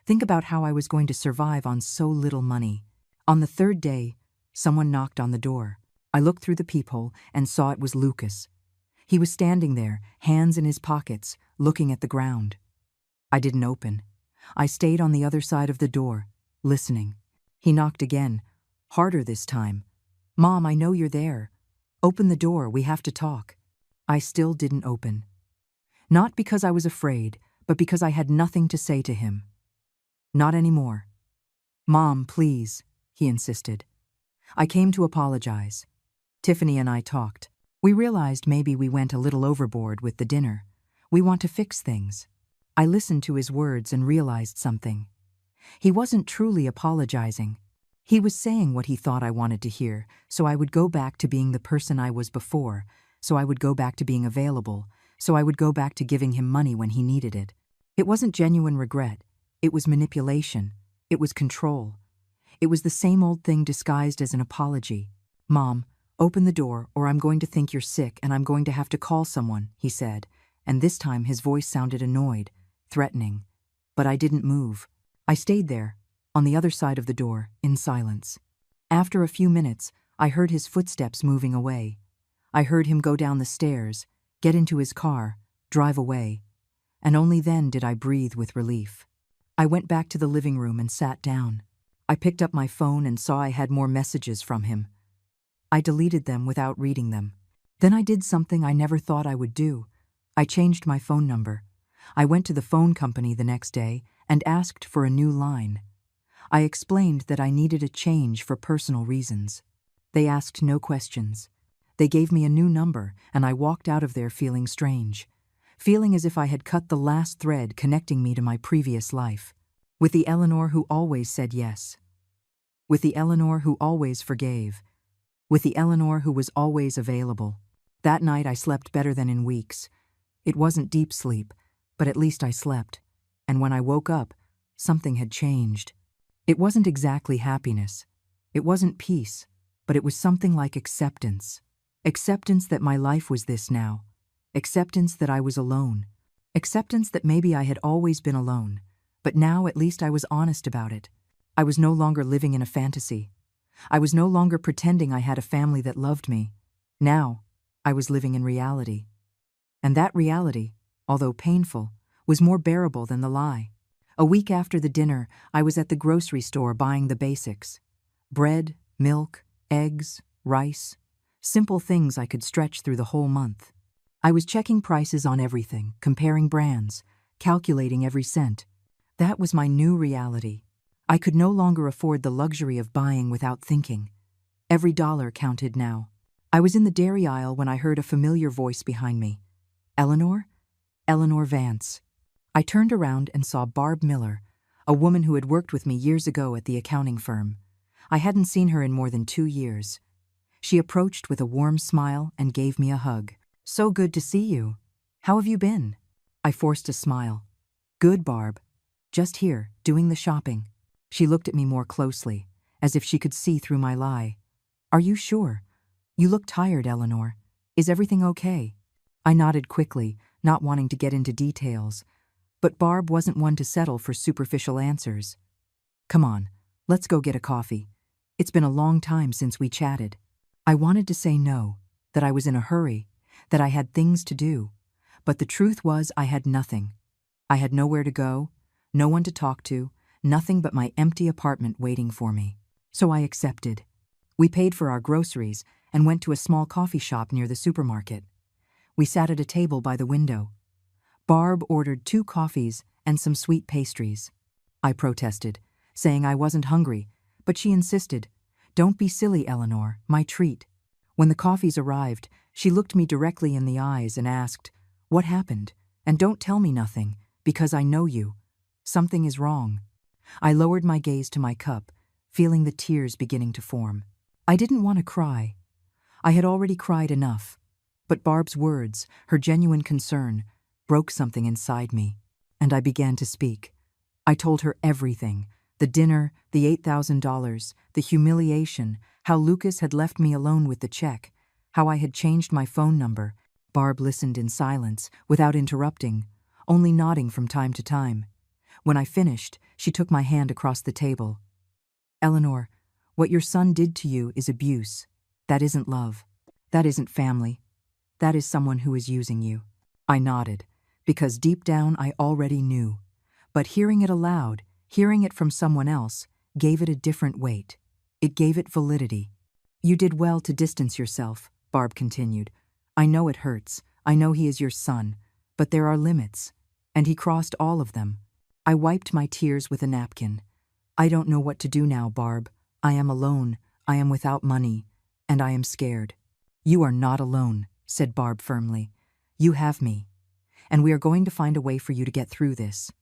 Think about how I was going to survive on so little money. On the 3rd day, someone knocked on the door. I looked through the peephole and saw it was Lucas. He was standing there, hands in his pockets, looking at the ground. I didn't open. I stayed on the other side of the door, listening. He knocked again, harder this time. "Mom, I know you're there. Open the door, we have to talk." I still didn't open. Not because I was afraid, but because I had nothing to say to him. Not anymore. "Mom, please," he insisted. I came to apologize. Tiffany and I talked. We realized maybe we went a little overboard with the dinner. We want to fix things. I listened to his words and realized something. He wasn't truly apologizing. He was saying what he thought I wanted to hear, so I would go back to being the person I was before, so I would go back to being available, so I would go back to giving him money when he needed it. It wasn't genuine regret. It was manipulation. It was control. It was the same old thing disguised as an apology. "Mom, open the door or I'm going to think you're sick and I'm going to have to call someone," he said, and this time his voice sounded annoyed, threatening. But I didn't move. I stayed there, on the other side of the door, in silence. After a few minutes, I heard his footsteps moving away. I heard him go down the stairs, get into his car, drive away, and only then did I breathe with relief. I went back to the living room and sat down. I picked up my phone and saw I had more messages from him. I deleted them without reading them. Then I did something I never thought I would do. I changed my phone number. I went to the phone company the next day and asked for a new line. I explained that I needed a change for personal reasons. They asked no questions. They gave me a new number, and I walked out of there feeling strange, feeling as if I had cut the last thread connecting me to my previous life, with the Eleanor who always said yes, with the Eleanor who always forgave, with the Eleanor who was always available. That night I slept better than in weeks. It wasn't deep sleep, but at least I slept, and when I woke up, something had changed. It wasn't exactly happiness. It wasn't peace, but it was something like acceptance. Acceptance that my life was this now. Acceptance that I was alone. Acceptance that maybe I had always been alone, but now at least I was honest about it. I was no longer living in a fantasy. I was no longer pretending I had a family that loved me. Now, I was living in reality. And that reality, although painful, was more bearable than the lie. A week after the dinner, I was at the grocery store buying the basics. Bread, milk, eggs, rice. Simple things I could stretch through the whole month. I was checking prices on everything, comparing brands, calculating every cent. That was my new reality. I could no longer afford the luxury of buying without thinking. Every dollar counted now. I was in the dairy aisle when I heard a familiar voice behind me. "Eleanor?" "Eleanor Vance." I turned around and saw Barb Miller, a woman who had worked with me years ago at the accounting firm. I hadn't seen her in more than 2 years. She approached with a warm smile and gave me a hug. "So good to see you. How have you been?" I forced a smile. "Good, Barb. Just here, doing the shopping." She looked at me more closely, as if she could see through my lie. "Are you sure? You look tired, Eleanor. Is everything okay?" I nodded quickly, not wanting to get into details, but Barb wasn't one to settle for superficial answers. "Come on, let's go get a coffee. It's been a long time since we chatted." I wanted to say no, that I was in a hurry, that I had things to do, but the truth was I had nothing. I had nowhere to go, no one to talk to, nothing but my empty apartment waiting for me. So I accepted. We paid for our groceries and went to a small coffee shop near the supermarket. We sat at a table by the window. Barb ordered 2 coffees and some sweet pastries. I protested, saying I wasn't hungry, but she insisted, "Don't be silly, Eleanor, my treat." When the coffees arrived, she looked me directly in the eyes and asked, "What happened? And don't tell me nothing, because I know you. Something is wrong." I lowered my gaze to my cup, feeling the tears beginning to form. I didn't want to cry. I had already cried enough. But Barb's words, her genuine concern, broke something inside me, and I began to speak. I told her everything: the dinner, the $8,000, the humiliation, how Lucas had left me alone with the check, how I had changed my phone number. Barb listened in silence, without interrupting, only nodding from time to time. When I finished, she took my hand across the table. "Eleanor, what your son did to you is abuse. That isn't love. That isn't family. That is someone who is using you." I nodded, because deep down I already knew. But hearing it aloud, hearing it from someone else, gave it a different weight. It gave it validity. "You did well to distance yourself," Barb continued. "I know it hurts. I know he is your son. But there are limits. And he crossed all of them." I wiped my tears with a napkin. "I don't know what to do now, Barb. I am alone. I am without money. And I am scared." "You are not alone," said Barb firmly. "You have me. And we are going to find a way for you to get through this."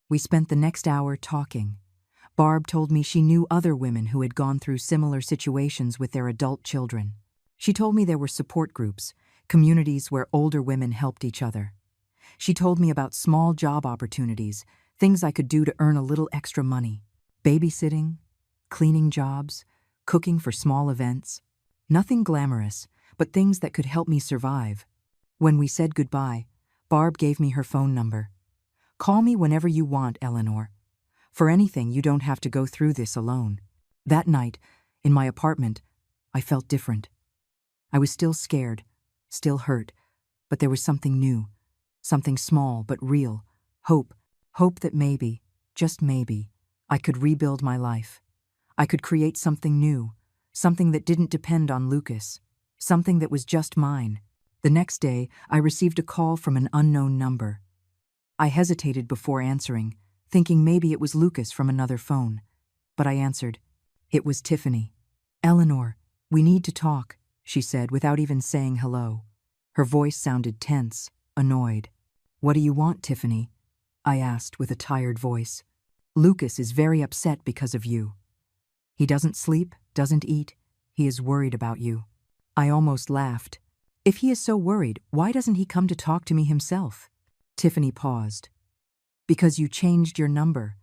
We spent the next hour talking. Barb told me she knew other women who had gone through similar situations with their adult children. She told me there were support groups, communities where older women helped each other. She told me about small job opportunities, things I could do to earn a little extra money. Babysitting, cleaning jobs, cooking for small events. Nothing glamorous, but things that could help me survive. When we said goodbye, Barb gave me her phone number. "Call me whenever you want, Eleanor. For anything, you don't have to go through this alone." That night, in my apartment, I felt different. I was still scared, still hurt, but there was something new, something small but real, hope that maybe, just maybe, I could rebuild my life. I could create something new, something that didn't depend on Lucas, something that was just mine. The next day, I received a call from an unknown number. I hesitated before answering, thinking maybe it was Lucas from another phone. But I answered. It was Tiffany. "Eleanor, we need to talk," she said without even saying hello. Her voice sounded tense, annoyed. "What do you want, Tiffany?" I asked with a tired voice. "Lucas is very upset because of you. He doesn't sleep, doesn't eat. He is worried about you." I almost laughed. "If he is so worried, why doesn't he come to talk to me himself?" Tiffany paused. "Because you changed your number.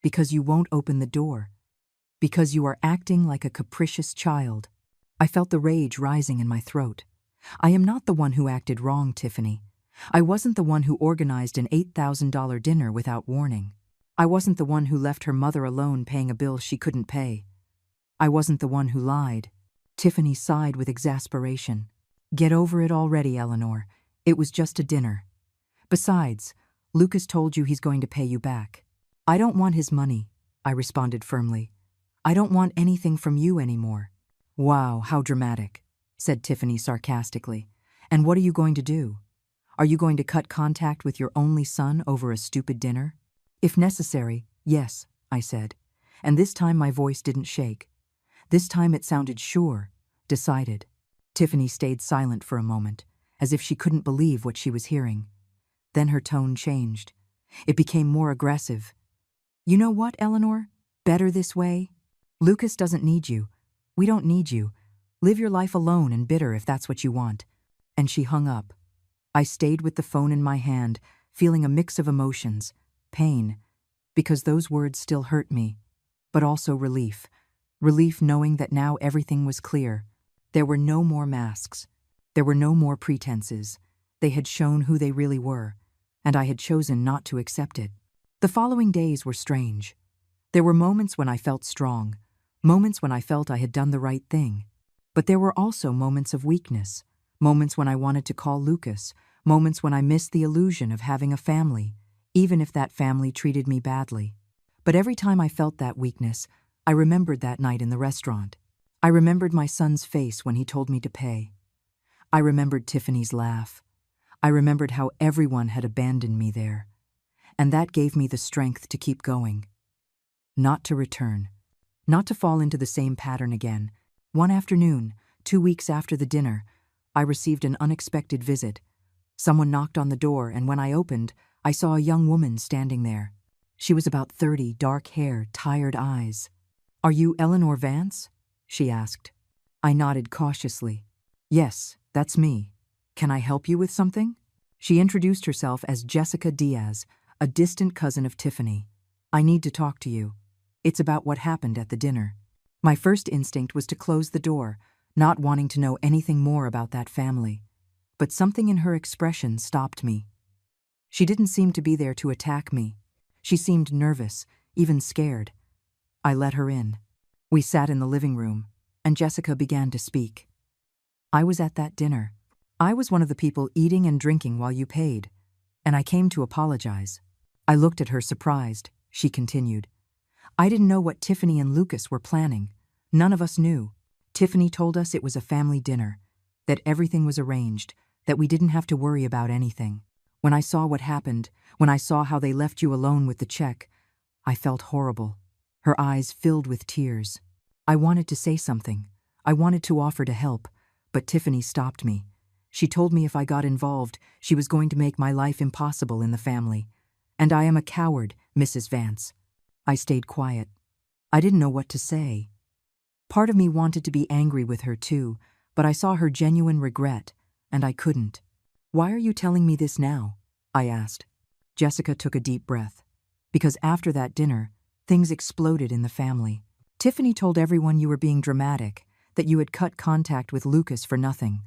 Because you won't open the door. Because you are acting like a capricious child." I felt the rage rising in my throat. "I am not the one who acted wrong, Tiffany. I wasn't the one who organized an $8,000 dinner without warning. I wasn't the one who left her mother alone paying a bill she couldn't pay. I wasn't the one who lied." Tiffany sighed with exasperation. "Get over it already, Eleanor. It was just a dinner. Besides, Lucas told you he's going to pay you back." "I don't want his money," I responded firmly. "I don't want anything from you anymore." "Wow, how dramatic," said Tiffany sarcastically. "And what are you going to do? Are you going to cut contact with your only son over a stupid dinner?" "If necessary, yes," I said. And this time my voice didn't shake. This time it sounded sure, decided. Tiffany stayed silent for a moment, as if she couldn't believe what she was hearing. Then her tone changed. It became more aggressive. "You know what, Eleanor? Better this way. Lucas doesn't need you. We don't need you. Live your life alone and bitter if that's what you want." And she hung up. I stayed with the phone in my hand, feeling a mix of emotions, pain, because those words still hurt me, but also relief. Relief knowing that now everything was clear. There were no more masks. There were no more pretenses. They had shown who they really were, and I had chosen not to accept it. The following days were strange. There were moments when I felt strong, moments when I felt I had done the right thing. But there were also moments of weakness, moments when I wanted to call Lucas, moments when I missed the illusion of having a family, even if that family treated me badly. But every time I felt that weakness, I remembered that night in the restaurant. I remembered my son's face when he told me to pay. I remembered Tiffany's laugh. I remembered how everyone had abandoned me there. And that gave me the strength to keep going. Not to return. Not to fall into the same pattern again. One afternoon, 2 weeks after the dinner, I received an unexpected visit. Someone knocked on the door, and when I opened, I saw a young woman standing there. She was about 30, dark hair, tired eyes. "Are you Eleanor Vance?" she asked. I nodded cautiously. "Yes, that's me. Can I help you with something?" She introduced herself as Jessica Diaz, a distant cousin of Tiffany. "I need to talk to you. It's about what happened at the dinner." My first instinct was to close the door, not wanting to know anything more about that family. But something in her expression stopped me. She didn't seem to be there to attack me. She seemed nervous, even scared. I let her in. We sat in the living room, and Jessica began to speak. "I was at that dinner. I was one of the people eating and drinking while you paid, and I came to apologize." I looked at her surprised. She continued. "I didn't know what Tiffany and Lucas were planning. None of us knew. Tiffany told us it was a family dinner, that everything was arranged, that we didn't have to worry about anything. When I saw what happened, when I saw how they left you alone with the check, I felt horrible." Her eyes filled with tears. I wanted to say something. I wanted to offer to help, but Tiffany stopped me. She told me if I got involved, she was going to make my life impossible in the family. "And I am a coward, Mrs. Vance." I stayed quiet. I didn't know what to say. Part of me wanted to be angry with her too, but I saw her genuine regret, and I couldn't. "Why are you telling me this now?" I asked. Jessica took a deep breath. "Because after that dinner, things exploded in the family. Tiffany told everyone you were being dramatic, that you had cut contact with Lucas for nothing.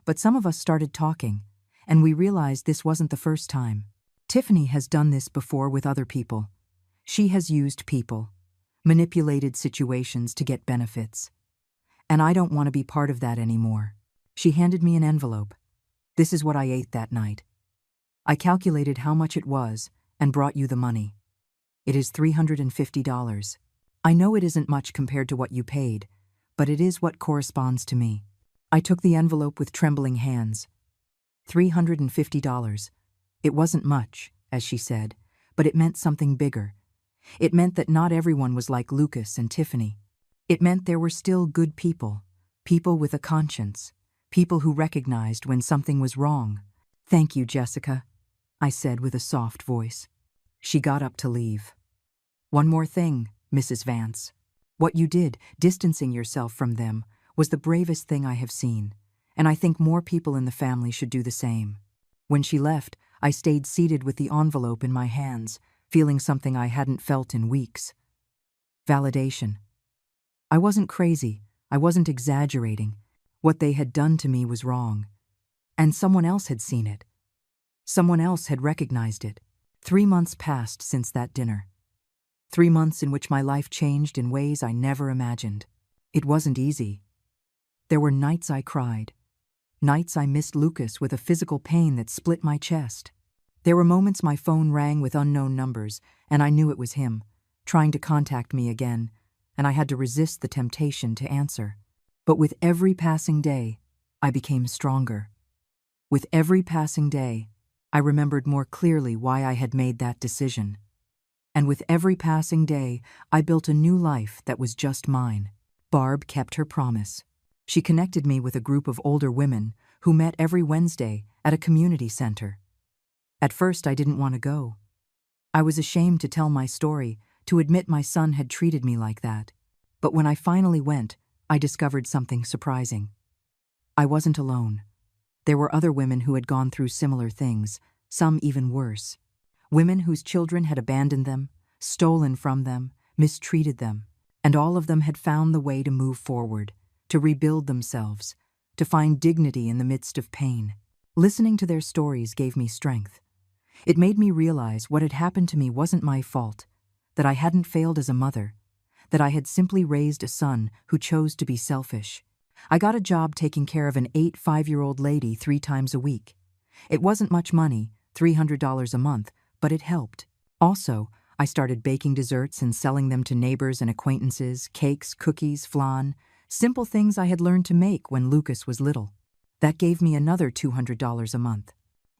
But some of us started talking, and we realized this wasn't the first time. Tiffany has done this before with other people. She has used people, manipulated situations to get benefits. And I don't want to be part of that anymore." She handed me an envelope. "This is what I ate that night. I calculated how much it was and brought you the money. It is $350. I know it isn't much compared to what you paid, but it is what corresponds to me." I took the envelope with trembling hands. $350. It wasn't much, as she said, but it meant something bigger. It meant that not everyone was like Lucas and Tiffany. It meant there were still good people, people with a conscience, people who recognized when something was wrong. "Thank you, Jessica," I said with a soft voice. She got up to leave. "One more thing, Mrs. Vance. What you did, distancing yourself from them, was the bravest thing I have seen, and I think more people in the family should do the same." When she left, I stayed seated with the envelope in my hands, feeling something I hadn't felt in weeks. Validation. I wasn't crazy. I wasn't exaggerating. What they had done to me was wrong. And someone else had seen it. Someone else had recognized it. 3 months passed since that dinner. 3 months in which my life changed in ways I never imagined. It wasn't easy. There were nights I cried. Nights I missed Lucas with a physical pain that split my chest. There were moments my phone rang with unknown numbers, and I knew it was him, trying to contact me again, and I had to resist the temptation to answer. But with every passing day, I became stronger. With every passing day, I remembered more clearly why I had made that decision. And with every passing day, I built a new life that was just mine. Barb kept her promise. She connected me with a group of older women who met every Wednesday at a community center. At first, I didn't want to go. I was ashamed to tell my story, to admit my son had treated me like that. But when I finally went, I discovered something surprising. I wasn't alone. There were other women who had gone through similar things, some even worse. Women whose children had abandoned them, stolen from them, mistreated them, and all of them had found the way to move forward, to rebuild themselves, to find dignity in the midst of pain. Listening to their stories gave me strength. It made me realize what had happened to me wasn't my fault, that I hadn't failed as a mother, that I had simply raised a son who chose to be selfish. I got a job taking care of an 5-year-old lady 3 times a week. It wasn't much money, $300 a month, but it helped. Also, I started baking desserts and selling them to neighbors and acquaintances, cakes, cookies, flan, simple things I had learned to make when Lucas was little. That gave me another $200 a month.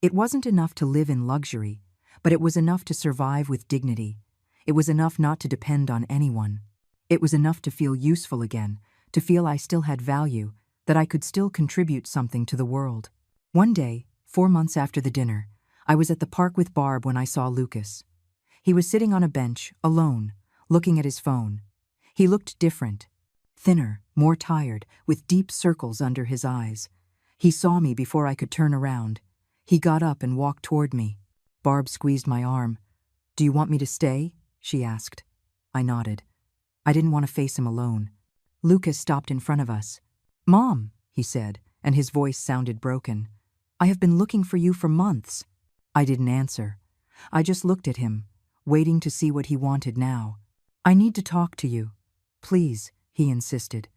It wasn't enough to live in luxury, but it was enough to survive with dignity. It was enough not to depend on anyone. It was enough to feel useful again, to feel I still had value, that I could still contribute something to the world. One day, 4 months after the dinner, I was at the park with Barb when I saw Lucas. He was sitting on a bench, alone, looking at his phone. He looked different, thinner, more tired, with deep circles under his eyes. He saw me before I could turn around. He got up and walked toward me. Barb squeezed my arm. "Do you want me to stay?" she asked. I nodded. I didn't want to face him alone. Lucas stopped in front of us. "Mom," he said, and his voice sounded broken. "I have been looking for you for months." I didn't answer. I just looked at him, waiting to see what he wanted now. "I need to talk to you. Please," he insisted.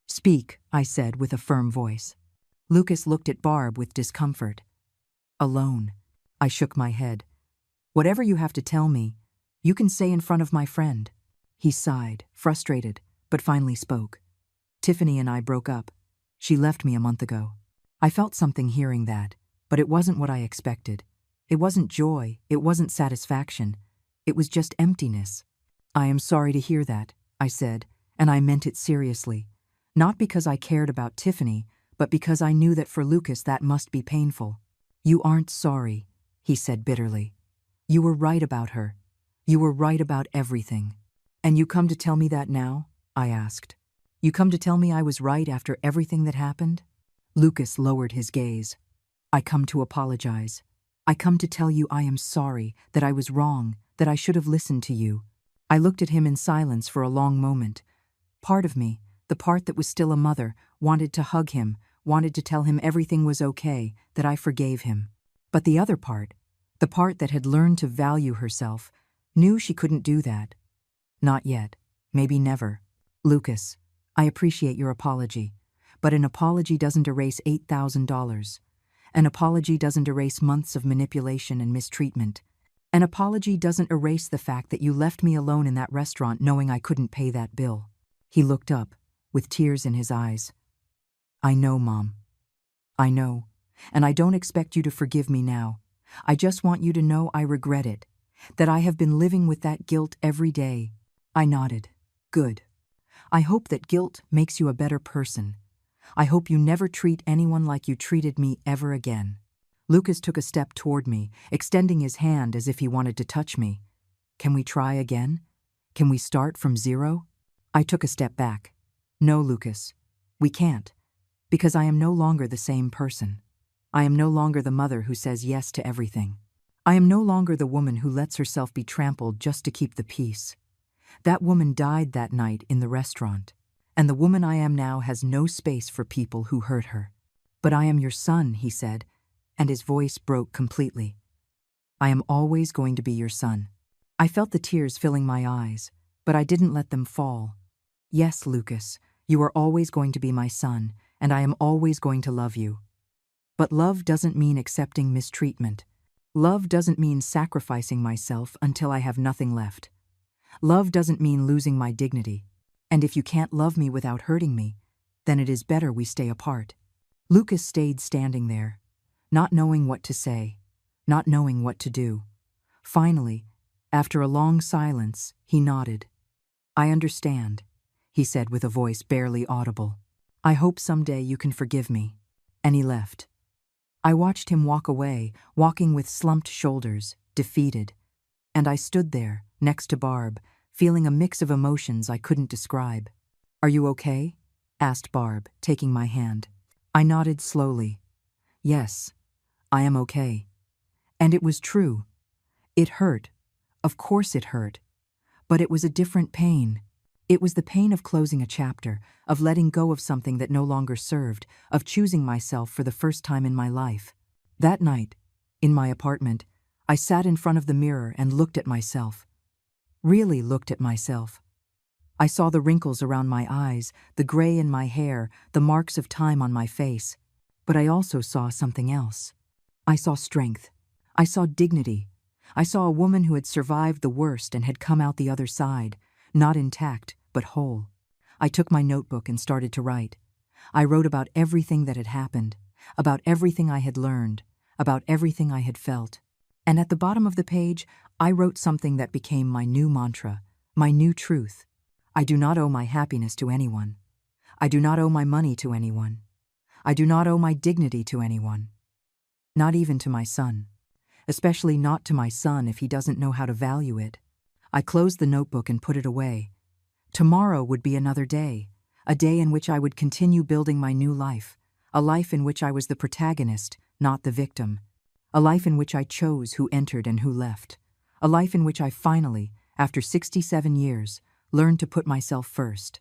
"Speak," I said with a firm voice. Lucas looked at Barb with discomfort. "Alone." I shook my head. "Whatever you have to tell me, you can say in front of my friend." He sighed, frustrated, but finally spoke. "Tiffany and I broke up. She left me a month ago." I felt something hearing that, but it wasn't what I expected. It wasn't joy, it wasn't satisfaction. It was just emptiness. "I am sorry to hear that," I said, and I meant it seriously. Not because I cared about Tiffany, but because I knew that for Lucas that must be painful. "You aren't sorry," he said bitterly. "You were right about her. You were right about everything." "And you come to tell me that now?" I asked. "You come to tell me I was right after everything that happened?" Lucas lowered his gaze. "I come to apologize. I come to tell you I am sorry, that I was wrong, that I should have listened to you." I looked at him in silence for a long moment. Part of me, the part that was still a mother, wanted to hug him, wanted to tell him everything was okay, that I forgave him. But the other part, the part that had learned to value herself, knew she couldn't do that. "Not yet. Maybe never. Lucas, I appreciate your apology, but an apology doesn't erase $8,000. An apology doesn't erase months of manipulation and mistreatment. An apology doesn't erase the fact that you left me alone in that restaurant knowing I couldn't pay that bill." He looked up, with tears in his eyes. "I know, Mom. I know, and I don't expect you to forgive me now. I just want you to know I regret it, that I have been living with that guilt every day." I nodded. "Good. I hope that guilt makes you a better person. I hope you never treat anyone like you treated me ever again." Lucas took a step toward me, extending his hand as if he wanted to touch me. "Can we try again? Can we start from zero?" I took a step back. "No, Lucas. We can't. Because I am no longer the same person. I am no longer the mother who says yes to everything. I am no longer the woman who lets herself be trampled just to keep the peace. That woman died that night in the restaurant, and the woman I am now has no space for people who hurt her. But I am your son," he said, and his voice broke completely. "I am always going to be your son." I felt the tears filling my eyes, but I didn't let them fall. "Yes, Lucas, you are always going to be my son, and I am always going to love you. But love doesn't mean accepting mistreatment. Love doesn't mean sacrificing myself until I have nothing left. Love doesn't mean losing my dignity. And if you can't love me without hurting me, then it is better we stay apart." Lucas stayed standing there, not knowing what to say, not knowing what to do. Finally, after a long silence, he nodded. "I understand," he said with a voice barely audible. "I hope someday you can forgive me." And he left. I watched him walk away, walking with slumped shoulders, defeated. And I stood there, next to Barb, feeling a mix of emotions I couldn't describe. "Are you okay?" asked Barb, taking my hand. I nodded slowly. Yes, I am okay. And it was true. It hurt. Of course it hurt. But it was a different pain. It was the pain of closing a chapter, of letting go of something that no longer served, of choosing myself for the first time in my life. That night, in my apartment, I sat in front of the mirror and looked at myself. Really looked at myself. I saw the wrinkles around my eyes, the gray in my hair, the marks of time on my face. But I also saw something else. I saw strength. I saw dignity. I saw a woman who had survived the worst and had come out the other side, not intact, but whole. I took my notebook and started to write. I wrote about everything that had happened, about everything I had learned, about everything I had felt. And at the bottom of the page, I wrote something that became my new mantra, my new truth. I do not owe my happiness to anyone. I do not owe my money to anyone. I do not owe my dignity to anyone. Not even to my son. Especially not to my son if he doesn't know how to value it. I closed the notebook and put it away. Tomorrow would be another day, a day in which I would continue building my new life, a life in which I was the protagonist, not the victim, a life in which I chose who entered and who left, a life in which I finally, after 67 years, learned to put myself first.